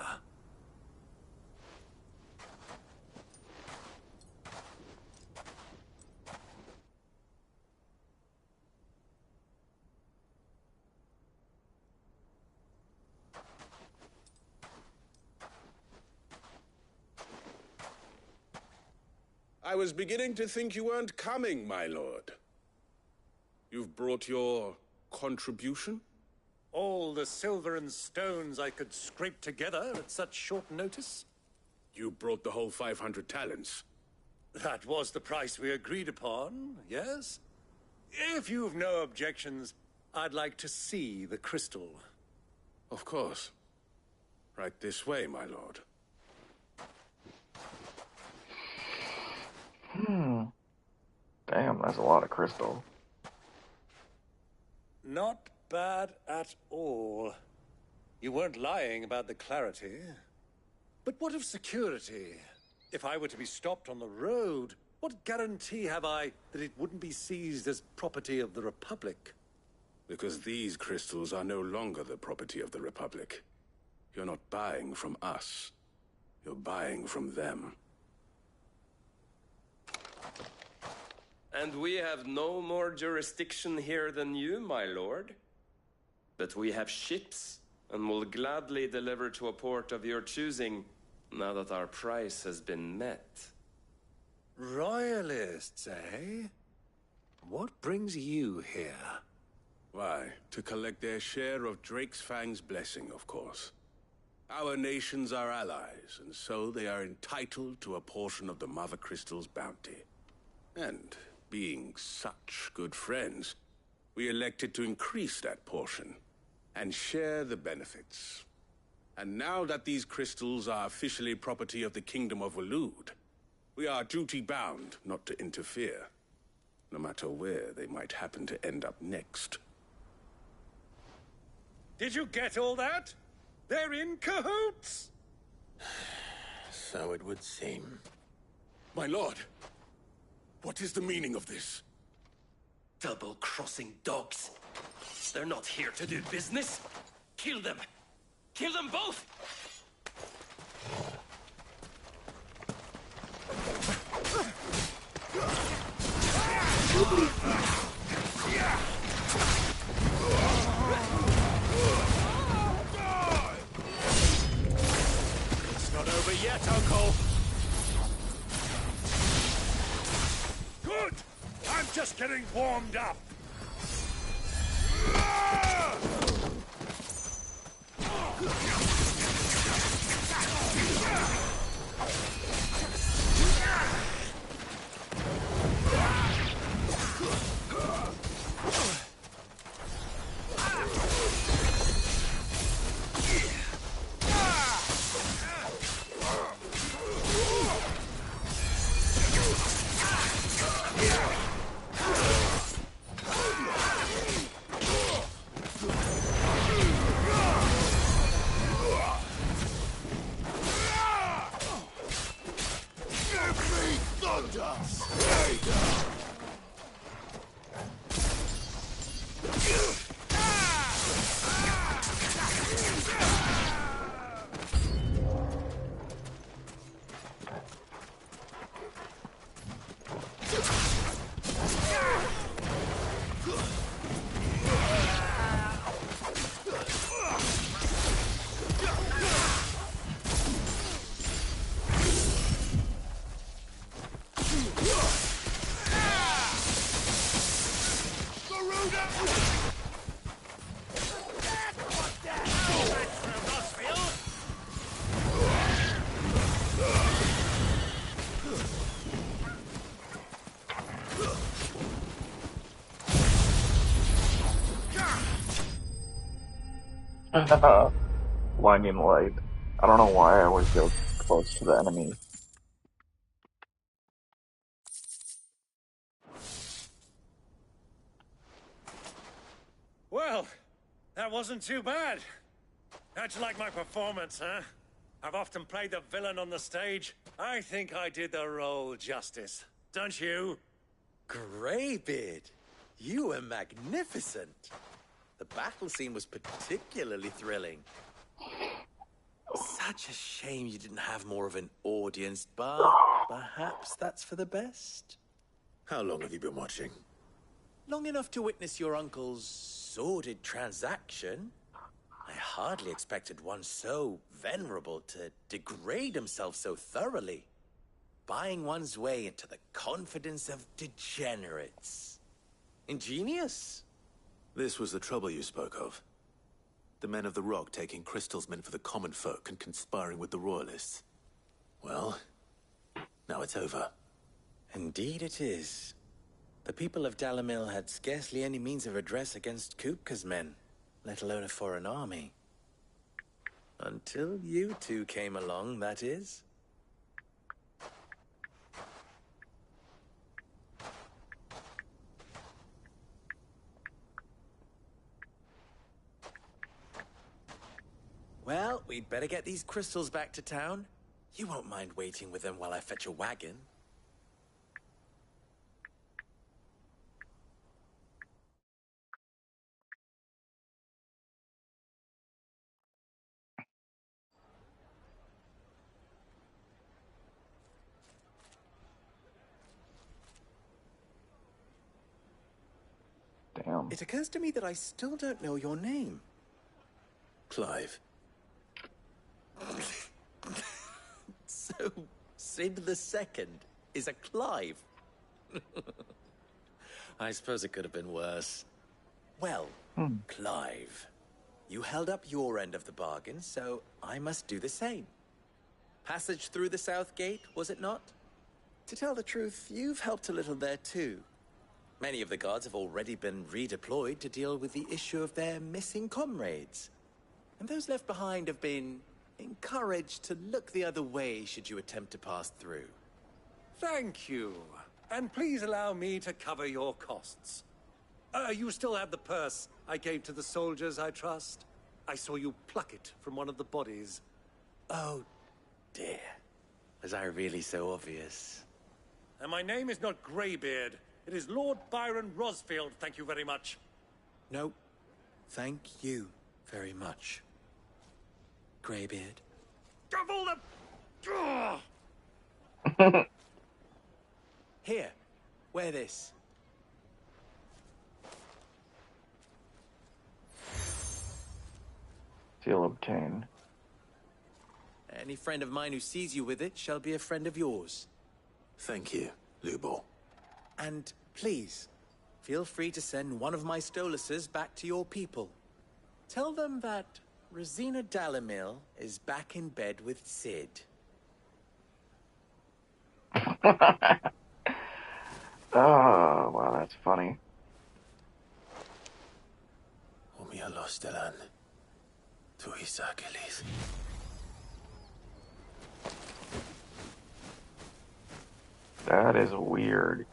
I was beginning to think you weren't coming, my lord. You've brought your contribution? All the silver and stones I could scrape together at such short notice? You brought the whole 500 talents. That was the price we agreed upon, yes? If you've no objections, I'd like to see the crystal. Of course. Right this way, my lord. Damn, that's a lot of crystal. Not bad at all. You weren't lying about the clarity. But what of security? If I were to be stopped on the road, what guarantee have I that it wouldn't be seized as property of the Republic? Because these crystals are no longer the property of the Republic. You're not buying from us. You're buying from them. And we have no more jurisdiction here than you, my lord. But we have ships, and will gladly deliver to a port of your choosing, now that our price has been met. Royalists, eh? What brings you here? Why, to collect their share of Drake's Fang's blessing, of course. Our nations are allies, and so they are entitled to a portion of the Mother Crystal's bounty. And, being such good friends, we elected to increase that portion, and share the benefits. And now that these crystals are officially property of the Kingdom of Waloed, we are duty-bound not to interfere, no matter where they might happen to end up next. Did you get all that? They're in cahoots! So it would seem. My lord, what is the meaning of this? Double-crossing dogs. They're not here to do business. Kill them! Kill them both! It's not over yet, Uncle! Good! I'm just getting warmed up! Blinding light. I don't know why I always go close to the enemy. Well, that wasn't too bad. How'd you like my performance, huh? I've often played the villain on the stage. I think I did the role justice. Don't you? Greybeard, you were magnificent. The battle scene was particularly thrilling. Such a shame you didn't have more of an audience, but perhaps that's for the best. How long have you been watching? Long enough to witness your uncle's sordid transaction. I hardly expected one so venerable to degrade himself so thoroughly. Buying one's way into the confidence of degenerates. Ingenious. This was the trouble you spoke of. The men of the Rock taking crystals meant for the common folk and conspiring with the Royalists. Well, now it's over. Indeed it is. The people of Dalamil had scarcely any means of redress against Kupka's men, let alone a foreign army. Until you two came along, that is. Well, we'd better get these crystals back to town. You won't mind waiting with them while I fetch a wagon. Damn. It occurs to me that I still don't know your name. Clive. So, Sid the Second is a Clive. I suppose it could have been worse. Well, Clive, you held up your end of the bargain, so I must do the same. Passage through the South Gate, was it not? To tell the truth, you've helped a little there too. Many of the guards have already been redeployed to deal with the issue of their missing comrades. And those left behind have been encouraged to look the other way should you attempt to pass through. Thank you. And please allow me to cover your costs. You still have the purse I gave to the soldiers, I trust? I saw you pluck it from one of the bodies. Oh, dear. Was I really so obvious? And my name is not Greybeard. It is Lord Byron Rosfield, thank you very much. No, thank you very much, Greybeard. Double the... Here, wear this. Seal obtained. Any friend of mine who sees you with it shall be a friend of yours. Thank you, Lubor. And please, feel free to send one of my Stoluses back to your people. Tell them that Rosina Dalamil is back in bed with Sid. Oh, wow, that's funny. That is weird.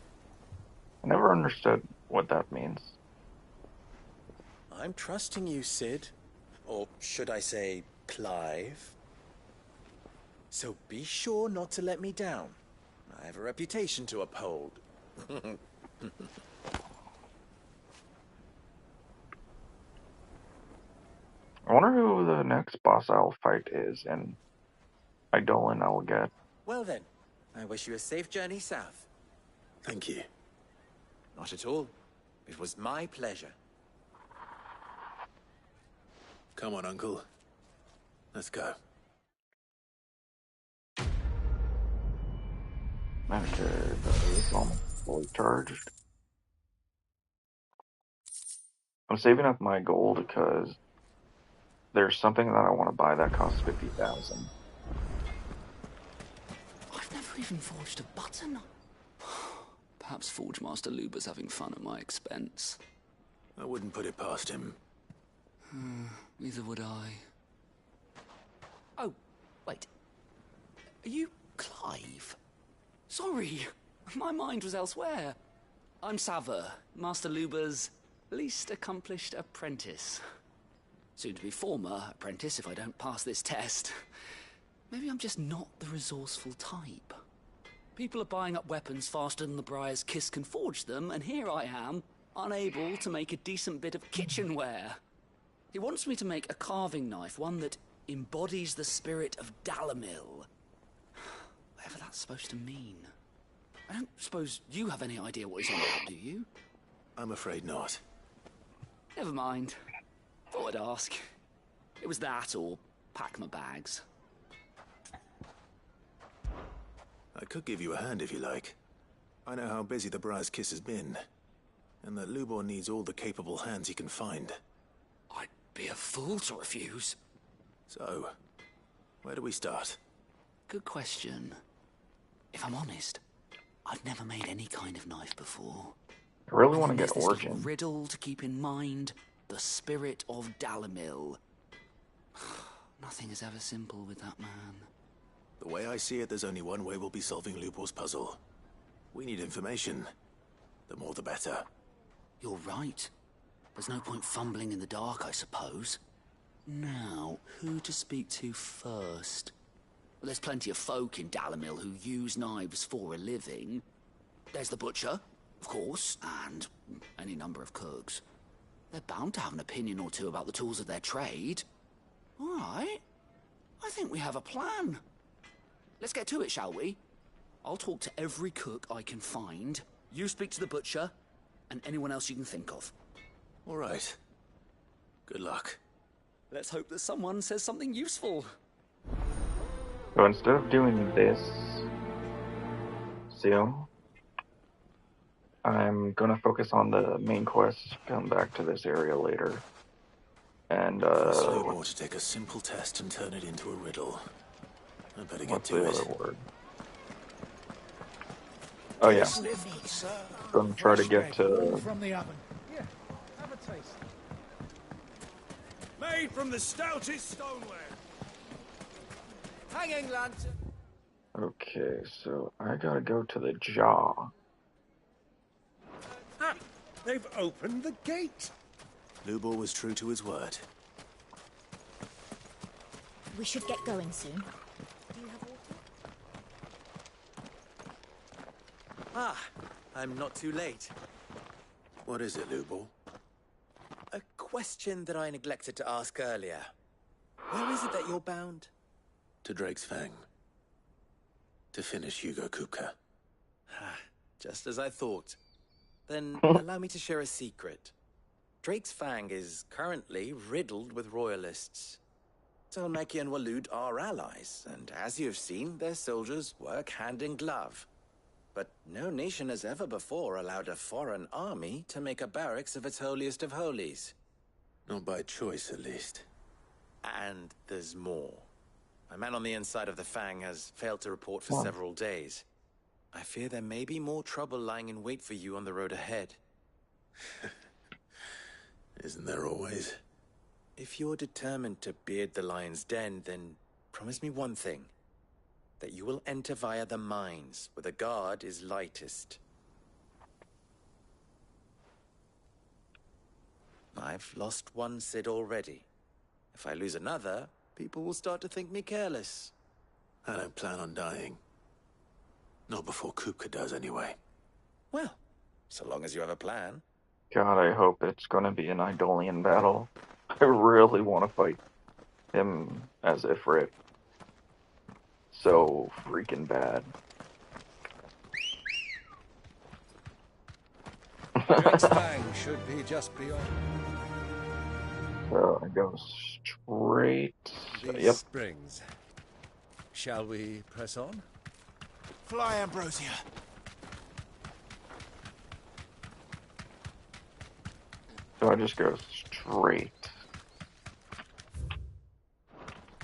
I never understood what that means. I'm trusting you, Sid. Or should I say, Clive. So be sure not to let me down. I have a reputation to uphold. I wonder who the next boss I'll fight is, and Eidolon I'll get. Well then, I wish you a safe journey south. Thank you. Not at all. It was my pleasure. Come on, Uncle. Let's go. Okay, that is almost fully charged. I'm saving up my gold because there's something that I want to buy that costs 50,000. I've never even forged a button. Perhaps Forge Master Luber's having fun at my expense. I wouldn't put it past him. Neither would I. Oh, wait. Are you Clive? Sorry, my mind was elsewhere. I'm Sava, Master Luber's least accomplished apprentice. Soon to be former apprentice if I don't pass this test. Maybe I'm just not the resourceful type. People are buying up weapons faster than the Briar's Kiss can forge them, and here I am, unable to make a decent bit of kitchenware. He wants me to make a carving knife, one that embodies the spirit of Dalamil. Whatever that's supposed to mean. I don't suppose you have any idea what he's on about, do you? I'm afraid not. Never mind. Thought I'd ask. It was that or pack my bags. I could give you a hand if you like. I know how busy the Briar's Kiss has been, and that Lubor needs all the capable hands he can find. I'd be a fool to refuse. So, where do we start? Good question. If I'm honest, I've never made any kind of knife before. I really And want to then get there's this little Origin. riddle to keep in mind. The spirit of Dalamil. Nothing is ever simple with that man. The way I see it, there's only one way we'll be solving Lubor's puzzle. We need information. The more the better. You're right. There's no point fumbling in the dark, I suppose. Now, who to speak to first? Well, there's plenty of folk in Dalamil who use knives for a living. There's the butcher, of course, and any number of cooks. They're bound to have an opinion or two about the tools of their trade. All right. I think we have a plan. Let's get to it, shall we? I'll talk to every cook I can find. You speak to the butcher, and anyone else you can think of. All right. Good luck. Let's hope that someone says something useful. So instead of doing this soon, I'm gonna focus on the main quest, come back to this area later. And Force Lubor to take a simple test and turn it into a riddle. I better get what's to the it. other word? Oh yeah. Gonna try to get to From the oven. Yeah, have a taste. Made from the stoutest stoneware. Hanging lantern. Okay, so I gotta go to the jaw. Ah, they've opened the gate. Lubor was true to his word. We should get going soon. Do you have water? Ah, I'm not too late. What is it, Lubor? A question that I neglected to ask earlier. Where is it that you're bound? To Drake's Fang. To finish Hugo Kupka. Just as I thought. Then allow me to share a secret. Drake's Fang is currently riddled with royalists. Tolmeki and Walud are allies, and as you've seen, their soldiers work hand in glove. But no nation has ever before allowed a foreign army to make a barracks of its holiest of holies. Not by choice, at least. And there's more. My man on the inside of the Fang has failed to report for several days. I fear there may be more trouble lying in wait for you on the road ahead. Isn't there always? If you're determined to beard the lion's den, then promise me one thing. That you will enter via the mines, where the guard is lightest. I've lost one Cid already. If I lose another, people will start to think me careless. I don't plan on dying. Not before Kupka does, anyway. Well, so long as you have a plan. God, I hope it's gonna be an Eidolian battle. I really want to fight him as Ifrit. So freaking bad. Drake's Fang should be just beyond. So I go straight. These Yep. springs. Shall we press on? Fly, Ambrosia. So I just go straight.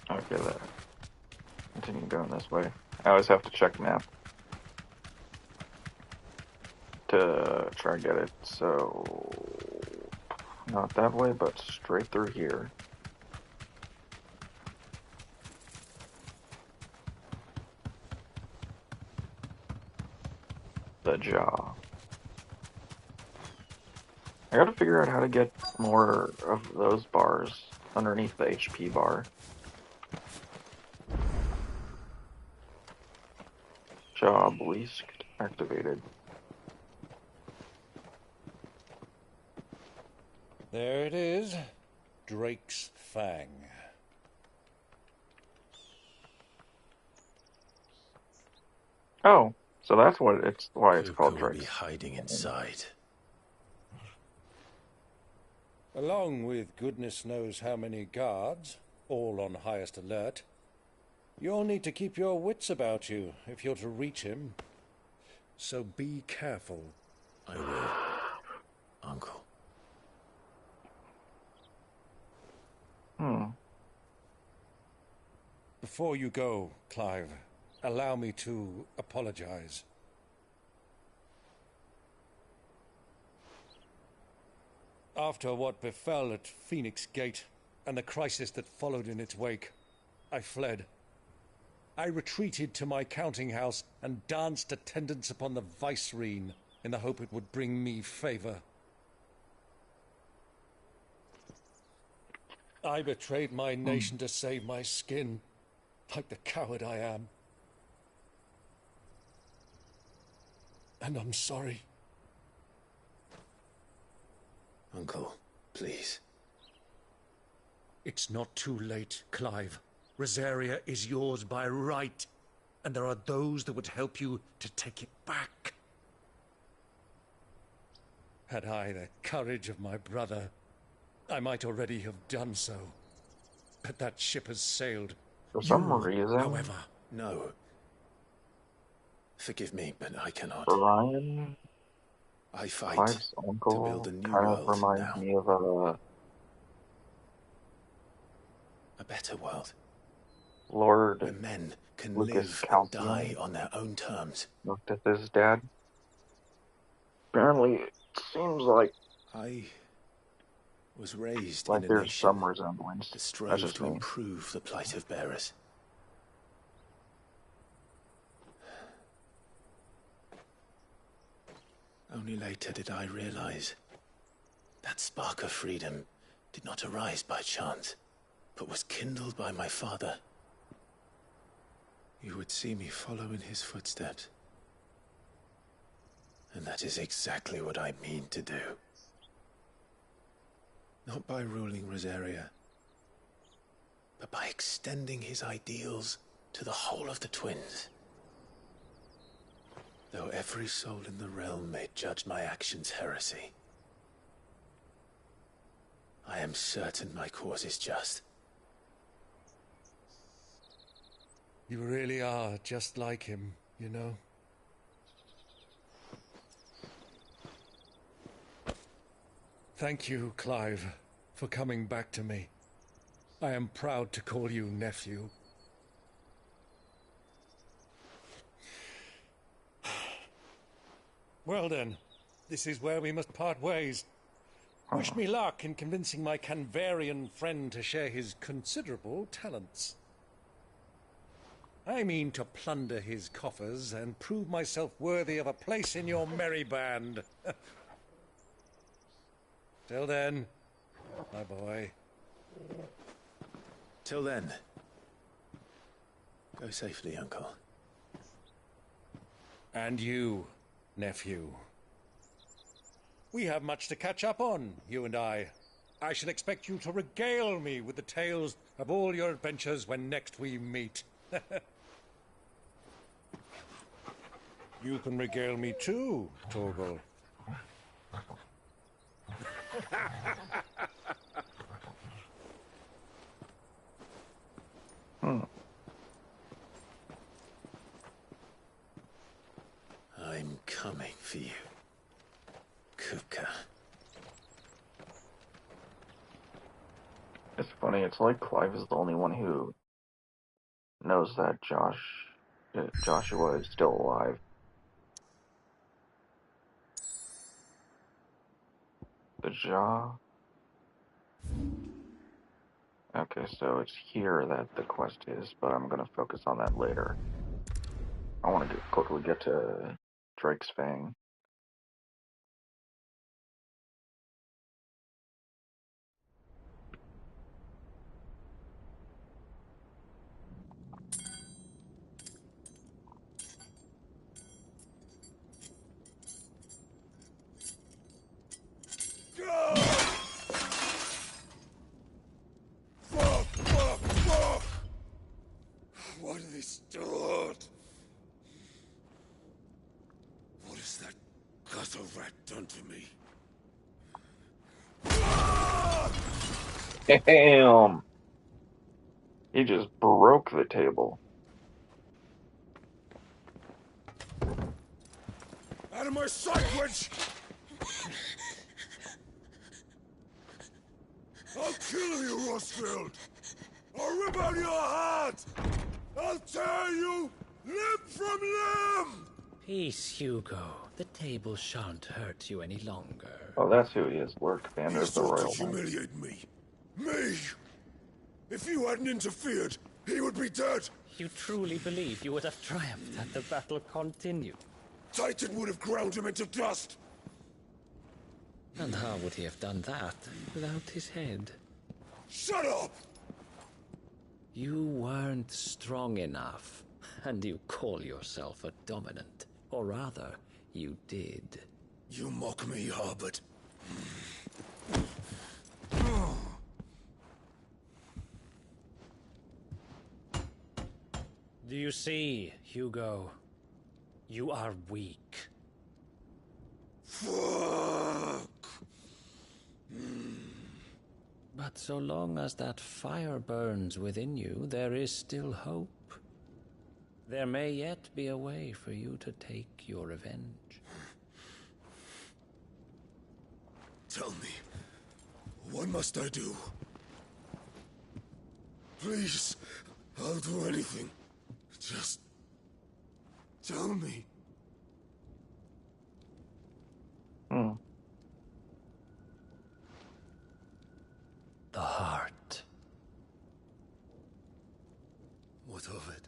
Okay, there. Continue going this way. I always have to check map to try and get it. So not that way, but straight through here. The jaw. I gotta figure out how to get more of those bars underneath the HP bar. Jaw obelisk activated. There it is. Drake's Fang. Oh, so that's what it's why it's called Kupka will Drake's. be hiding inside. Along with goodness knows how many guards, all on highest alert. You'll need to keep your wits about you if you're to reach him. So be careful. I will, Uncle. Before you go, Clive, allow me to apologize. After what befell at Phoenix Gate, and the crisis that followed in its wake, I fled. I retreated to my counting house and danced attendance upon the vicereine in the hope it would bring me favor. I betrayed my nation to save my skin, like the coward I am. And I'm sorry. Uncle, please. It's not too late, Clive. Rosaria is yours by right, and there are those that would help you to take it back. Had I the courage of my brother, I might already have done so. But that ship has sailed. For some reason, however... No. Forgive me, but I cannot. Brian, I fight Clive's to uncle, build a new kind of world reminds now. me of A better world. Lord Where men can Lucas live and Calcium. die on their own terms. Looked at his dad. Apparently, it seems like I was raised like in a there's nation some resemblance. that That's strove just to me. improve the plight of bearers. Only later did I realize that spark of freedom did not arise by chance, but was kindled by my father. You would see me follow in his footsteps. And that is exactly what I mean to do. Not by ruling Rosaria, but by extending his ideals to the whole of the twins. Though every soul in the realm may judge my actions heresy, I am certain my cause is just. You really are just like him, you know? Thank you, Clive, for coming back to me. I am proud to call you nephew. Well then, this is where we must part ways. Wish me luck in convincing my Canvarian friend to share his considerable talents. I mean to plunder his coffers and prove myself worthy of a place in your merry band. Till then, my boy. Till then, go safely, Uncle. And you, nephew. We have much to catch up on, you and I. I shall expect you to regale me with the tales of all your adventures when next we meet. You can regale me too, Torgal. I'm coming for you, Kupka. It's funny, it's like Clive is the only one who knows that Joshua is still alive. The jaw. Okay, so it's here that the quest is, but I'm gonna focus on that later. I want to quickly get to Drake's Fang. Fuck! What have they start? What has that gutter rat done to me? Damn! He just broke the table. Out of my sight, witch! I'll kill you, Rosfield! I'll rip out your heart! I'll tear you limb from limb! Peace, Hugo. The table shan't hurt you any longer. Oh, that's who he is. Lord Commander He of the sought to Royal Knights. humiliate me. Me! If you hadn't interfered, he would be dead! You truly believe you would have triumphed had the battle continued? Titan would have ground him into dust! And how would he have done that without his head? Shut up! You weren't strong enough, and you call yourself a dominant. Or rather, you did. You mock me, Harbert. Do you see, Hugo? You are weak. Fuck! But so long as that fire burns within you, there is still hope. There may yet be a way for you to take your revenge. Tell me, what must I do? Please, I'll do anything. Just tell me. The heart. What of it?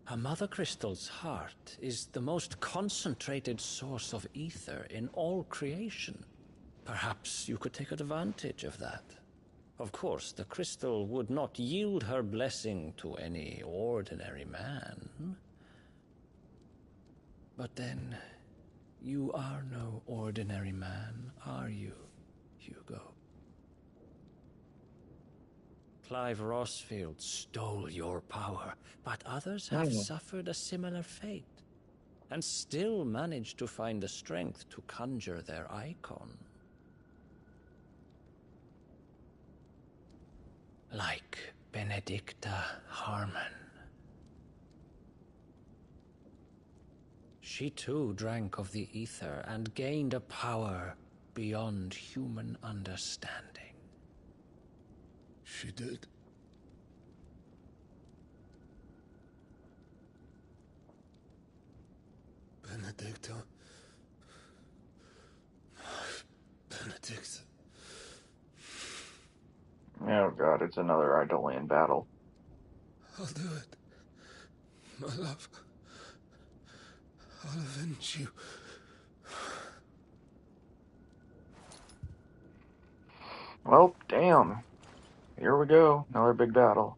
A mother crystal's heart is the most concentrated source of ether in all creation. Perhaps you could take advantage of that. Of course, the crystal would not yield her blessing to any ordinary man. But then, you are no ordinary man, are you, Hugo? Clive Rossfield stole your power, but others have suffered a similar fate, and still managed to find the strength to conjure their icon. Like Benedicta Harmon. She too drank of the ether and gained a power beyond human understanding. She did. Benedicta. Benedicta. Oh god, it's another Idolian battle. I'll do it. My love. I'll avenge you. Well, damn. Here we go. Another big battle.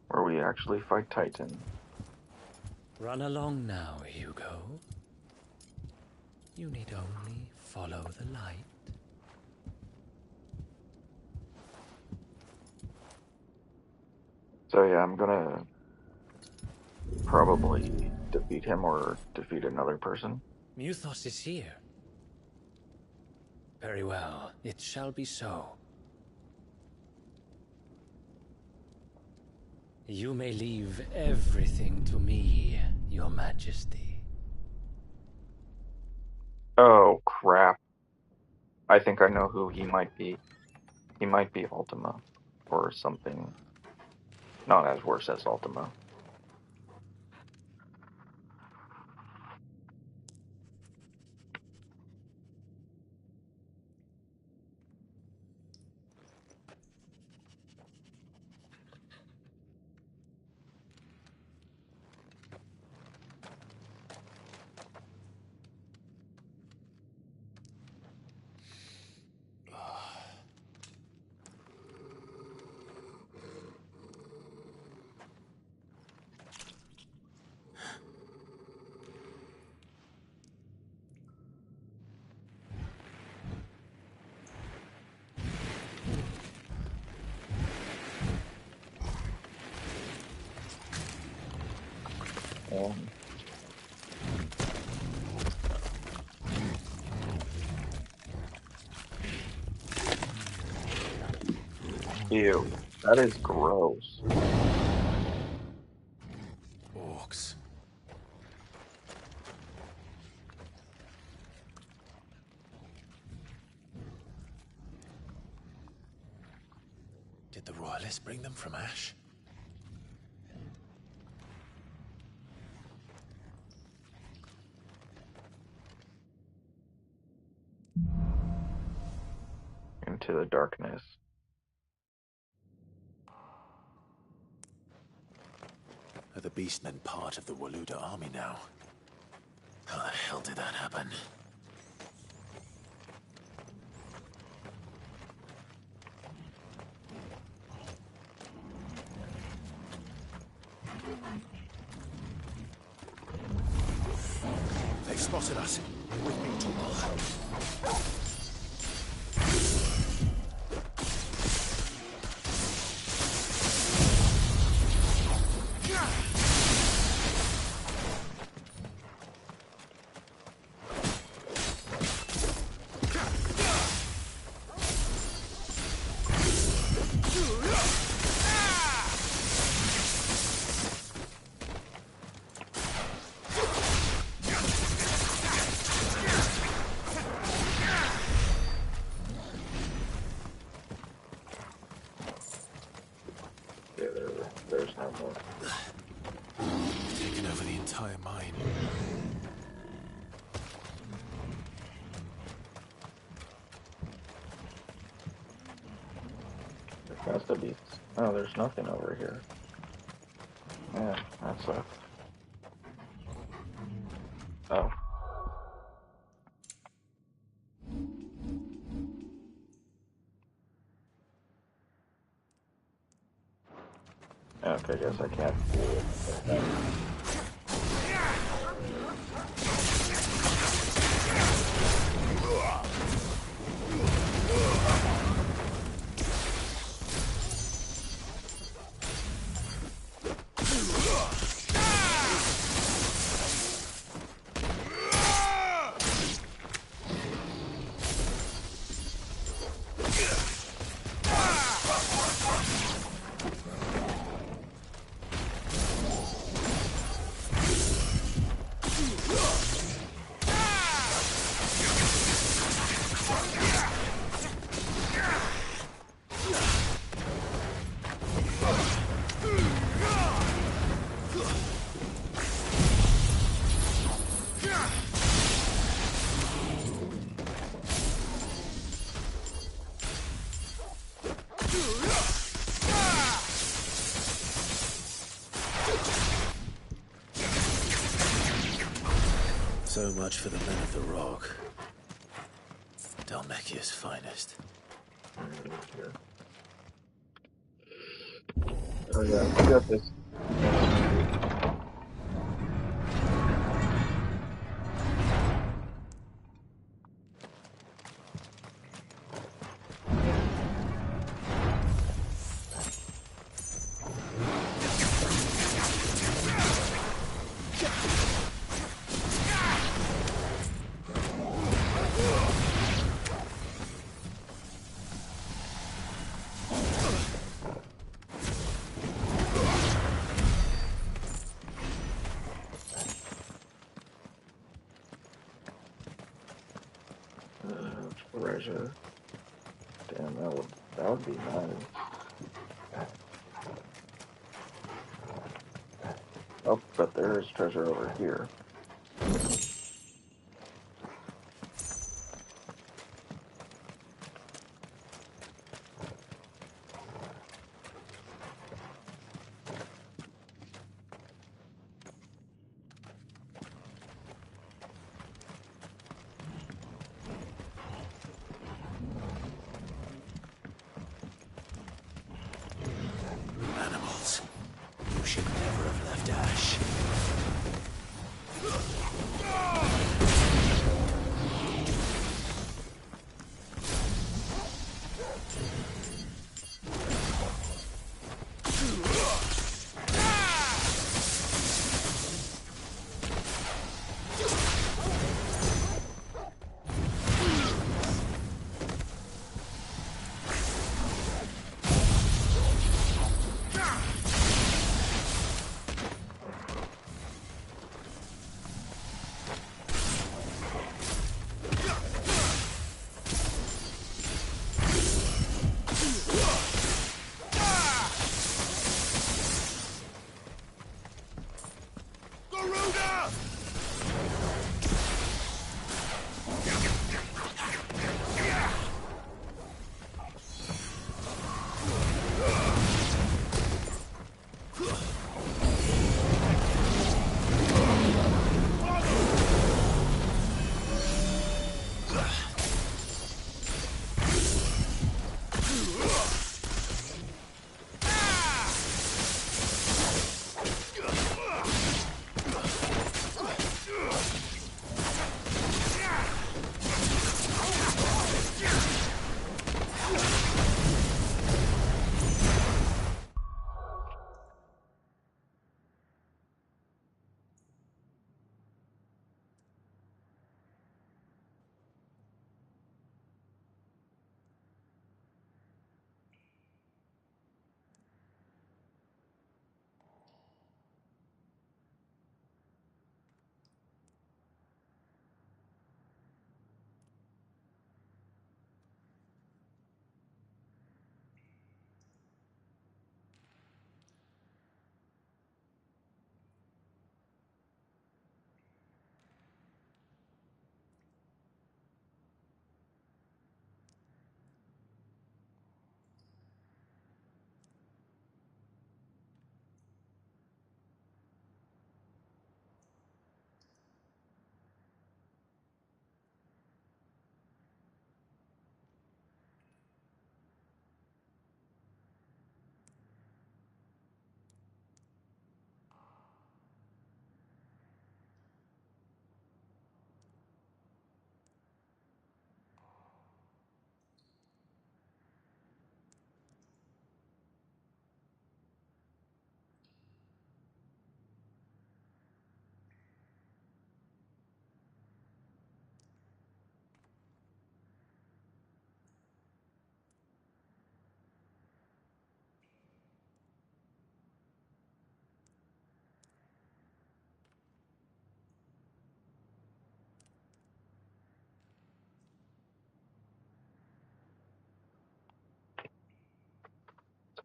Where we actually fight Titan. Run along now, Hugo. You need only follow the light. So yeah, I'm gonna probably defeat him or defeat another person. Muthos is here. Very well, it shall be so. You may leave everything to me, Your Majesty. Oh, crap. I think I know who he might be. He might be Ultima. Or something not as worse as Ultima. Ew, that is gross. Orcs. Did the Royalists bring them from Ash? into the darkness. Are the beastmen part of the Waluda army now? How the hell did that happen? They've spotted us. With me, Torgal. There's no more. Taken over the entire mine. There has to be. Oh, there's nothing over here. Yeah, that sucks. Oh. Okay, guess I can't do it. So much for the men of the rock. Dalmekia's finest. Oh yeah, I got this. Treasure. Damn, that would be nice. Oh, but there is treasure over here. Animals. You should never have left Ash.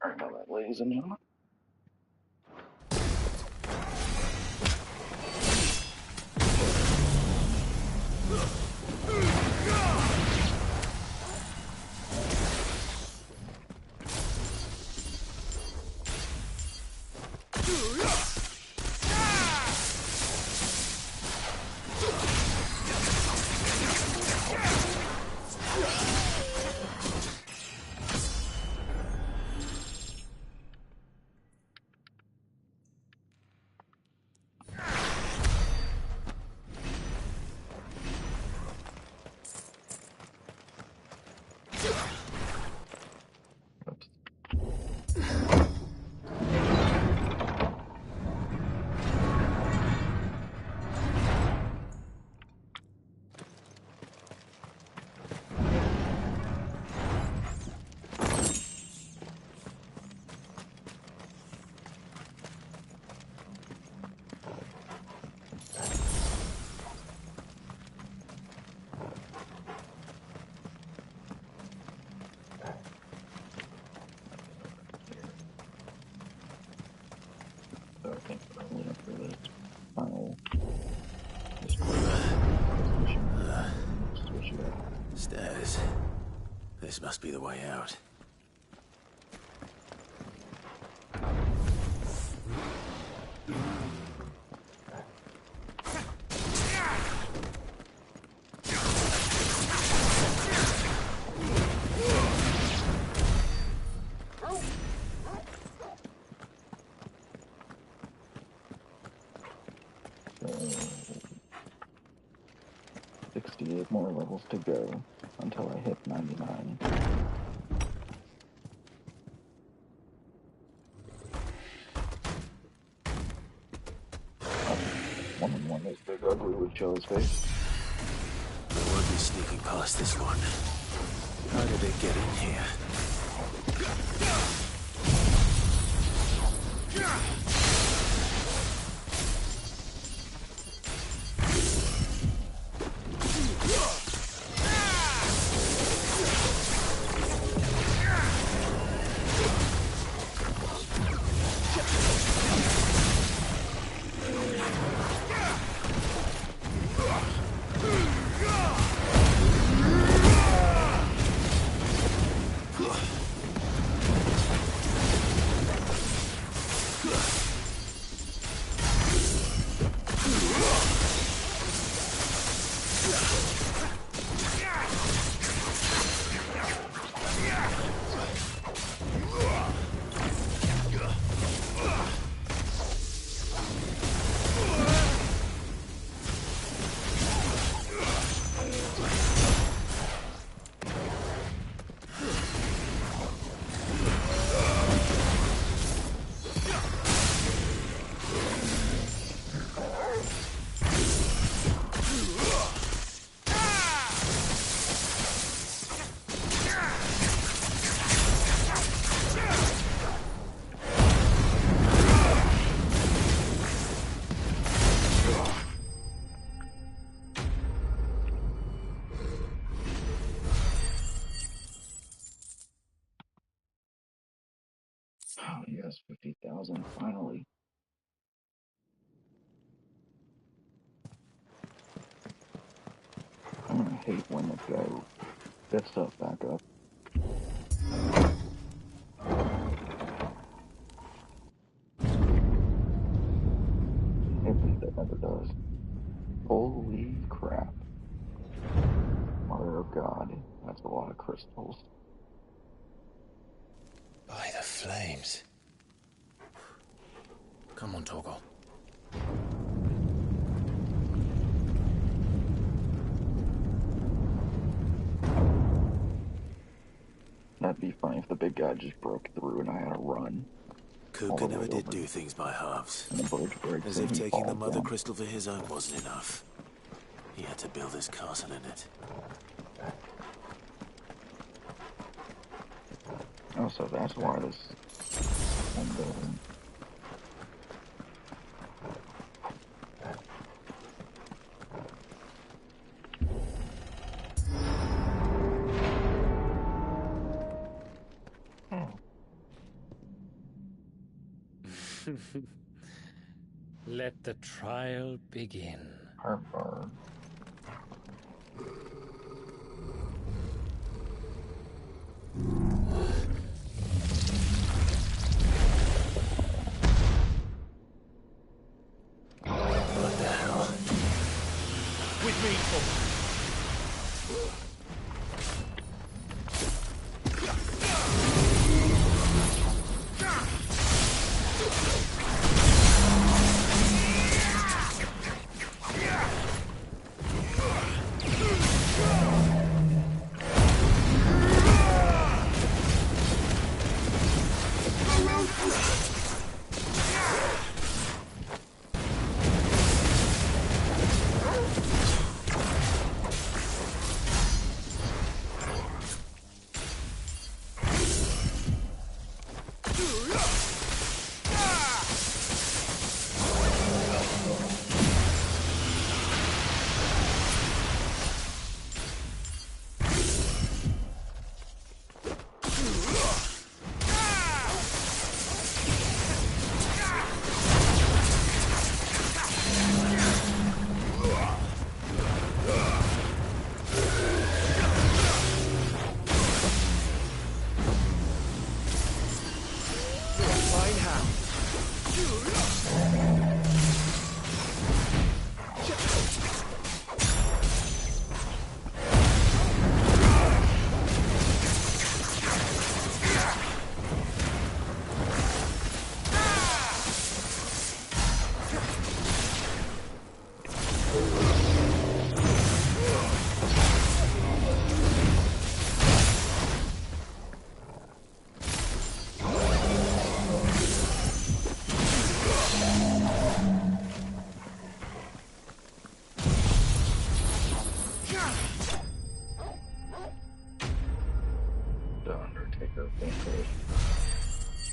Alright, now that, ladies and gentlemen. Stairs. This must be the way out. More levels to go until I hit 99. One is big ugly would show his face. I won't be sneaking past this one. How did it get in here? Oh, yes, 50,000, finally. I'm gonna hate when this guy gets stuff back up. If it ever does. Holy crap. Mother of God, that's a lot of crystals. By the flames. Come on, Torgal. That'd be funny if the big guy just broke through and I had to run. Kuka never did do things by halves. As if taking the mother crystal for his own wasn't enough. He had to build his castle in it. Oh, so that's why this one building. Let the trial begin. Harvard. What the hell? With me,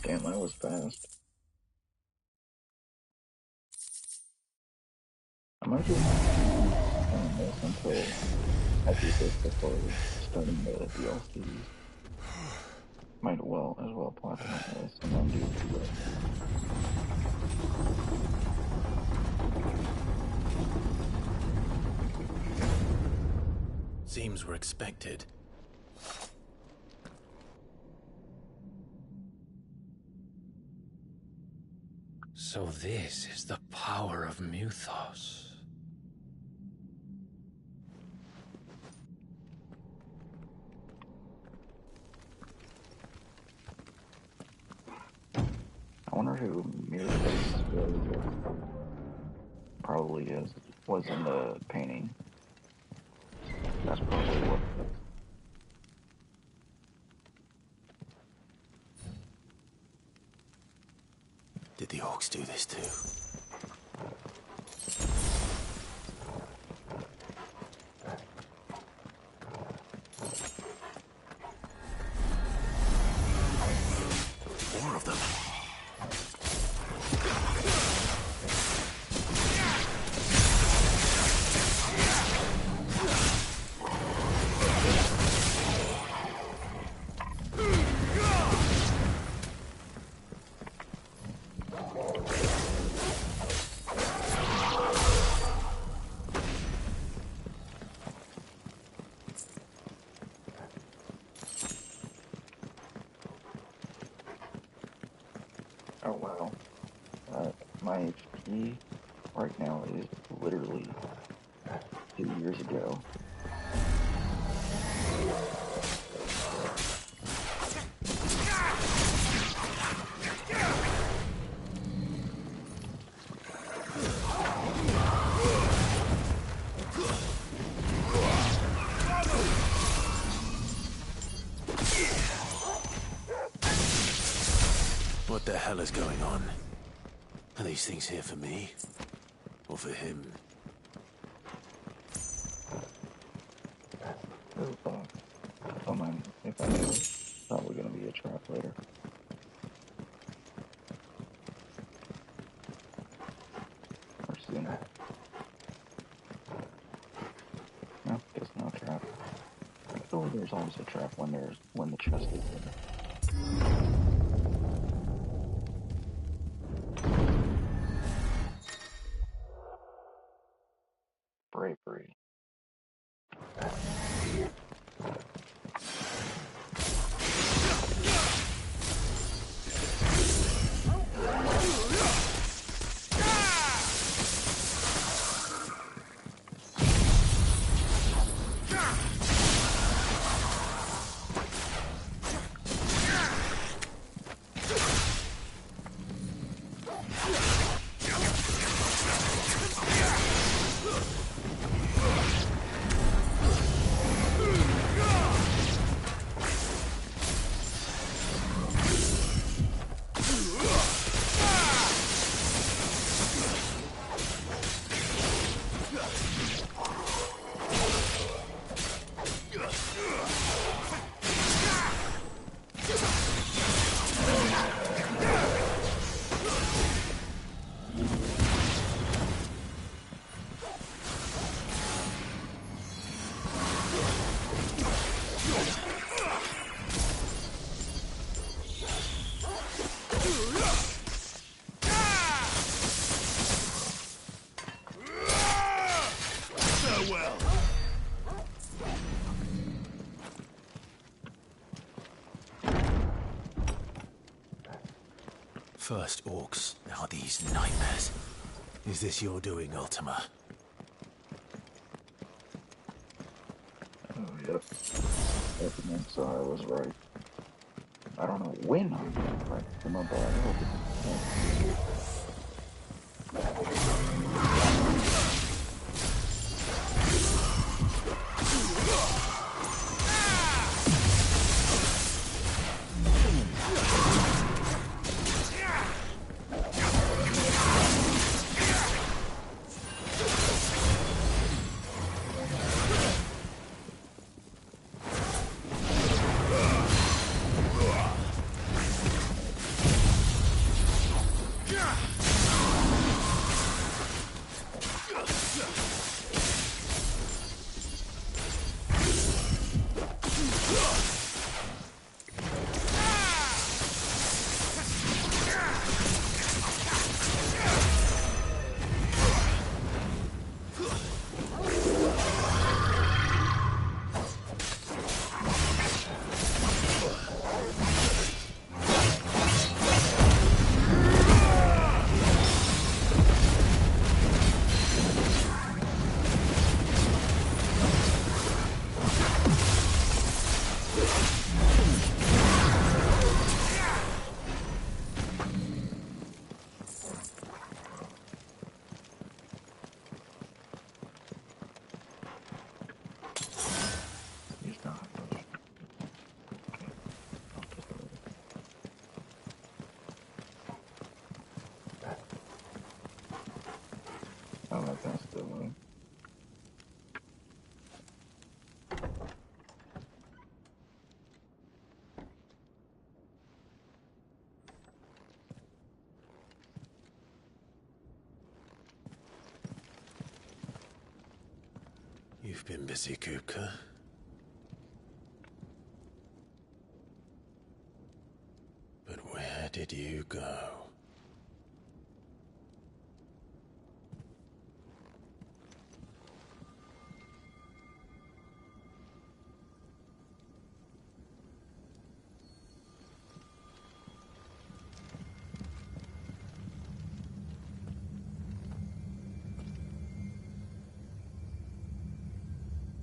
Damn, that was fast. I might just end this until I do this before starting the DLCs. Might as well platinum this and then do the rest. Seems we're expected. So this is the power of Mythos. I wonder who Mythos probably was in the painting. That's probably what. Did the orcs do this too? More of them. Oh wow. My HP right now is literally 2 years ago. What the hell is going on? Are these things here for me? Or for him? Oh man, if I know, it's probably gonna be a trap later. Or sooner. No, guess no trap. Oh, there's always a trap when the chest is there. bravery. First orcs, now these nightmares. Is this your doing, Ultima? Oh, yep. Everything, so I was right. I don't know when I was right. Remember, I hope I like that still. You've been busy, Kupka. But where did you go?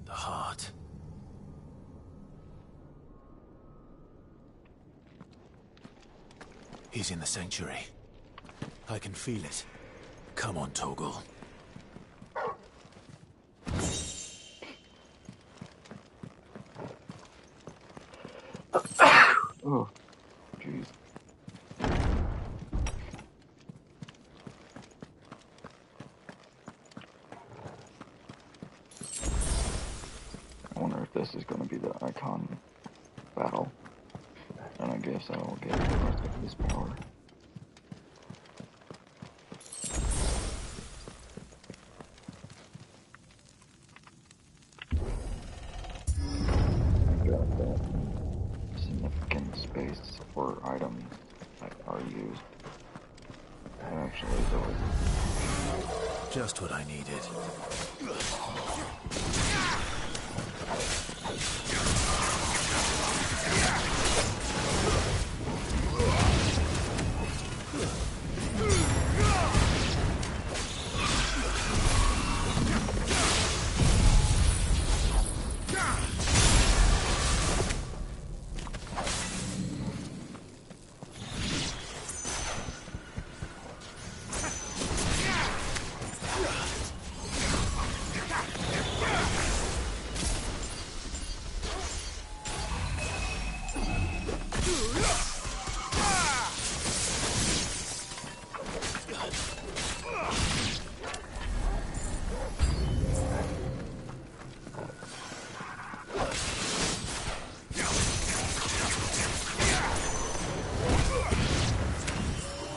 The heart. He's in the sanctuary. I can feel it. Come on, Torgal. Oh, jeez. I wonder if this is going to be the icon battle. And I guess I will get the rest of his power. Got that significant space for items that are used. Actually, there was Just what I needed.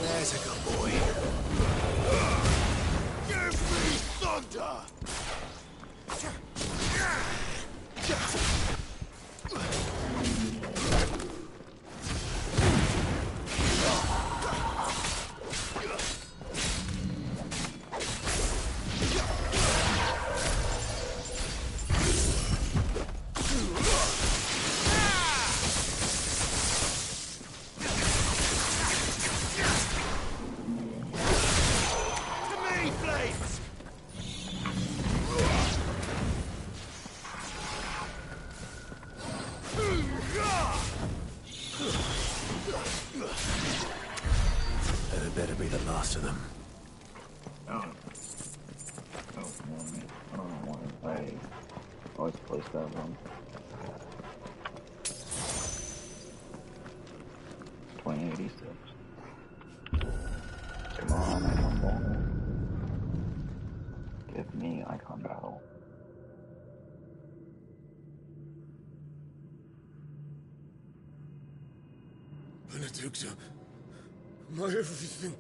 There's a good boy. Give me thunder! That better be the last of them. Oh, man. I don't know why I always place that one. 2086. Come on, Icon Battle. Give me Icon Battle. Benedicta, my everything.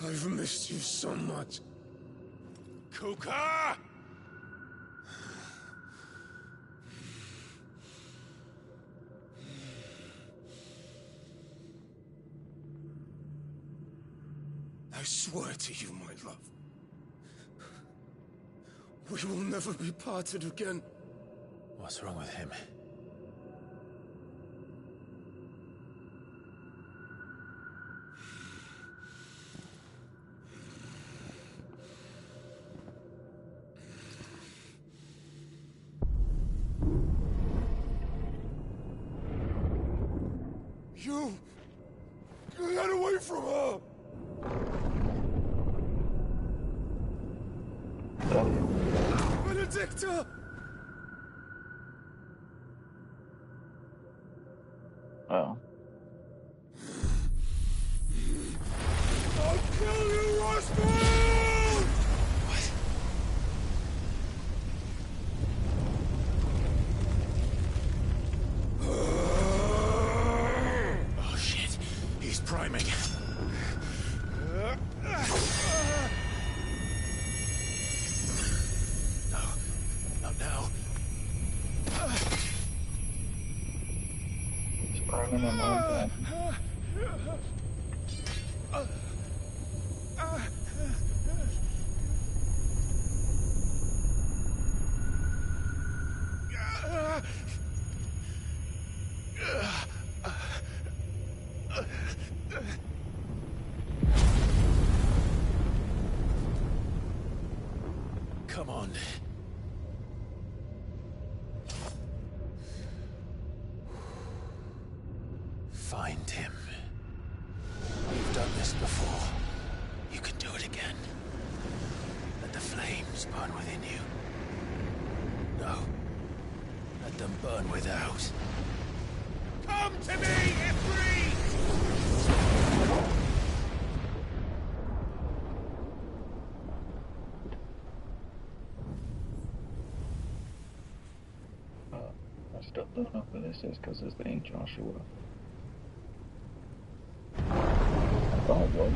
I've missed you so much. Kuka! I swear to you, my love, we will never be parted again. What's wrong with him? You get away from her! Benedicta! Oh. I'll kill you, Roscoe! What? Oh shit, he's priming. No, not now. He's priming him up. Come on. Find him. You've done this before. You can do it again. Let the flames burn within you. No. Let them burn without. Come to me, Ifrit! I still don't know who this is because this ain't Joshua. I thought it was.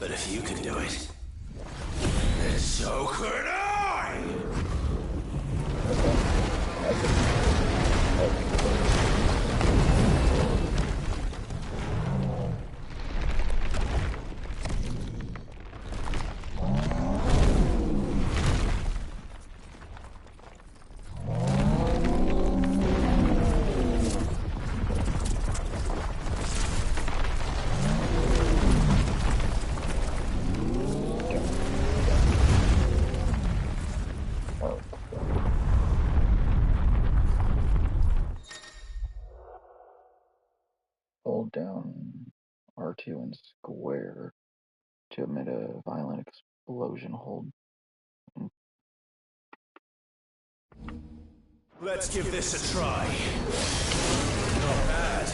But if you can do it, then so could I! Hold down R2 and square to emit a violent explosion. Hold. Let's give this a try. Not bad.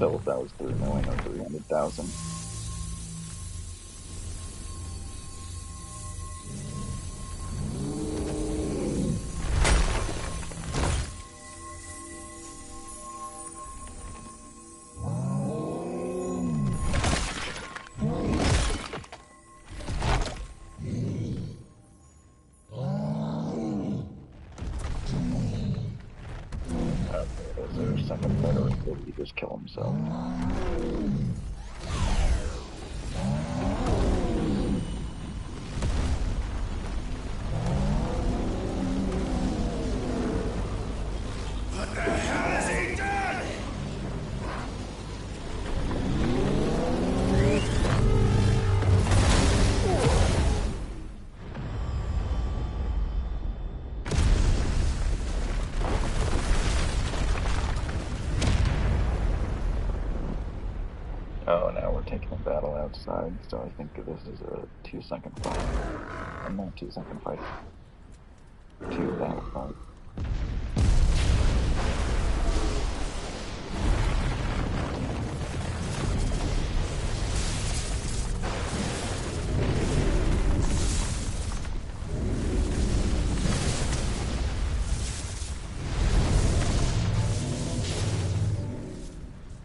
Philip, that was 3 million or 300,000. Second fighter, did he just kill himself? What the hell has he done? Oh, now we're taking a battle outside, so I think this is a 2-second fight. Not 2-second fight. 2 battle fight.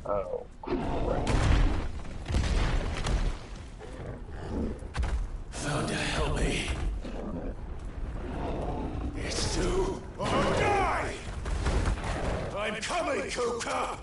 Oh, crap. Found to help me. It's do or die! I'm coming, Kuka!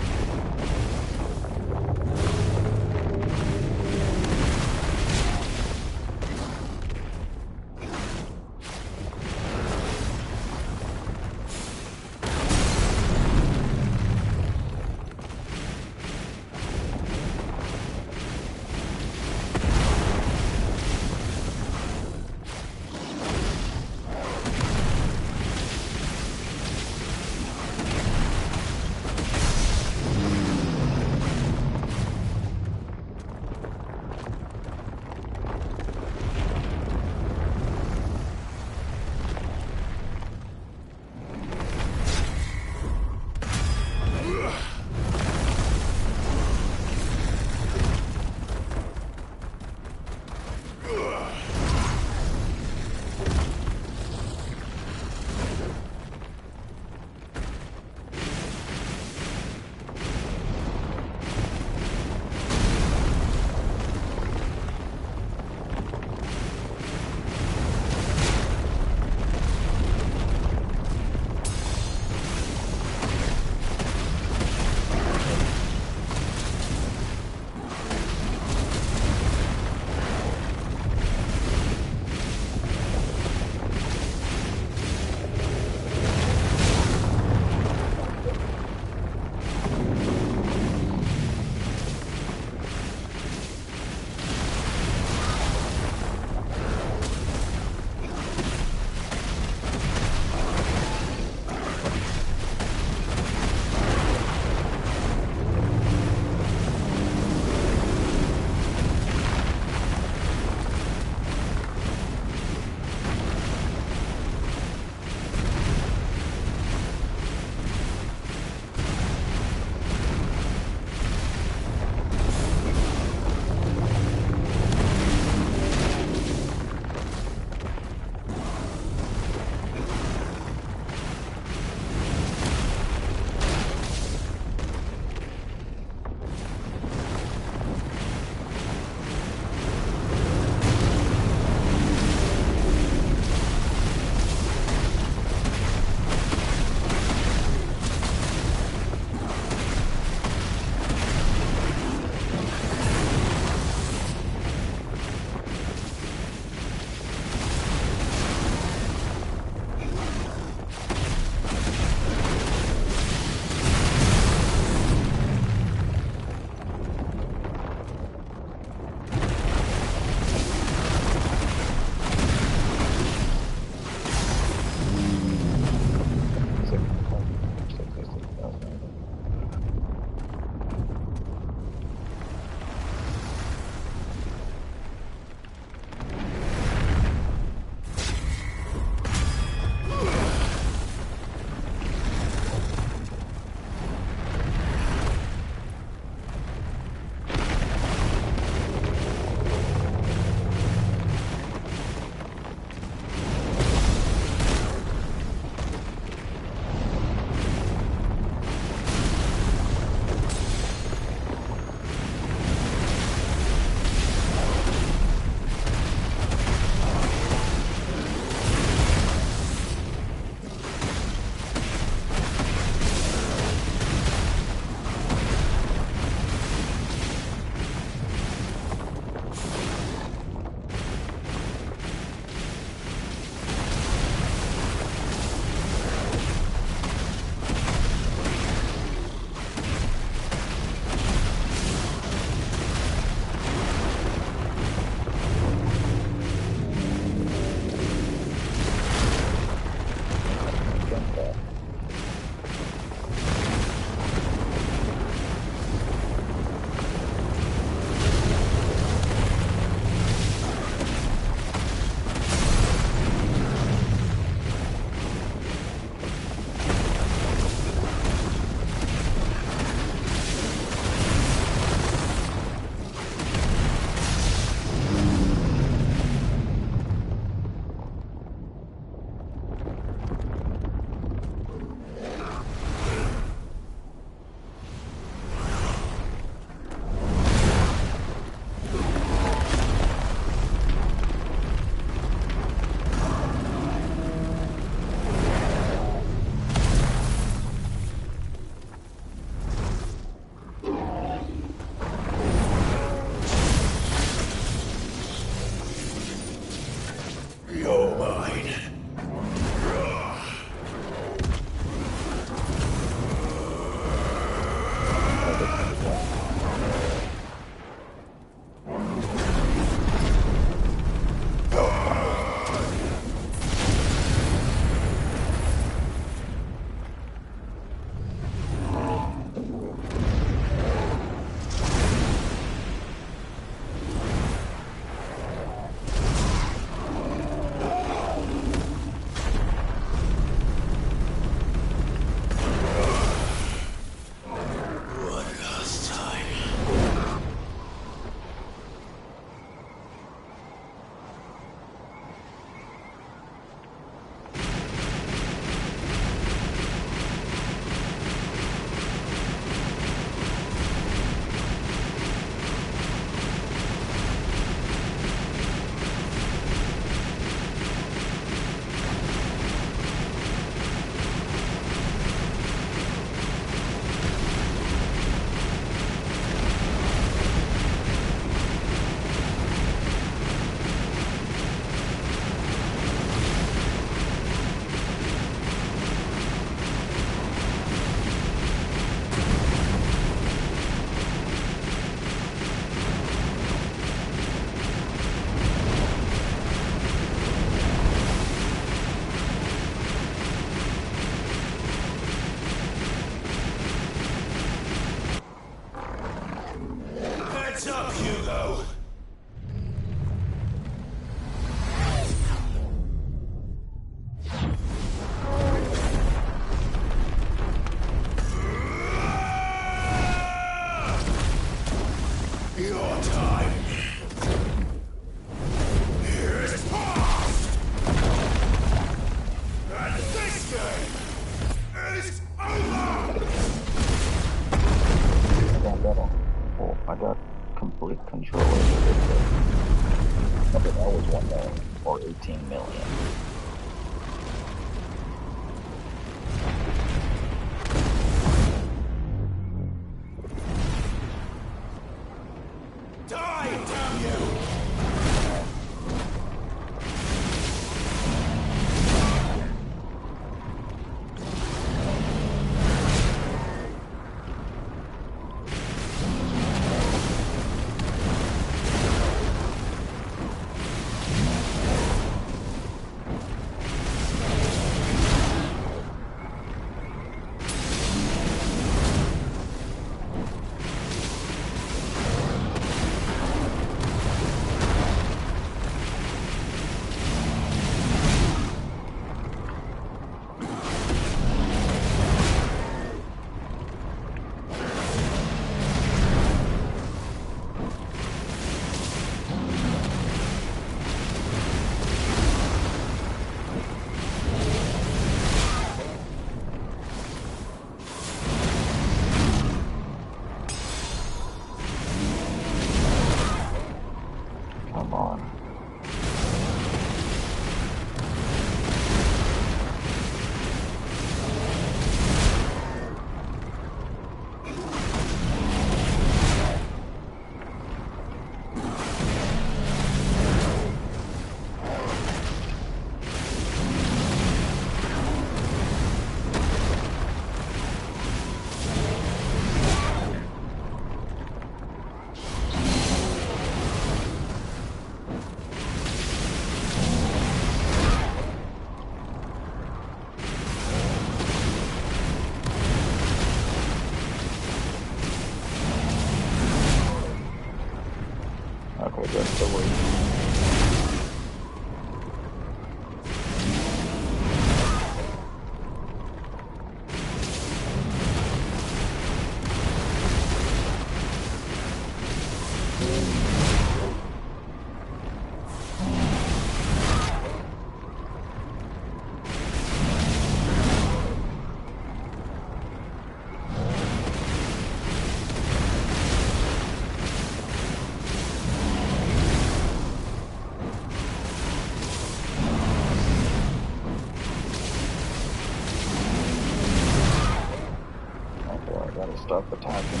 stop attacking.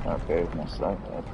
Okay, messed that up.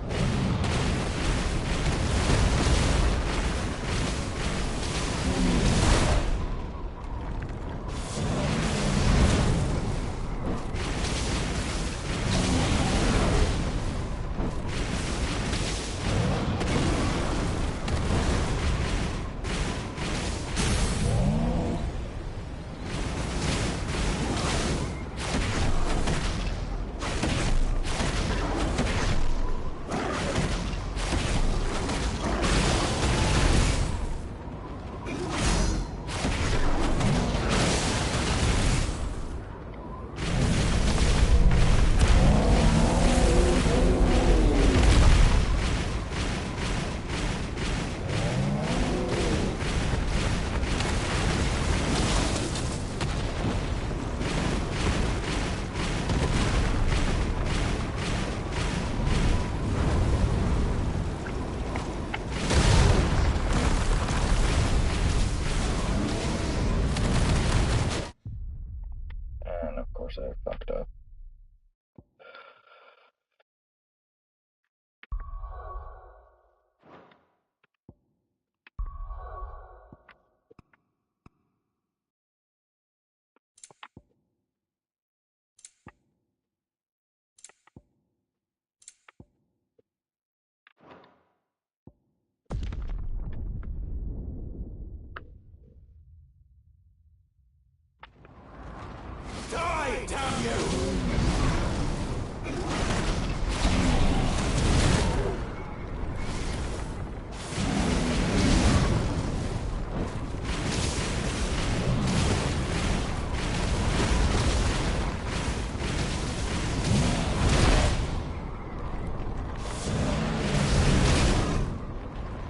And of course I fucked up. Die, damn you!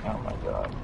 Oh my god.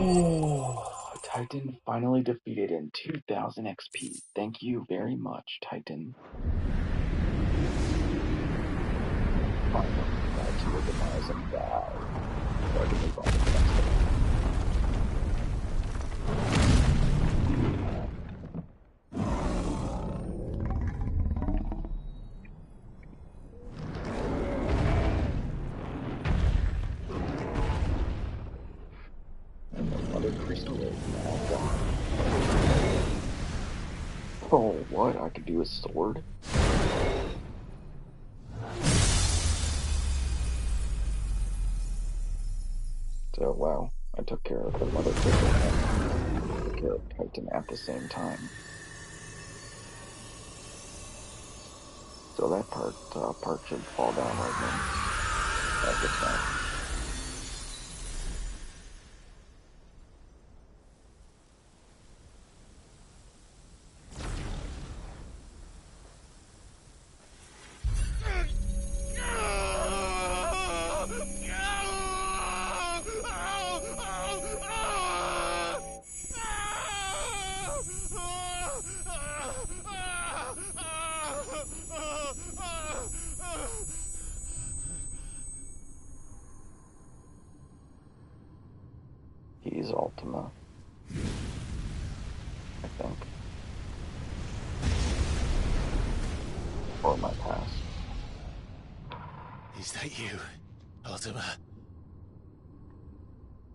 Oh, Titan finally defeated in 2000 XP. Thank you very much, Titan. Finally, got to organize and die. So I can move on to the next one. Another crystal is now gone. Oh, what? I could do a sword? So, wow. I took care of the mother crystal and took care of Titan at the same time. So that part should fall down right now. At this time. He's Ultima, I think. Or my past. Is that you, Ultima?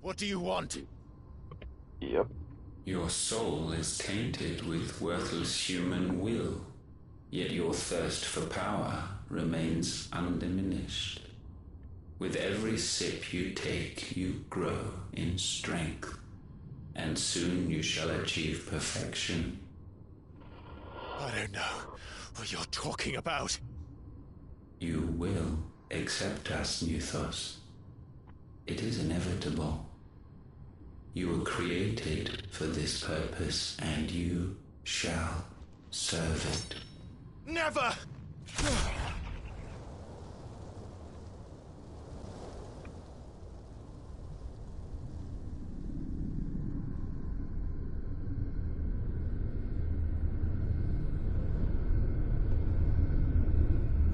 What do you want? Yep. Your soul is tainted with worthless human will, yet your thirst for power remains undiminished. With every sip you take, you grow in strength, and soon you shall achieve perfection. I don't know what you're talking about. You will accept us, Nuthos. It is inevitable. You were created for this purpose, and you shall serve it. Never!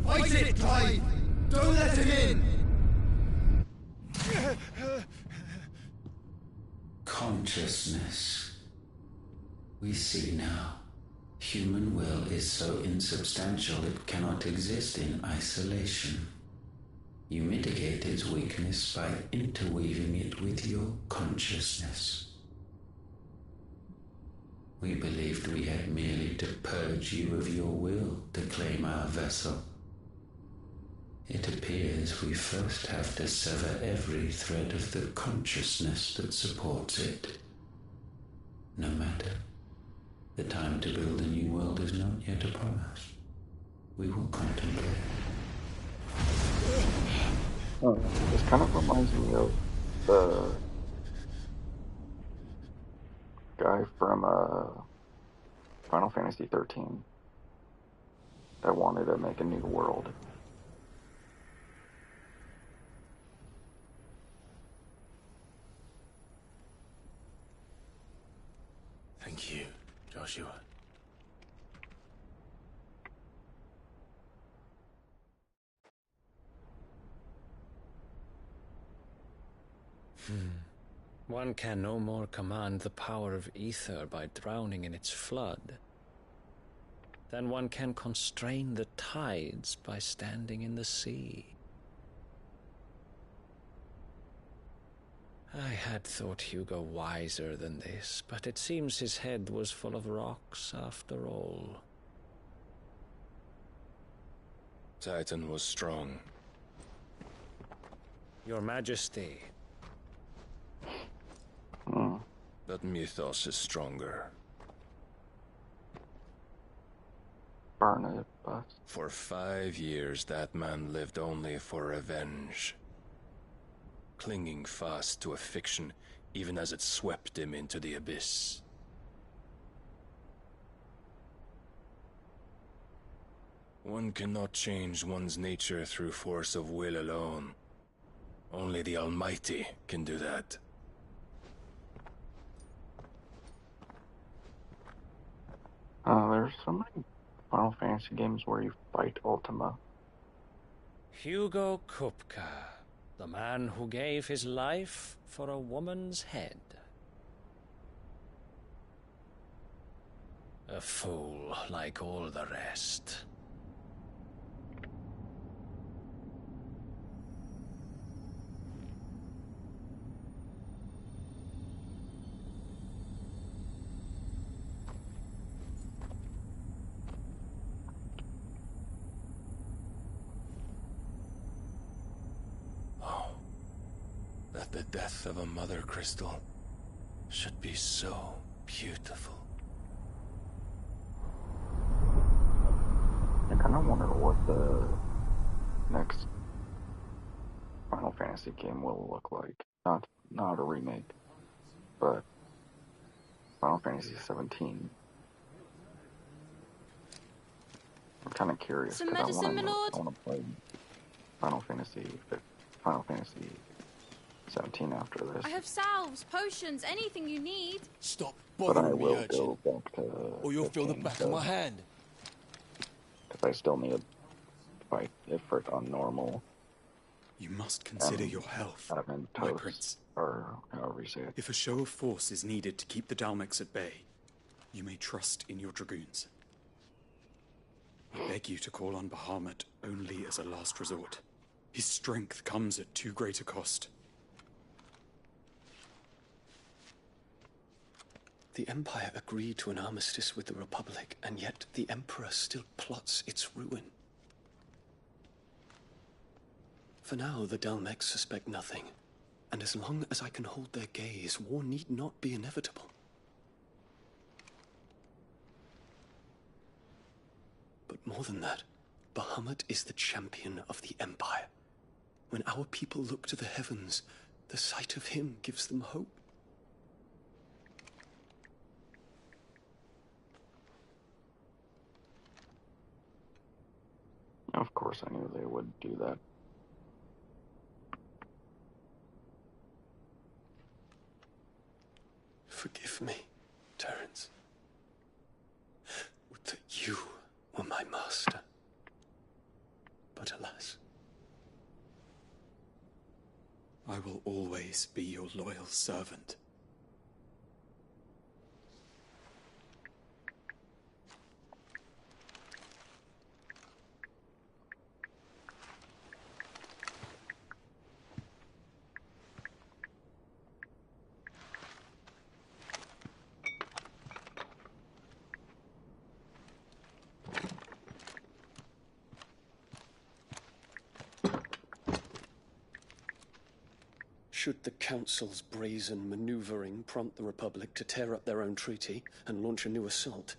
Fight it, Clive! Don't let him in! Consciousness. We see now. Human will is so insubstantial it cannot exist in isolation. You mitigate its weakness by interweaving it with your consciousness. We believed we had merely to purge you of your will to claim our vessel. It appears we first have to sever every thread of the consciousness that supports it. No matter. The time to build a new world is not yet upon us. We will contemplate. Oh, this kind of reminds me of the guy from Final Fantasy XIII that wanted to make a new world. Thank you, Joshua. One can no more command the power of ether by drowning in its flood than one can constrain the tides by standing in the sea. I had thought Hugo wiser than this, but it seems his head was full of rocks after all. Titan was strong. Your Majesty. But Mythos is stronger. Barnabas. For 5 years, that man lived only for revenge. Clinging fast to a fiction, even as it swept him into the abyss. One cannot change one's nature through force of will alone. Only the Almighty can do that. There's so many Final Fantasy games where you fight Ultima. Hugo Kupka, the man who gave his life for a woman's head. A fool like all the rest. Oh, that the death of a mother crystal should be so beautiful. I kind of wonder what the next Final Fantasy game will look like. Not a remake, but Final Fantasy XVII. I'm kind of curious Some because medicine, my lord? I want to play Final Fantasy 17 after this. I have salves, potions, anything you need. Stop But I bothering me, will urchin, go back to or you'll feel the 15, back of my hand. Because I still need to fight Ifrit on normal. You must consider your health, my prince. Or however you say it. If a show of force is needed to keep the Dalmex at bay, you may trust in your dragoons. I beg you to call on Bahamut only as a last resort. His strength comes at too great a cost. The Empire agreed to an armistice with the Republic, and yet the Emperor still plots its ruin. For now, the Dalmex suspect nothing, and as long as I can hold their gaze, war need not be inevitable. But more than that, Bahamut is the champion of the Empire. When our people look to the heavens, the sight of him gives them hope. Of course I knew they would do that. Forgive me, Terence. Would that you were my master. But alas. I will always be your loyal servant. Should the Council's brazen maneuvering prompt the Republic to tear up their own treaty and launch a new assault,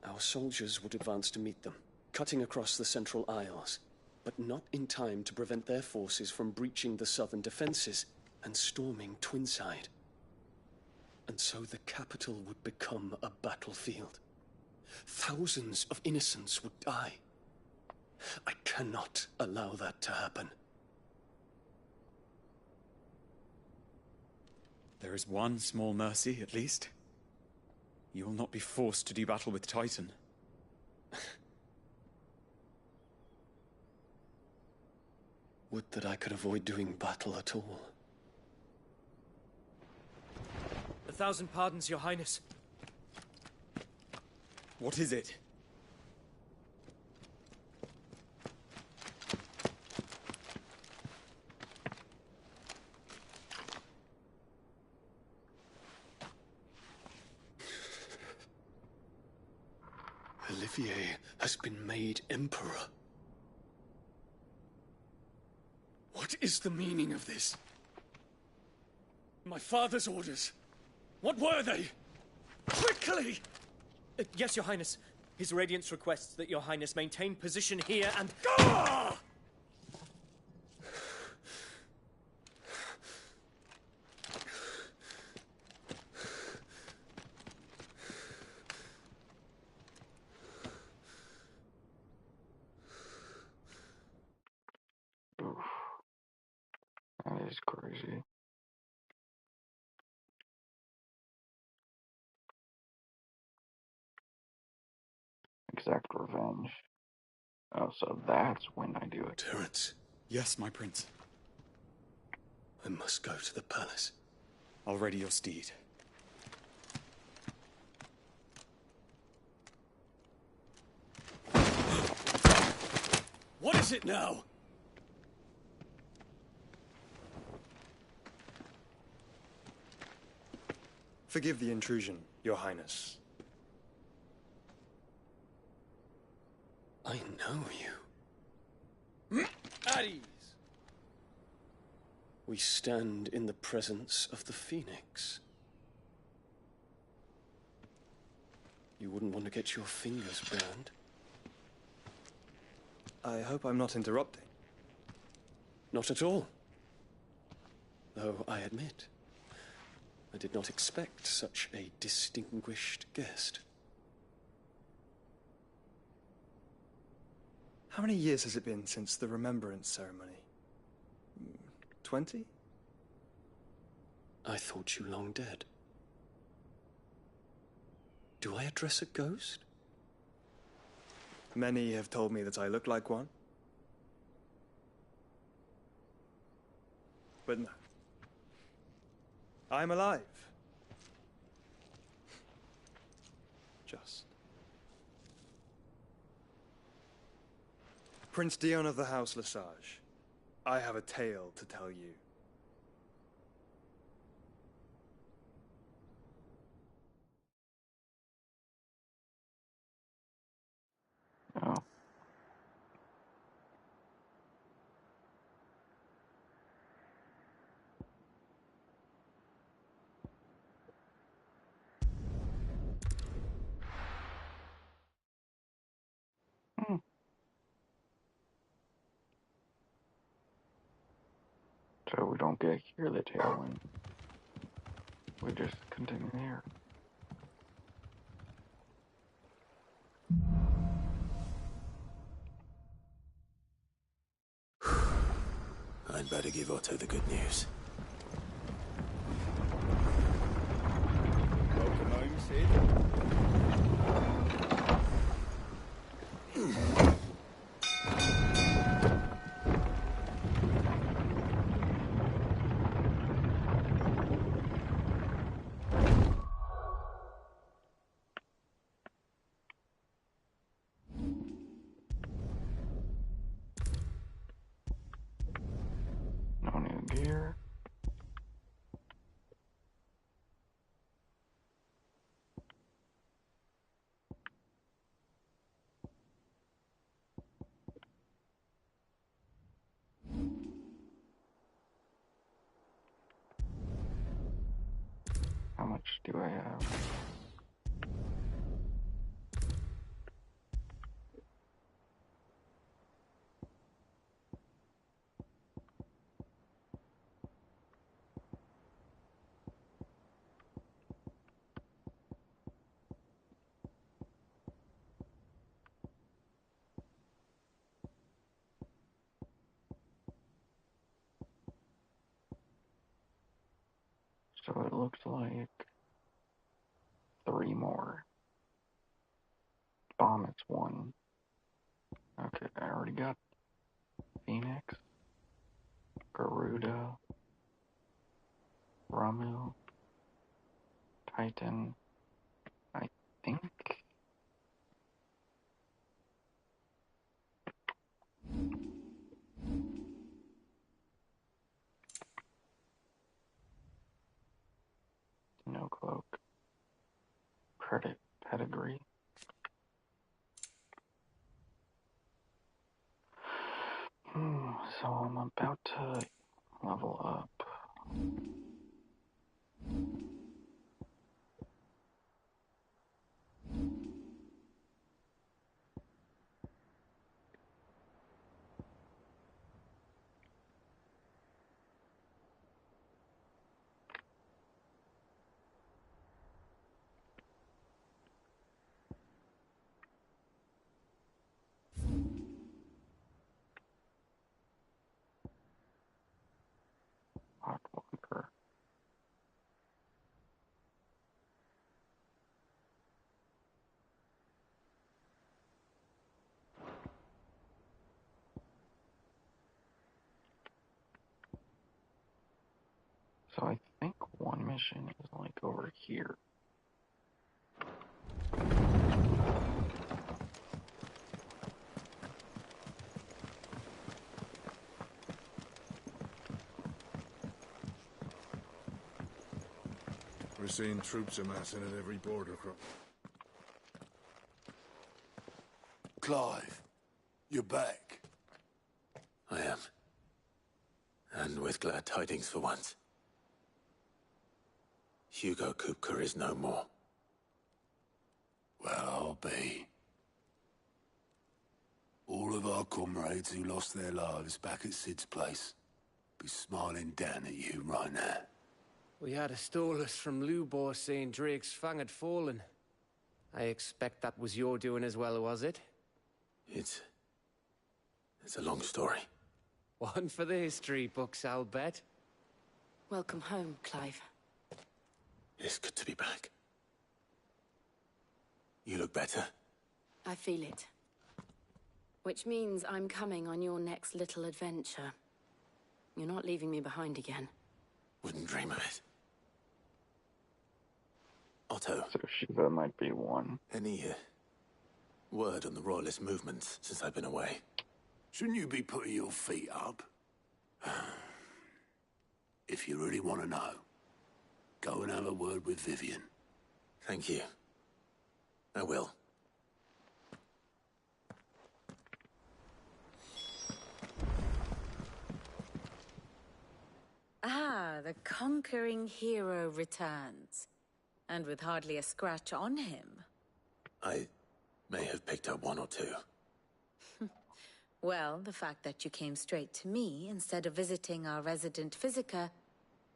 our soldiers would advance to meet them, cutting across the Central Isles, but not in time to prevent their forces from breaching the southern defenses and storming Twinside. And so the capital would become a battlefield. Thousands of innocents would die. I cannot allow that to happen. There is one small mercy, at least. You will not be forced to do battle with Titan. Would that I could avoid doing battle at all. 1,000 pardons, Your Highness. What is it? Olivier has been made Emperor. What is the meaning of this? My father's orders. What were they? Quickly! Yes, Your Highness. His Radiance requests that Your Highness maintain position here and... Ah! That is crazy. exact revenge. Oh, so that's when I do it. Terence. Yes, my prince. I must go to the palace. I'll ready your steed. What is it now? Forgive the intrusion, Your Highness. I know you. At ease. We stand in the presence of the Phoenix. You wouldn't want to get your fingers burned. I hope I'm not interrupting. Not at all. Though I admit, I did not expect such a distinguished guest. How many years has it been since the Remembrance ceremony? 20? I thought you long dead. Do I address a ghost? Many have told me that I look like one. But no. I'm alive. Just. Prince Dion of the House Lesage, I have a tale to tell you. Oh. So we don't get to hear the tale, and we just continue here. I'd better give Otto the good news. Welcome home, Sid. No new gear. How much do I have? So it looks like 3 more. Bomb, it's 1. Okay, I already got Phoenix, Garuda, Ramu, Titan, I think. No cloak. Credit pedigree. So I'm about to level up. Hotwalker. So I think one mission is like over here. We're seeing troops amassing at every border cross. Clive, you're back. I am. And with glad tidings for once. Hugo Kupka is no more. Well, I'll be. All of our comrades who lost their lives back at Sid's place be smiling down at you right now. We had a stolus from Lubor saying Drake's fang had fallen. I expect that was your doing as well, was it? It's a long story. One for the history books, I'll bet. Welcome home, Clive. It's good to be back. You look better. I feel it. Which means I'm coming on your next little adventure. You're not leaving me behind again. Wouldn't dream of it. Otto. So Shiva might be one. Any word on the Royalist movements since I've been away? Shouldn't you be putting your feet up? If you really want to know, go and have a word with Vivian. Thank you. I will. Ah, the conquering hero returns. And with hardly a scratch on him. I may have picked up one or two. Well, the fact that you came straight to me instead of visiting our resident physiker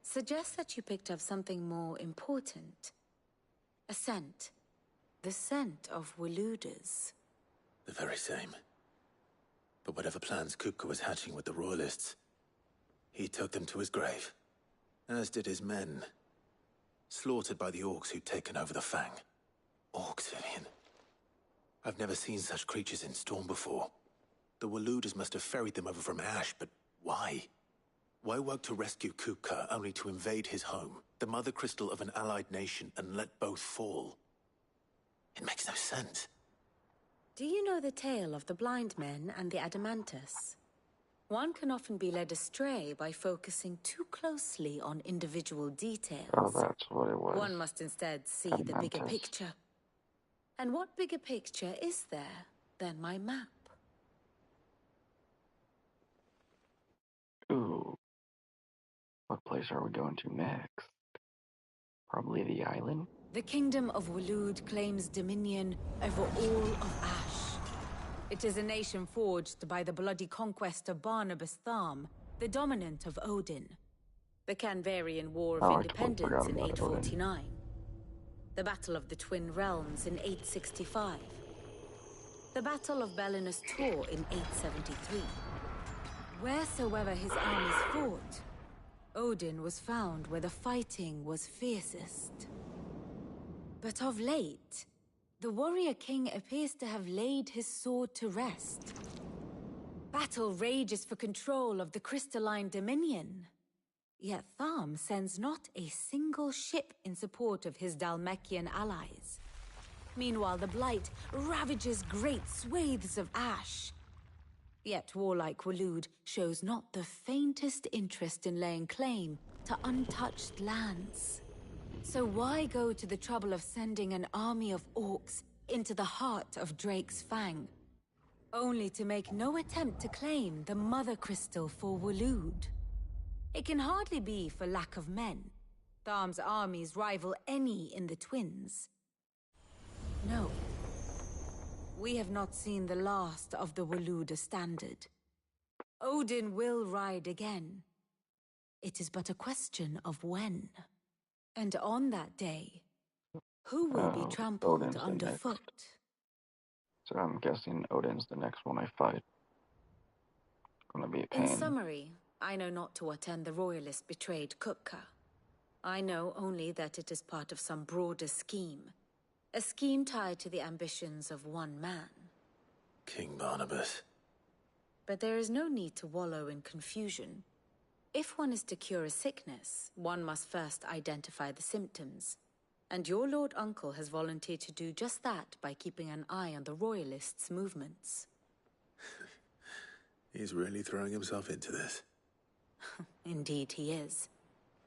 suggests that you picked up something more important. A scent. The scent of Waludas. The very same. But whatever plans Kupka was hatching with the Royalists, he took them to his grave. As did his men. Slaughtered by the orcs who'd taken over the Fang. Orcs, Vivian. I've never seen such creatures in Storm before. The Waludas must have ferried them over from Ash, but why? Why work to rescue Kupka only to invade his home, the mother crystal of an allied nation, and let both fall? It makes no sense. Do you know the tale of the blind men and the Adamantus? One can often be led astray by focusing too closely on individual details. Oh, that's what it was. One must instead see the bigger picture. And what bigger picture is there than my map? Ooh. What place are we going to next? Probably the island? The kingdom of Walud claims dominion over all of Ash. It is a nation forged by the bloody conquest of Barnabas Tharm, the dominant of Odin. The Canvarian War of Independence in 849. The Battle of the Twin Realms in 865. The Battle of Belinus Tor in 873. Wheresoever his armies fought, Odin was found where the fighting was fiercest. But of late, the warrior king appears to have laid his sword to rest. Battle rages for control of the crystalline dominion. Yet Tharm sends not a single ship in support of his Dhalmekian allies. Meanwhile, the Blight ravages great swathes of Ash. Yet warlike Walud shows not the faintest interest in laying claim to untouched lands. So why go to the trouble of sending an army of orcs into the heart of Drake's Fang, only to make no attempt to claim the Mother Crystal for Walud? It can hardly be for lack of men. Tharm's armies rival any in the Twins. No. We have not seen the last of the Waluda standard. Odin will ride again. It is but a question of when. And on that day, who will be trampled Odin's underfoot? So I'm guessing Odin's the next one I fight. It's gonna be a pain. In summary, I know not to what end the Royalists betrayed Kupka. I know only that it is part of some broader scheme. A scheme tied to the ambitions of one man. King Barnabas. But there is no need to wallow in confusion. If one is to cure a sickness, one must first identify the symptoms. And your Lord Uncle has volunteered to do just that by keeping an eye on the Royalists' movements. He's really throwing himself into this. Indeed he is.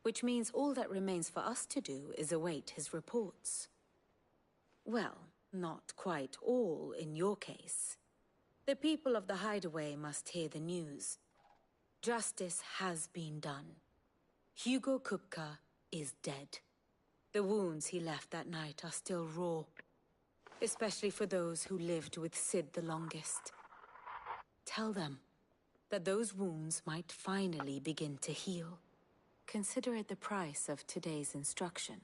Which means all that remains for us to do is await his reports. Well, not quite all in your case. The people of the Hideaway must hear the news. Justice has been done. Hugo Kupka is dead. The wounds he left that night are still raw, especially for those who lived with Sid the longest. Tell them that those wounds might finally begin to heal. Consider it the price of today's instruction.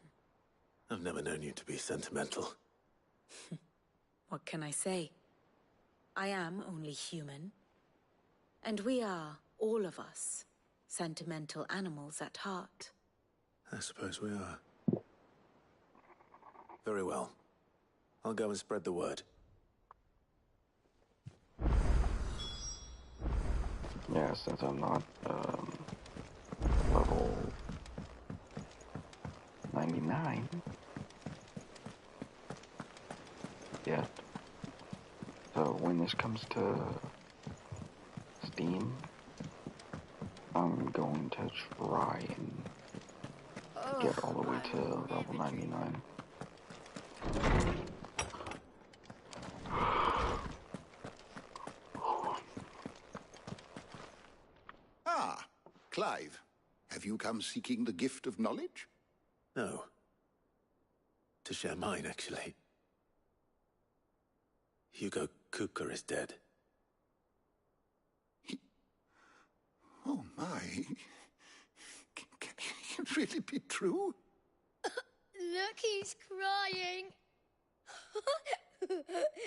I've never known you to be sentimental. What can I say? I am only human. And we are, all of us, sentimental animals at heart. I suppose we are. Very well. I'll go and spread the word. Yeah, since I'm not level 99 yet. So when this comes to Steam, I'm going to try and get all the way to level 99. Ah, Clive. Have you come seeking the gift of knowledge? No. To share mine, actually. Hugo Kupka is dead. Oh, my. Can it really be true? Look, he's crying.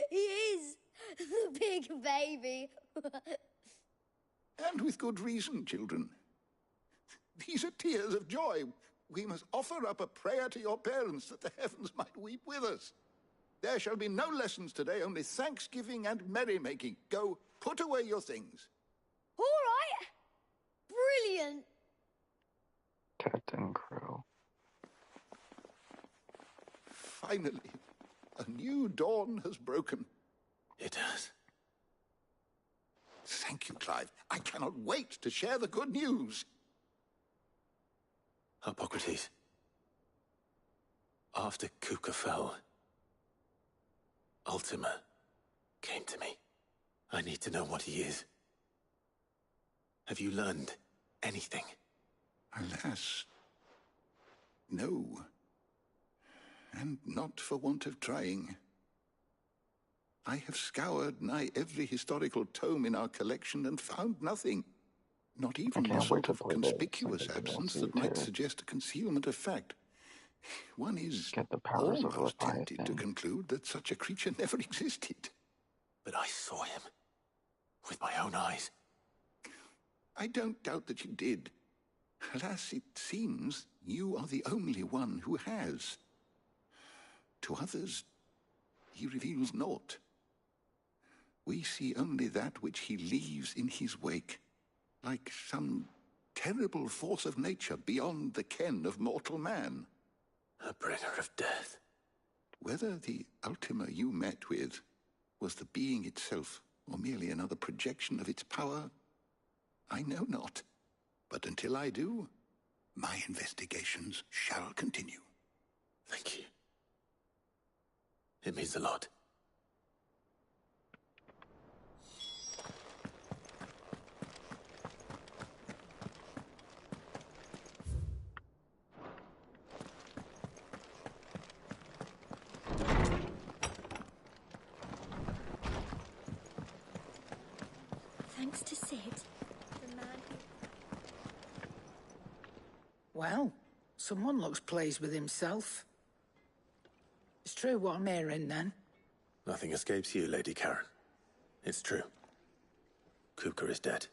He is. The big baby. And with good reason, children. These are tears of joy. We must offer up a prayer to your parents that the heavens might weep with us. There shall be no lessons today, only thanksgiving and merrymaking. Go, put away your things. All right. Brilliant. Captain Crow. Finally, a new dawn has broken. It has. Thank you, Clive. I cannot wait to share the good news. Hippocrates. After Kupka fell, Ultima came to me. I need to know what he is. Have you learned anything? Alas, no. And not for want of trying. I have scoured nigh every historical tome in our collection and found nothing. Not even the sort of conspicuous absence that might suggest a concealment of fact. One is almost tempted to conclude that such a creature never existed. But I saw him. With my own eyes. I don't doubt that you did. Alas, it seems you are the only one who has. To others, he reveals naught. We see only that which he leaves in his wake, like some terrible force of nature beyond the ken of mortal man. A bringer of death. Whether the Ultima you met with was the being itself, or merely another projection of its power, I know not. But until I do, my investigations shall continue. Thank you. It means a lot. Thanks to Sid, the man who... Well, someone looks pleased with himself. It's true what I'm hearing, then. Nothing escapes you, Lady Karen. It's true. Kupka is dead.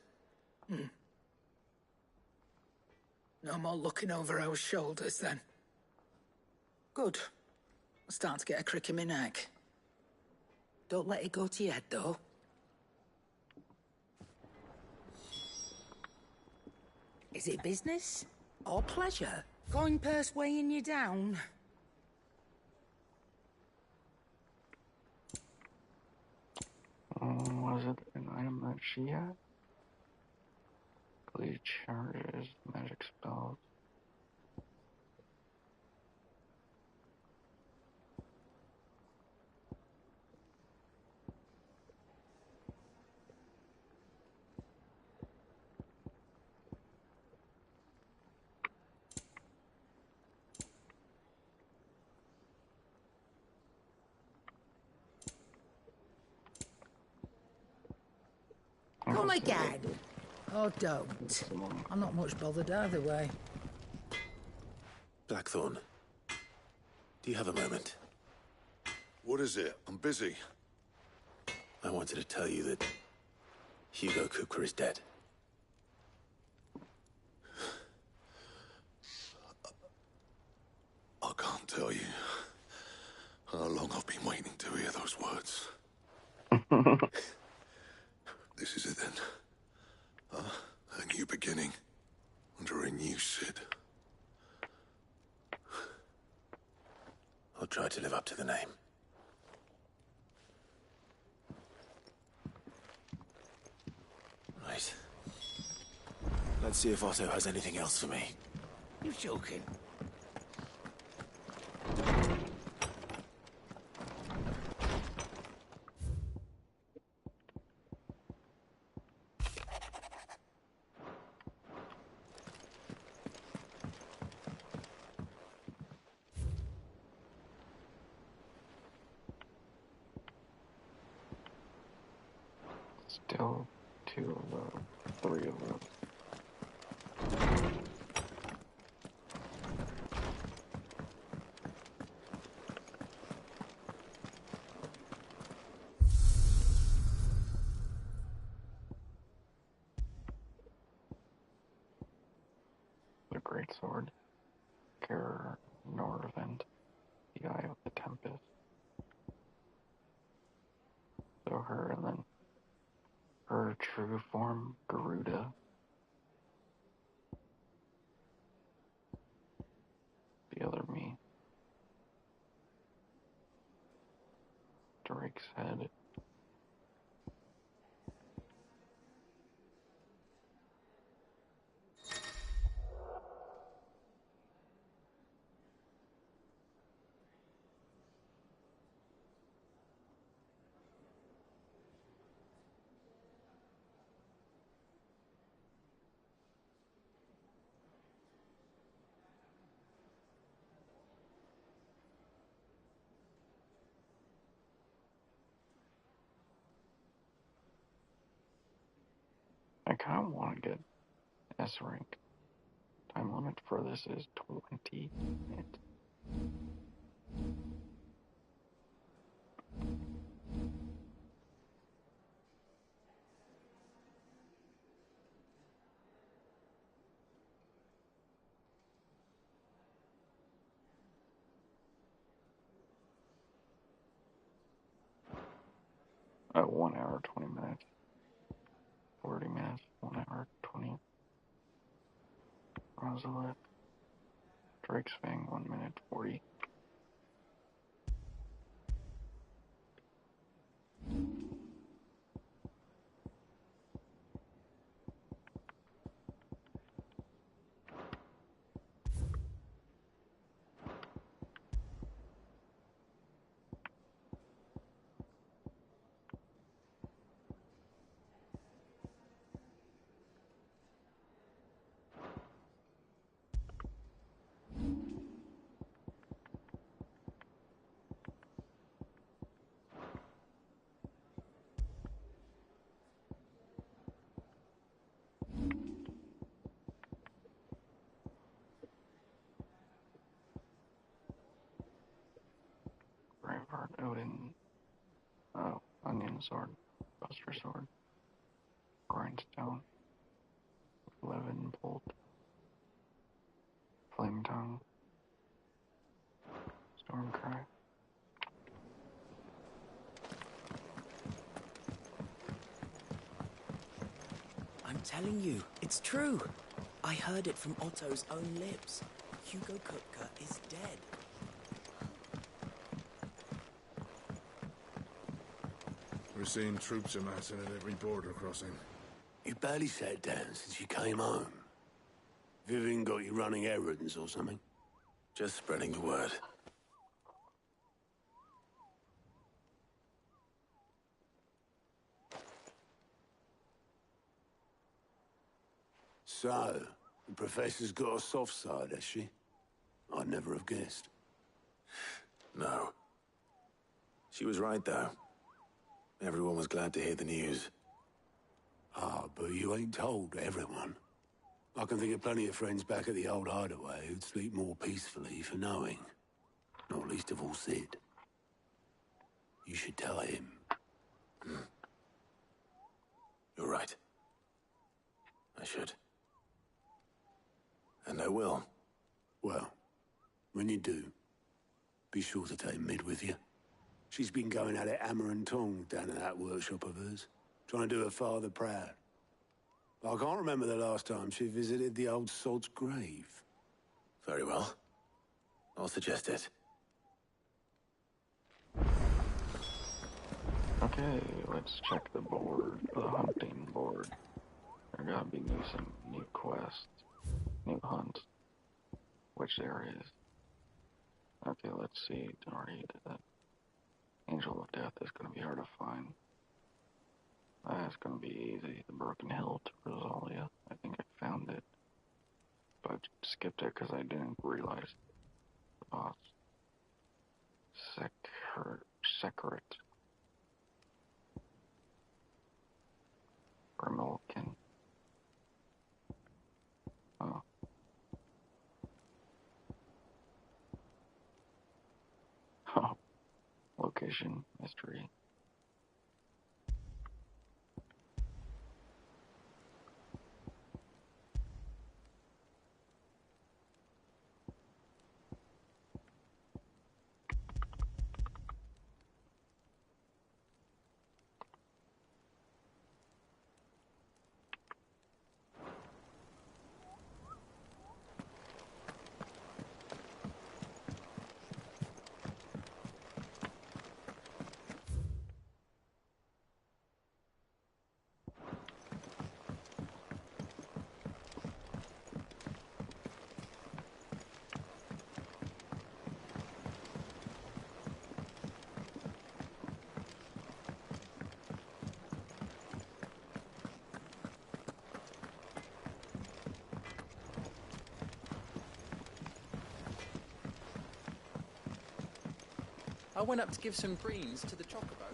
No more looking over our shoulders, then. Good. I'm starting to get a crick in my neck. Don't let it go to your head, though. Is it business or pleasure? Coin purse weighing you down? Was it an item that she had? Bleed charges, magic spells. Come again. Oh, don't. I'm not much bothered either way. Blackthorn, do you have a moment? What is it? I'm busy. I wanted to tell you that Hugo Kupka is dead. I can't tell you how long I've been waiting to hear those words. This is it then. A new beginning under a new Cid. I'll try to live up to the name. Right. Let's see if Otto has anything else for me. You joking? Still 2 of those, 3 of those. The Greatsword, Care Norvent, the Eye of the Tempest. So her, and then her true form, Garuda. The other me. Drake's head. I kind of want to get S rank. Time limit for this is 20 minutes. At 1 hour, 20 minutes. 40 minutes, 1 hour, 20. Rosalit. Drake's Fang, 1 minute, 40. Braveheart, Odin, Onion Sword, Buster Sword, Grindstone, Levin Bolt, Flame Tongue, Stormcry. I'm telling you, it's true. I heard it from Otto's own lips. Hugo Kupka is dead. We're seeing troops amassing at every border crossing. You barely sat down since you came home. Vivian got you running errands or something? Just spreading the word. So, the Professor's got a soft side, has she? I'd never have guessed. No. She was right, though. Everyone was glad to hear the news. Ah, but you ain't told everyone. I can think of plenty of friends back at the old hideaway who'd sleep more peacefully for knowing. Not least of all Sid. You should tell him. You're right. I should. And I will. Well, when you do, be sure to take Mid with you. She's been going at it hammer and tong down at that workshop of hers, trying to do her father proud. I can't remember the last time she visited the old sod's grave. Very well. I'll suggest it. Okay, let's check the board, the hunting board. There gotta be some new quests, new hunts. Which areas? Okay, let's see. Already did that. Angel of Death is gonna be hard to find. That's gonna be easy. The Broken Hill to Rosalia. I think I found it. But I skipped it because I didn't realize the boss. Secret. Grimmelkin. Oh. Oh. Location mystery. I went up to give some greens to the chocobo.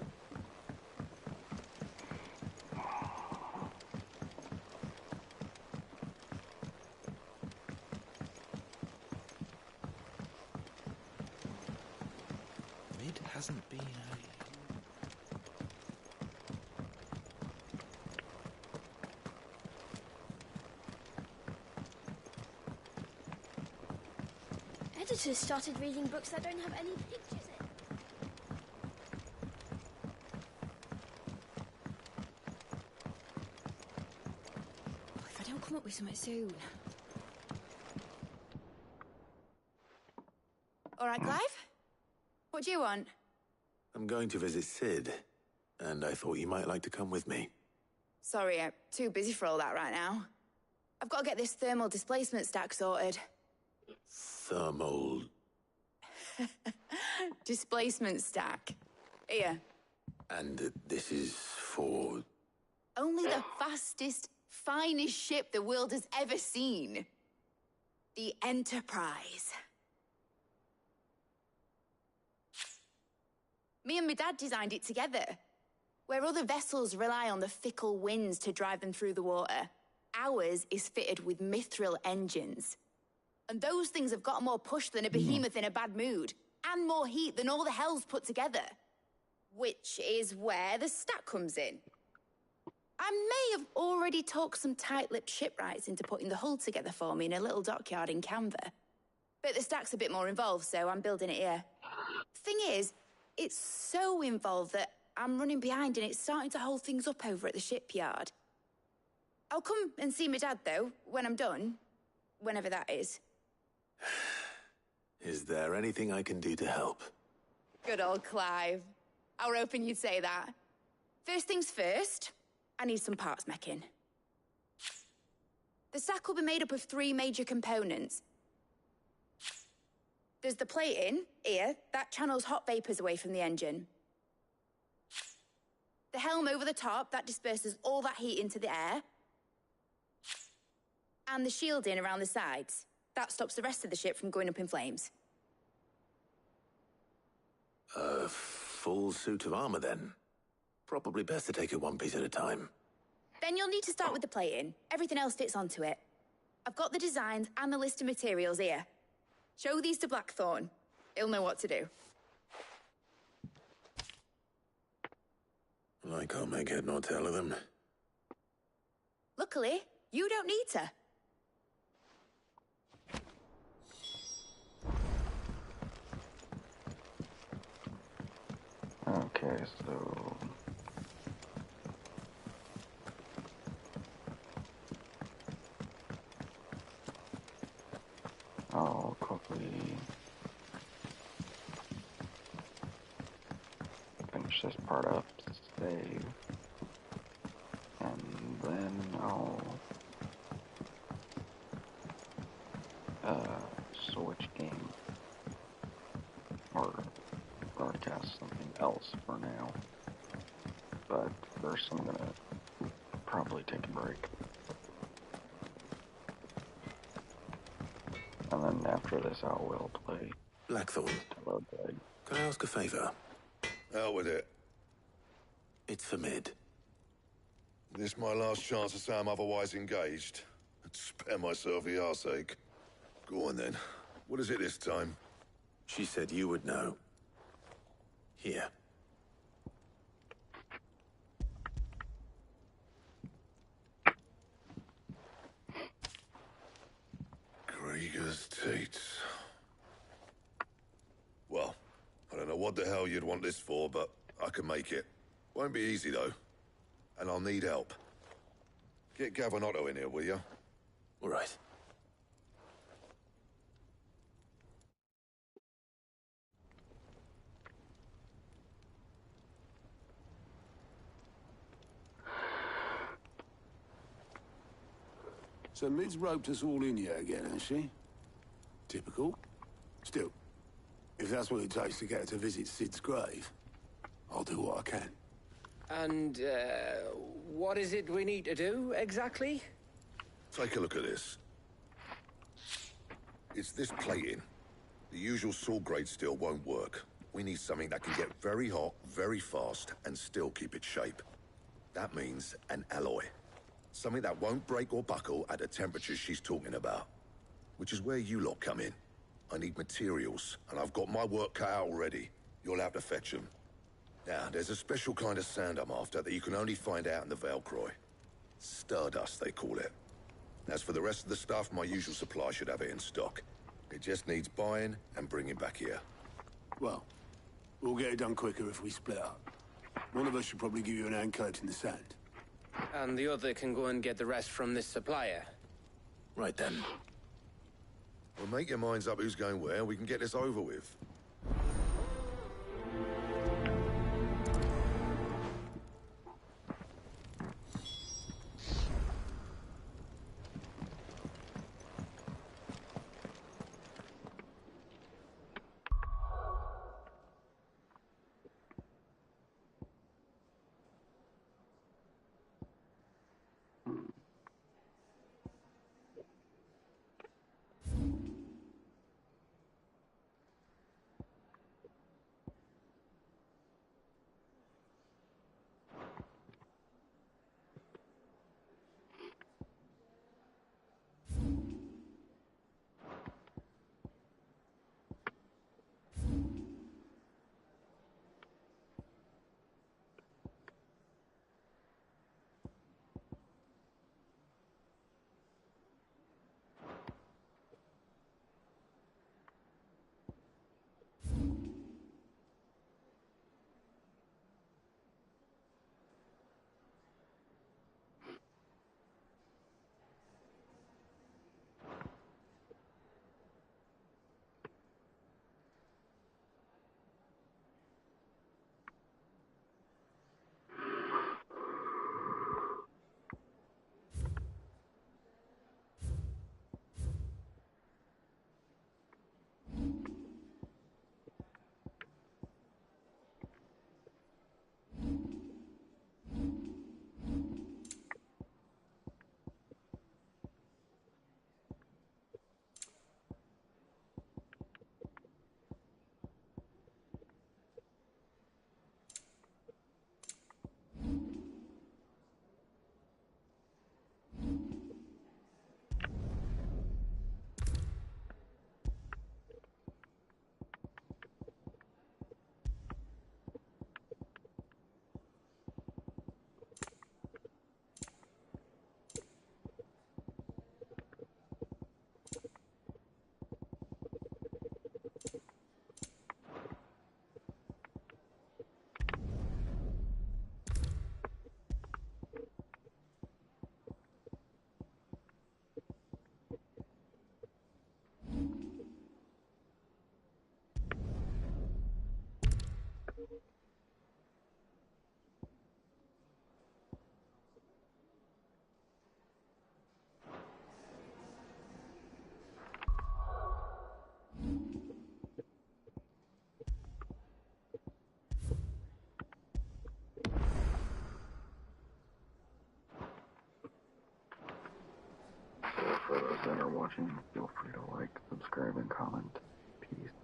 Mid hasn't been Editors started reading books that don't have any pictures in. If I don't come up with something soon. All right, Clive? What do you want? I'm going to visit Sid, and I thought you might like to come with me. Sorry, I'm too busy for all that right now. I've got to get this thermal displacement stack sorted. Thermal... Displacement stack. Here. And this is for... Only the fastest, finest ship the world has ever seen. The Enterprise. Me and my dad designed it together. Where other vessels rely on the fickle winds to drive them through the water, ours is fitted with mithril engines. And those things have got more push than a behemoth in a bad mood, and more heat than all the hells put together. Which is where the stack comes in. I may have already talked some tight-lipped shipwrights into putting the hull together for me in a little dockyard in Canva. But the stack's a bit more involved, so I'm building it here. Thing is, it's so involved that I'm running behind and it's starting to hold things up over at the shipyard. I'll come and see my dad, though, when I'm done. Whenever that is. Is there anything I can do to help? Good old Clive. I were hoping you'd say that. First things first, I need some parts meching. The sack will be made up of 3 major components. There's the plating, here, that channels hot vapors away from the engine. The helm over the top, that disperses all that heat into the air. And the shielding around the sides. That stops the rest of the ship from going up in flames. A full suit of armor, then. Probably best to take it one piece at a time. Then you'll need to start with the plating. Everything else fits onto it. I've got the designs and the list of materials here. Show these to Blackthorn. He'll know what to do. I can't make head nor tail of them. Luckily, you don't need to. Okay, so... I'll quickly finish this part up, save, and then I'll switch game or broadcast something else for now. But first I'm gonna probably take a break. And then after this I will play Blackthorn, can I ask a favor? Out with it. It's for Mid. This my last chance to say I'm otherwise engaged. I'd spare myself the arseache. Go on then. What is it this time? She said you would know. Here. Krieger's teats. Well, I don't know what the hell you'd want this for, but I can make it. Won't be easy, though. And I'll need help. Get Gavin-Otto in here, will you? All right. So Mid's roped us all in here again, has she? Typical. Still, if that's what it takes to get her to visit Sid's grave, I'll do what I can. And, what is it we need to do, exactly? Take a look at this. It's this plating. The usual sword-grade steel won't work. We need something that can get very hot, very fast, and still keep its shape. That means an alloy. Something that won't break or buckle at the temperatures she's talking about. Which is where you lot come in. I need materials, and I've got my work cut out already. You'll have to fetch them. Now, there's a special kind of sand I'm after that you can only find out in the Valcroy. Stardust, they call it. As for the rest of the stuff, my usual supply should have it in stock. It just needs buying and bringing back here. Well, we'll get it done quicker if we split up. One of us should probably give you an hand collecting the sand. And the other can go and get the rest from this supplier. Right then. Well, make your minds up who's going where, we can get this over with. For those that are watching, feel free to like, subscribe, and comment. Peace.